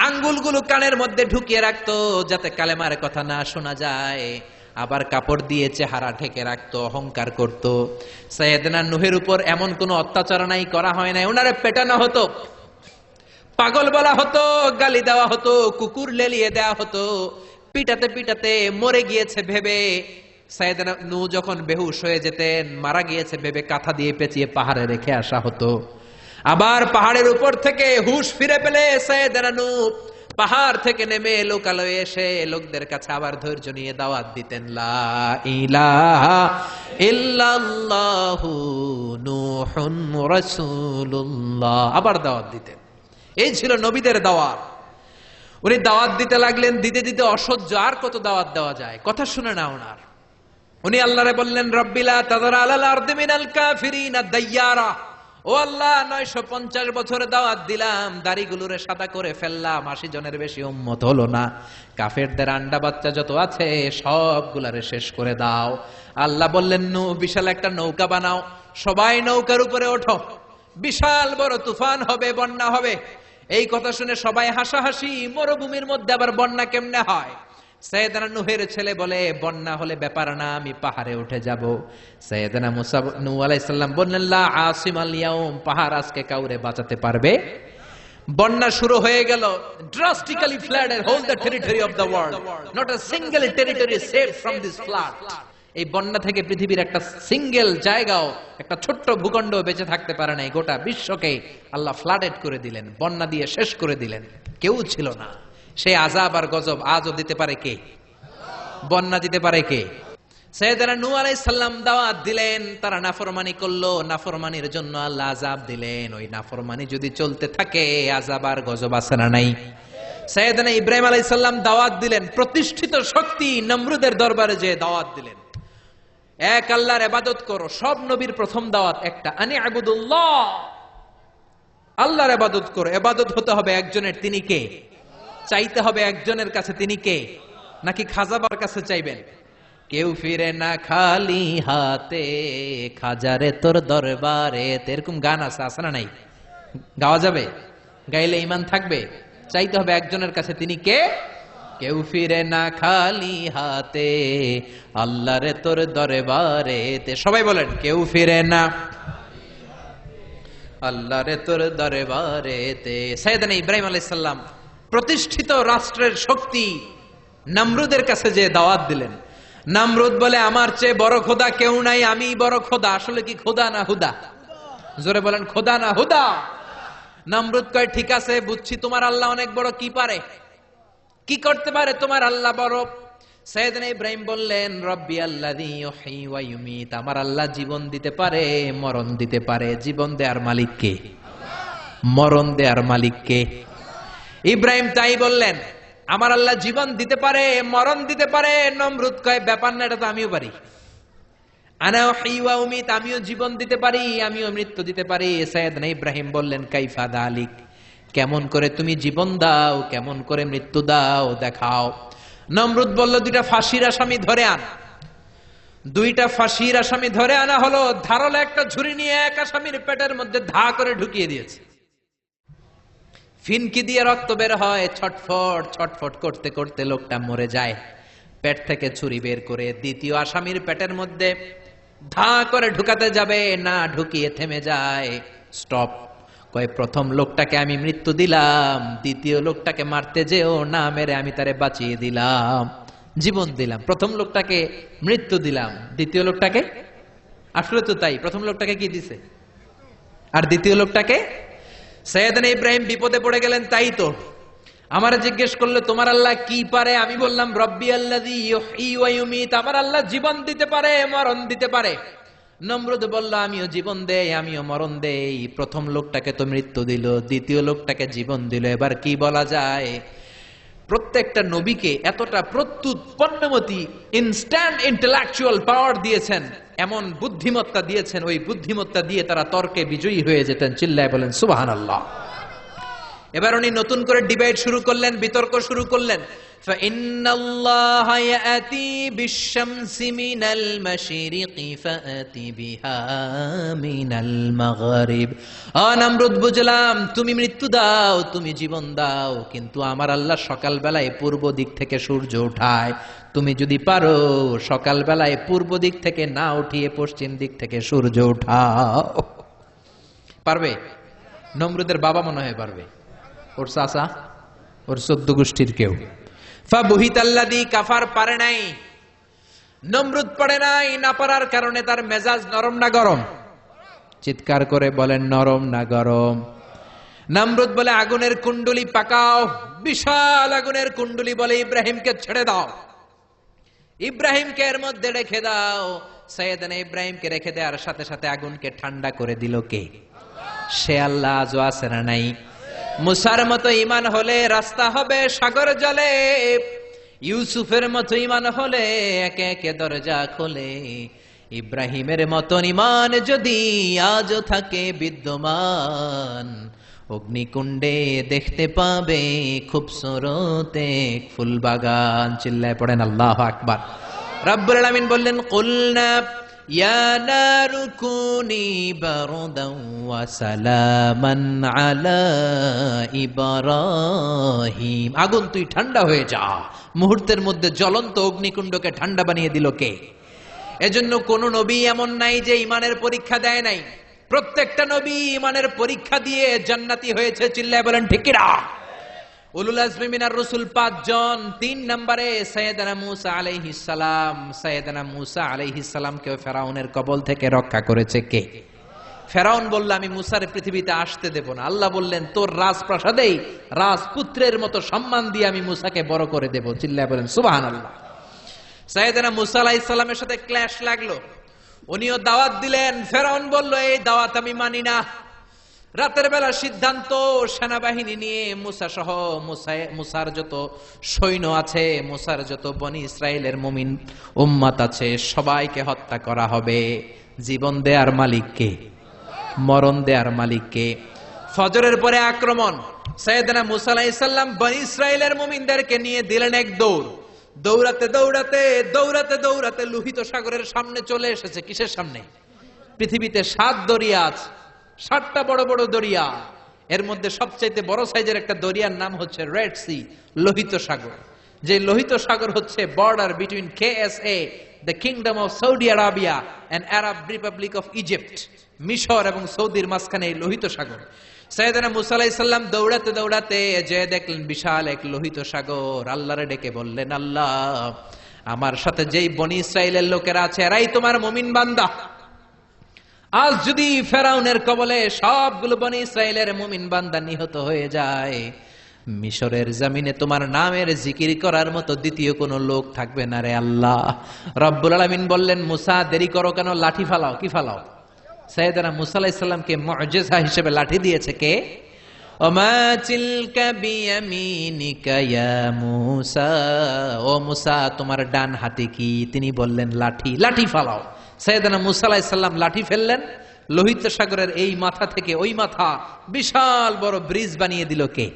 আঙ্গুলগুলো কানের মধ্যে ঢুকিয়ে রাখতো যাতে কালেমার কথা না শোনা যায়। আবার কাপড় দিয়ে চেহারা ঢেকে রাখতো, অহংকার করত। সাইয়েদনা নূহের উপর এমন কোন অত্যাচার নাই, করা হয় নাই। ওনারে পেটানো হতো, পাগল বলা হতো, গালি দেওয়া হতো, কুকুর লেলিয়ে দেওয়া হতো, পিটাতে পিটাতে মরে গিয়েছে ভেবে। সাইয়েদনা নূহ যখন বেহুশ হয়ে যেতেন, মারা গিয়েছে ভেবে কাঁথা দিয়ে পেঁচিয়ে পাহাড়ে রেখে আসা হতো। আবার পাহাড়ের উপর থেকে হুশ ফিরে পেলে সাইয়েদনা নূহ পাহাড় থেকে নেমে লোকালয়ে এসে লোকদের কাছে আবার ধৈর্য নিয়ে দাওয়াত দিতেন। লা ইলাহা ইল্লাল্লাহু নূহুন রাসূলুল্লাহ। আবার দাওয়াত দিতেন। এই ছিল নবীদের দাওয়াত। উনি দাওয়াত দিতে লাগলেন, দিতে দিতে অসহ্য, আর কত দাওয়াত দেওয়া যায়, কথা শুনে না ওনার। উনি আল্লাহরে বললেন, রব্বিলা তাযার আলাল আরদি মিনাল কাফিরিনা দাইয়ারা। ও ও আল্লাহ 950 বছরে দাওয়াত দিলাম, দাড়িগুলোরে সাদা করে ফেললাম, 80 জনের বেশি উম্মত হলো না। কাফেরদের আন্ডা বাচ্চা যত আছে সবগুলারে শেষ করে দাও। আল্লাহ বললেন বিশাল একটা নৌকা বানাও, সবাই নৌকার উপরে ওঠো, বিশাল বড় তুফান হবে, বন্যা হবে। এই কথা শুনে সবাই হাসাহাসি, মরুভূমির মধ্যে আবার বন্যা কেমনে হয়? সাইয়েদনা নূহের ছেলে বলে বন্যা হলে ব্যাপার না, আমি পাহাড়ে উঠে যাব। সাইয়েদনা মুসা নূহ আলাইহিস সালাম বললেন লা আসিমাল ইয়াউম, পাহাড় আজকে কাউরে বাঁচাতে পারবে। বন্যা শুরু হয়ে গেল, drastically flooded whole the territory of the world, not a single territory saved from this flood. এই বন্যা থেকে পৃথিবীর একটা সিঙ্গেল জায়গাও, একটা ছোট্ট ভূখণ্ড বেঁচে থাকতে পারে নাই। গোটা বিশ্বকে আল্লাহ ফ্লাডেড করে দিলেন, বন্যা দিয়ে শেষ করে দিলেন, কেউ ছিল না। সেই আযাব আর গজব আজও দিতে পারে কে? বন্যা দিতে পারে কে? সাইয়েদনা নূহ আলাইহিস সালাম দাওয়াত দিলেন, তারা নাফরমানি করলো, নাফরমানির জন্য আল্লাহ আযাব দিলেন। ওই নাফরমানি যদি চলতে থাকে আযাব আর গজব আছে না নাই? সাইয়েদনা ইব্রাহিম আলাইহিস সালাম দাওয়াত দিলেন, প্রতিষ্ঠিত শক্তি নমরুদের দরবারে যে দাওয়াত দিলেন, এক আল্লাহর ইবাদত করো। সব নবীর প্রথম দাওয়াত একটা, আনি আবুদুল্লাহ, আল্লাহর ইবাদত করো। ইবাদত হতে হবে একজনের, তিনি কে? চাইতে হবে একজনের কাছে, তিনি কে? নাকি খাজাবার কাছে চাইবেন? কেউ ফিরে না খালি হাতে, খাজারে তোর দরবারে। এরকম গান আছে না নাই? গাওয়া যাবে? গাইলে ঈমান থাকবে? চাইতে হবে একজনের কাছে, তিনি কে? কেউ ফিরে না খালি হাতে, আল্লাহরে তোর দরবারে। সবাই বলেন, কেউ ফিরে না আল্লাহরে তোর দরবারে। সাইয়েদনা ইব্রাহিম আলাইহিস সালাম প্রতিষ্ঠিত রাষ্ট্রের শক্তি নমরুদের কাছে যে দাওয়াত দিলেন। নমরুদ বলে আমার চেয়ে বড় খোদা কেউ নাই, আমি বড় খোদা। আসলে কি খোদা না হুদা? জোরে বলেন, খোদা না হুদা? নমরুদ কয় ঠিক আছে, বুঝছি তোমার আল্লাহ অনেক বড়, কি পারে, কি করতে পারে তোমার আল্লাহ বড়। সাইয়েদনা ইব্রাহিম বললেন রব্বি আল্লাযী ইউহয়ী ওয়া ইউমীত, আমার আল্লাহ জীবন দিতে পারে, মরণ দিতে পারে। জীবন দেয়ার মালিক কে? মরণ দেয়ার মালিক কে? ইব্রাহিম তাই বললেন, আমার আল্লাহ জীবন দিতে পারে, মরণ দিতে পারে। নমরুদ কয় ব্যাপার না, এটা তো আমিও পারি। আনা উহয়ী ওয়া উমীত, আমিও জীবন দিতে পারি, আমিও মৃত্যু দিতে পারি। সাইয়েদনা ইব্রাহিম বললেন কাইফা যালিক, কেমন করে তুমি জীবন দাও, কেমন করে মৃত্যু দাও দেখাও। নমরুদ বলল দুইটা ফাঁসির আসামি ধরে আন। দুইটা ফাঁসির আসামি ধরে আনা হলো। ধারালো একটা ছুরি নিয়ে এক আসামির পেটের মধ্যে ধা করে ঢুকিয়ে দিয়েছে। ফিনকি দিয়ে রক্ত বের হয়, ছটফট ছটফট করতে করতে লোকটা মরে যায়। পেট থেকে ছুরি বের করে দ্বিতীয় আসামির পেটের মধ্যে ধা করে ঢুকাতে যাবে, না ঢুকিয়ে থেমে যায়। স্টপ। কয় প্রথম লোকটাকে আমি মৃত্যু দিলাম, দ্বিতীয় লোকটাকে মারতে যেও না, মেরে আমি তারে বাঁচিয়ে দিলাম, জীবন দিলাম। প্রথম লোকটাকে মৃত্যু দিলাম, দ্বিতীয় লোকটাকে, আসলে তো তাই, প্রথম লোকটাকে কি দিছে আর দ্বিতীয় লোকটাকে। সাইয়েদনা ইব্রাহিম বিপদে পড়ে গেলেন। তাই তো আমারে জিজ্ঞেস করলে তোমার আল্লাহ কি পারে, আমি বললাম রব্বি আল্লাযী ইউহয়ী ওয়া ইউমীত, আমার আল্লাহ জীবন দিতে পারে, মরণ দিতে পারে। নমরুদ বলল আমিও জীবন দেই, আমিও মরণ দেই। প্রথম লোকটাকে তো মৃত্যু দিল, দ্বিতীয় লোকটাকে জীবন দিল, এবার কি বলা যায়? প্রত্যেকটা নবীকে এতটা প্রত্যুত পণ্যমতি ইনস্ট্যান্ট ইন্টেলেকচুয়াল পাওয়ার দিয়েছেন, এমন বুদ্ধিমত্তা দিয়েছেন, ওই বুদ্ধিমত্তা দিয়ে তারা তর্কে বিজয়ী হয়ে যেতেন। চিল্লায় বলেন সুবহানাল্লাহ। এবার উনি নতুন করে ডিবেট শুরু করলেন, বিতর্ক শুরু করলেন। ফাইন্নাল্লাহা ইয়াতি বিশ-শামসি মিনাল মাশরিকি ফাতি বিহা মিনাল মাগরিব। নমরুদ বুঝলাম, তুমি মৃত্যু দাও, তুমি জীবন দাও, কিন্তু আমার আল্লাহ সকাল বেলায় পূর্ব দিক থেকে সূর্য উঠায়। তুমি যদি পারো সকাল বেলায় পূর্ব দিক থেকে না উঠিয়ে পশ্চিম দিক থেকে সূর্য উঠাও। পারবে? নমরুদের বাবা মনে হয় পারবে, ওর চাচা, ওর 14 গোষ্ঠীর কেউ। ফাবুহিতাল্লাযী কাফার, পারে নাই। নমরুদ পারে নাই, না পারার কারণে তার মেজাজ নরম না গরম? চিৎকার করে বলেন নরম না গরম? নমরুদ বলে আগুনের কুণ্ডলি পাকাও, বিশাল আগুনের কুণ্ডলি, বলে ইব্রাহিমকে ছেড়ে দাও, ইব্রাহিমকে এর মধ্যে রেখে দাও। সাইয়েদনা ইব্রাহিমকে রেখে দেওয়ার সাথে সাথে আগুনকে ঠান্ডা করে দিল কে? সে আল্লাহ আজও আছে না নাই? মুসার মতো ঈমান হলে রাস্তা হবে সাগর জলে, ইউসুফের মতো ঈমান হলে একে একে দরজা খোলে। ইব্রাহিমের মতন ঈমান যদি আজও থাকে বিদ্যমান, অগ্নিকুণ্ডে দেখতে পাবে খুবসুরত এক ফুলবাগান। চিল্লায় পড়েন আল্লাহু আকবার। রব্বুল আলামিন বললেন, কুলনা ইয়া নারু কুনি বারদান ওয়া সালামান আলা ইব্রাহিম, আগুন তুই ঠান্ডা হয়ে যা। মুহূর্তের মধ্যে জ্বলন্ত অগ্নিকুণ্ডকে ঠান্ডা বানিয়ে দিল কে? এজন্য কোন নবী এমন নাই যে ঈমানের পরীক্ষা দেয় নাই। প্রত্যেকটা নবী ঈমানের পরীক্ষা দিয়ে জান্নাতি হয়েছে। চিল্লায় বলেন ঠিক কিনা? উলুল আজমি মিনার রাসূল 5 জন। 3 নম্বরে সাইয়েদনা মূসা আলাইহিস সালাম। সাইয়েদনা মূসা আলাইহিস সালামকে ফেরাউনের কবল থেকে রক্ষা করেছে কে? ফেরাউন বলল, আমি মূসার পৃথিবীতে আসতে দেব না। আল্লাহ বললেন, তোর রাজপ্রাসাদেই রাজপুত্রের মতো সম্মান দিয়ে আমি মূসাকে বড় করে দেব। চিল্লায় বলেন সুবহানাল্লাহ। সাইয়েদনা মূসা আলাইহিস সালামের সাথে ক্ল্যাশ লাগলো। উনিও দাওয়াত দিলেন। ফেরাউন বলল, এই দাওয়াত আমি মানি না। রাতের বেলা সিদ্ধান্ত, সেনাবাহিনী নিয়ে মূসা সহ মূসার যত সৈন্য আছে, মূসার যত বনি ইসরায়েলের মুমিন উম্মত আছে, সবাইকে হত্যা করা হবে। জীবন দেয়ার মালিক কে? মরণ দেয়ার মালিক কে? ফজরের পরে আক্রমণ। সাইয়েদনা মূসা আলাইহিস সালাম বনি ইসরায়েলের মুমিনদেরকে নিয়ে দিলেন এক দৌড়। দৌড়াতে দৌড়াতে দৌড়াতে দৌড়াতে লোহিত সাগরের সামনে চলে এসেছে। কিসের সামনে? পৃথিবীতে 7 দরিয়া আছে, 7টা বড় বড় দরিয়া। এর মধ্যে সবচাইতে বড় সাইজের একটা দরিয়ার নাম হচ্ছে রেড সি, লোহিত সাগর। যে লোহিত সাগর হচ্ছে border between KSA, the Kingdom of Saudi Arabia, and Arab Republic of Egypt. মিশর এবং সৌদির মাঝখানে এই লোহিত সাগর। সাইয়েদনা মূসা আলাইহিস সালাম দৌড়াতে দৌড়াতে যে দেখলেন বিশাল এক লোহিত সাগর। আল্লাহরে ডেকে বললেন, আল্লাহ, আমার সাথে যেই বনি ইসরাইলের লোকেরা আছে এরাই তোমার মুমিন বান্দা। আজ যদি ফেরাউনের কবলে সবগুলো বনি ইসরাইলের মুমিন বান্দা নিহত হয়ে যায়, মিশরের জমিনে তোমার নামের জিকির করার মতো দ্বিতীয় কোন লোক থাকবে না রে আল্লাহ। রব্বুল আলামিন বললেন, মুসা দেরি করো কেন? লাঠি ফালাও। কি ফালাও? সাইয়েদনা মূসা আলাইহিস সালামকে মুআজিজা হিসেবে লাঠি দিয়েছে কে? ওমা তিলকা বিয়ামিনিকা ইয়া মূসা, ও মূসা তোমার ডান হাতে কি? তিনি বললেন লাঠি। লাঠি ফালাও। সাইয়েদনা মূসা আলাইহিস সালাম লাঠি ফেললেন। লোহিত সাগরের এই মাথা থেকে ওই মাথা বিশাল বড় ব্রিজ বানিয়ে দিল কে?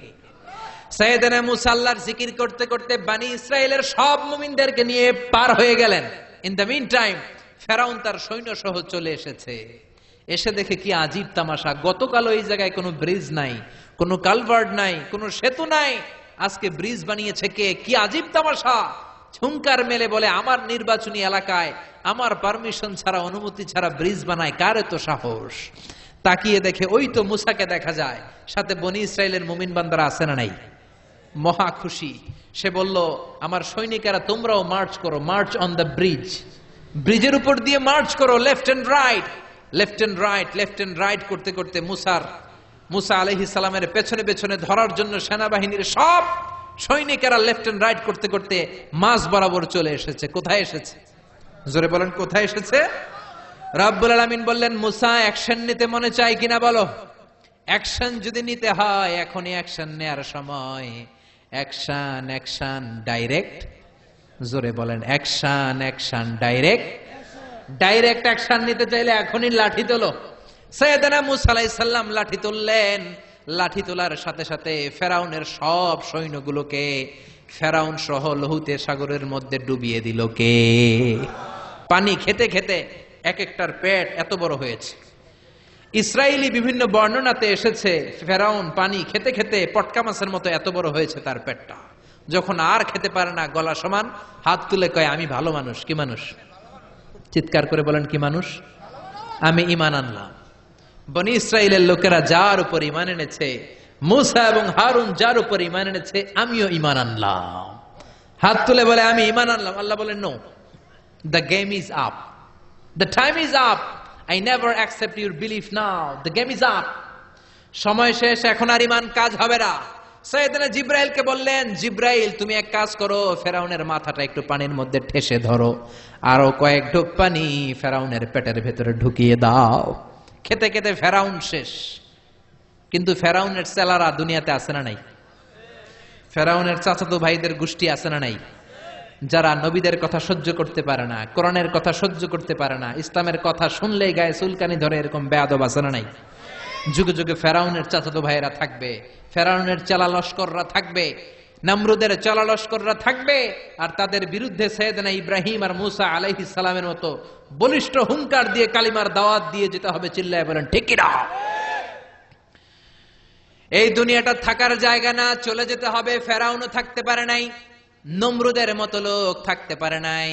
সাইয়েদনা মূসা আল্লাহর জিকির করতে করতে বনি ইসরাইলের সব মুমিনদেরকে নিয়ে পার হয়ে গেলেন। ইন দ্য মিন টাইম ফেরাউন তার সৈন্য সহ চলে এসেছে। এসে দেখে কি আজীব তামাশা। গতকাল এই জায়গায় কোনো ব্রিজ নাই, কোনো কালভার্ট নাই, কোনো সেতু নাই। আজকে ব্রিজ বানিয়েছে কে? কি আজীব তামাশা। হুঙ্কার মেলে বলে, আমার নির্বাচনী এলাকায় আমার পারমিশন ছাড়া, অনুমতি ছাড়া ব্রিজ বানায় কার এত সাহস? তাকিয়ে দেখে ওই তো মূসাকে দেখা যায়, সাথে বনি ইসরায়েলের মুমিন বান্দারা আছে না নাই? মহা খুশি। সে বলল, আমার সৈনিকেরা তোমরাও মার্চ করো, মার্চ অন দ্য ব্রিজ। ব্রিজের উপর দিয়ে মার্চ করো, left and right, left and right, left and right করতে করতে মূসা আলাইহিস সালামের পেছনে পেছনে ধরার জন্য সেনাবাহিনীর সব সৈনিকেরা লেফট এন্ড রাইট করতে করতে মাঝ বরাবর চলে এসেছে। কোথায় এসেছে? জোরে বলেন, কোথায় এসেছে? রব্বুল আলামিন বললেন, মূসা অ্যাকশন নিতে মনে চায় কিনা বলো? অ্যাকশন যদি নিতে হয় এখনই অ্যাকশন নেয়ার সময়। Action, action direct. জোরে বলেন, action, action direct. Direct action নিতে চাইলে এখনই লাঠি তোলো। সাইয়েদনা মূসা আলাইহিস সালাম লাঠি তুললেন। লাঠি তোলার সাথে সাথে ফেরাউনের সব সৈন্যগুলোকে ফেরাউন সহ লোহিত সাগরের মধ্যে ডুবিয়ে দিল কে? পানি খেতে খেতে এক একটার পেট এত বড় হয়েছে। ইসরায়েলি বিভিন্ন বর্ণনাতে এসেছে ফেরাউন পানি খেতে খেতে পটকা মাছের মতো এত বড় হয়েছে তার পেটটা। যখন আর খেতে পারে না, গলা সমান, হাত তুলে কয়, আমি ভালো মানুষ। কি মানুষ? চিৎকার করে বলেন, কি মানুষ? আমি ঈমান আনলাম। বনি ইসরায়েলের লোকেরা যার উপর ঈমান এনেছে, মূসা এবং হারুন যার উপর ঈমান এনেছে, আমিও ঈমান আনলাম। হাত তুলে বলে, আমি ঈমান আনলাম। আল্লাহ বলেন, no, the game is up, the time is up, I never accept your belief now. The game is up. সময় শেষ, এখন আর ঈমান কাজ হবে না। সাইয়েদনা জিবরাইলকে বললেন, জিবরাইল তুমি এক কাজ করো, ফেরাউনের মাথাটা একটু পানির মধ্যে ঠেসে ধরো, আরো কয়েক ঢোক পানি ফেরাউনের পেটের ভেতরে ঢুকিয়ে দাও। খেতে খেতে ফেরাউন শেষ। কিন্তু ফেরাউনের চেলারা দুনিয়াতে আছে না নাই? ফেরাউনের চাচাতো ভাইদের গোষ্ঠী আছে না নাই? যারা নবীদের কথা সহ্য করতে পারে না, কোরআনের কথা সহ্য করতে পারে না, ইসলামের কথা শুনলেই গায়ে চুলকানি ধরে, এরকম বেয়াদব আছে না নাই? যুগে যুগে ফেরাউনের চাচাতো ভাইয়েরা থাকবে, ফেরাউনের চালা লস্কররা থাকবে, নমরুদের চালা লস্কররা থাকবে, আর তাদের বিরুদ্ধে সাইয়েদনা ইব্রাহিম আর মুসা আলাইহিস সালামের মতো বলিষ্ঠ হুঙ্কার দিয়ে কালিমার দাওয়াত দিয়ে যেতে হবে। চিল্লায় বলেন ঠিক কি না? এই দুনিয়াটা থাকার জায়গা না, চলে যেতে হবে। ফেরাউনও থাকতে পারে নাই, নমরুদের মতো লোক থাকতে পারে নাই,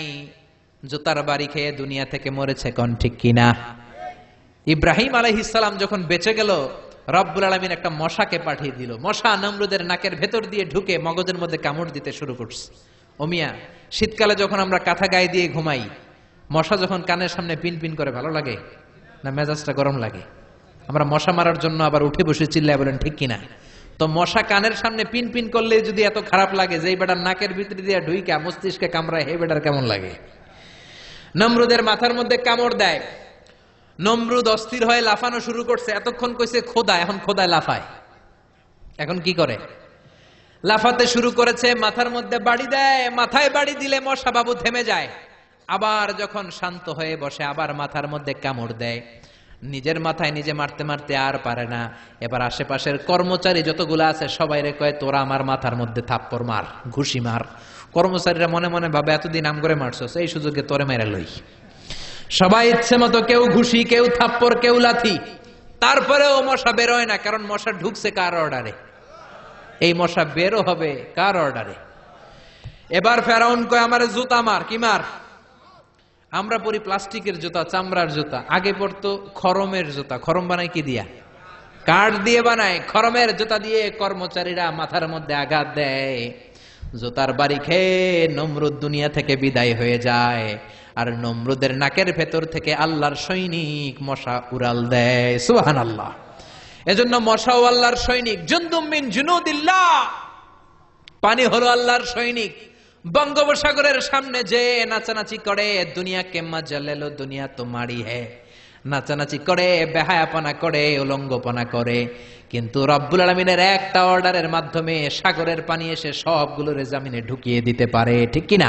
জুতার বাড়ি খেয়ে দুনিয়া থেকে মরেছে। কোন ঠিক কিনা? ইব্রাহিম আলাইহিস সালাম যখন বেঁচে গেল, রব্বুল আলামিন একটা মশাকে পাঠিয়ে দিল। মশা নমরুদের নাকের ভেতর দিয়ে ঢুকে মগজের মধ্যে কামড় দিতে শুরু করছে। ও মিয়া, শীতকালে যখন আমরা কাঁথা গায়ে দিয়ে ঘুমাই, মশা যখন কানের সামনে পিন পিন করে, ভালো লাগে না? মেজাজটা গরম লাগে। আমরা মশা মারার জন্য আবার উঠে বসে চিল্লায় বলেন ঠিক কিনা? তো মশা কানের সামনে পিন পিন করলে যদি এত খারাপ লাগে, যে এই বেটার নাকের ভিতরে দিয়ে ঢুইকা মস্তিষ্কে কামড়ায়, হে বেটার কেমন লাগে? নমরুদের মাথার মধ্যে কামড় দেয়। নমরুদ অস্থির হয়ে লাফানো শুরু করছে। এতক্ষণ কইছে খোদা, এখন খোদায় লাফায়। এখন কি করে? লাফাতে শুরু করেছে, মাথার মধ্যে বাড়ি দেয়। মাথায় বাড়ি দিলে মশা বাবু থেমে যায়। আবার যখন শান্ত হয়ে বসে, আবার মাথার মধ্যে কামড় দেয়। নিজের মাথায় নিজে মারতে মারতে আর পারে না। এবার আশেপাশের কর্মচারী যতগুলো আছে সবাই রে কয়, তোরা আমার মাথার মধ্যে থাপ্পড় মার, ঘুষি মার। কর্মচারীরা মনে মনে ভাবে, এতদিন আম করে মারছস, এই সুযোগে তোরে মেরে লই। সবাই ইচ্ছে মতো, কেউ ঘুষি, কেউ থাপ্পড়, কেউ লাথি। তারপরেও মশা বেরোয় না, কারণ মশা ঢুকছে কার অর্ডারে? এই মশা বেরো হবে কার অর্ডারে? এবার ফেরাউন কয়, আমারে জুতা মার। কি মার? আমরা পরি প্লাস্টিকের জুতা, চামড়ার জুতা। আগে পড়তো খরমের জুতা। খরম বানায় কি দিয়া? কাঠ দিয়ে বানায়। খরমের জুতা দিয়ে কর্মচারীরা মাথার মধ্যে আঘাত দেয়। জুতার বাড়ি খেয়ে নমরুদ দুনিয়া থেকে বিদায় হয়ে যায়। আর নমরুদের নাকের ভেতর থেকে আল্লাহর সৈনিক মশা উড়াল দেয়। সুবহানাল্লাহ। এজন্য মশাও আল্লাহর সৈনিক। জুনদুম মিন জুনুদিল্লাহ। পানি হলো আল্লাহর সৈনিক। বঙ্গোপসাগরের সামনে যে নাচানাচি করে, দুনিয়া কে মজা লে লো, দুনিয়া তোমারই হে, নাচানাচি করে, বেহায়াপনা করে, উলঙ্গপনা করে, কিন্তু রব্বুল আলামিনের একটা অর্ডারের মাধ্যমে সাগরের পানি এসে সবগুলোর জামিনে ঢুকিয়ে দিতে পারে। ঠিক কিনা?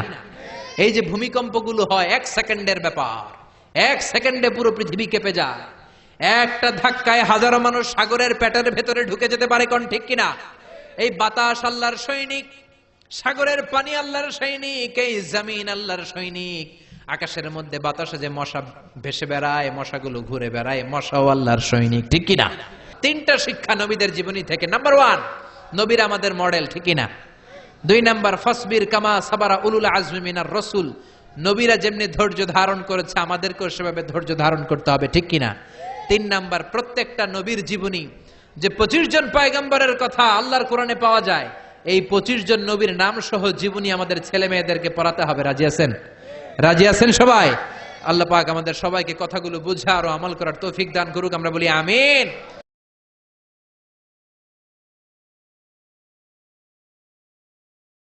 এই যে ভূমিকম্পগুলো হয়, 1 সেকেন্ডের ব্যাপার। 1 সেকেন্ডে পুরো পৃথিবী কেঁপে যায়। একটা ধাক্কায় হাজারো মানুষ সাগরের পেটের ভেতরে ঢুকে যেতে পারে। কোন ঠিক কিনা? এই বাতাস আল্লাহর সৈনিক, সাগরের পানি আল্লাহর সৈনিক, এই জমিন আল্লাহর সৈনিক। আকাশের মধ্যে বাতাসে যে মশা ভেসে বেড়ায়, মশাগুলো ঘুরে বেড়ায়, মশাও আল্লাহর সৈনিক। ঠিক কিনা? 3টা শিক্ষা নবীদের জীবনী থেকে। নাম্বার 1, নবীর আমাদের মডেল। ঠিক কিনা? 2 নাম্বার, ফাসবির কামা সাবারা উলুল আজমি মিনার রাসূল। নবীরা যেমনি ধৈর্য ধারণ করেছে, আমাদেরকেও সেভাবে ধৈর্য ধারণ করতে হবে। ঠিক কিনা? 3 নাম্বার, প্রত্যেকটা নবীর জীবনী, যে 25 জন পয়গম্বরের কথা আল্লাহর কোরআনে পাওয়া যায়, এই 25 জন নবীর নাম সহ জীবনী আমাদের ছেলে মেয়েদেরকে পড়াতে হবে। রাজি আছেন? রাজি আছেন সবাই? আল্লাহ পাক আমাদের সবাইকে কথাগুলো বুঝার ও আমল করার তৌফিক দান করুক। আমরা বলি আমিন।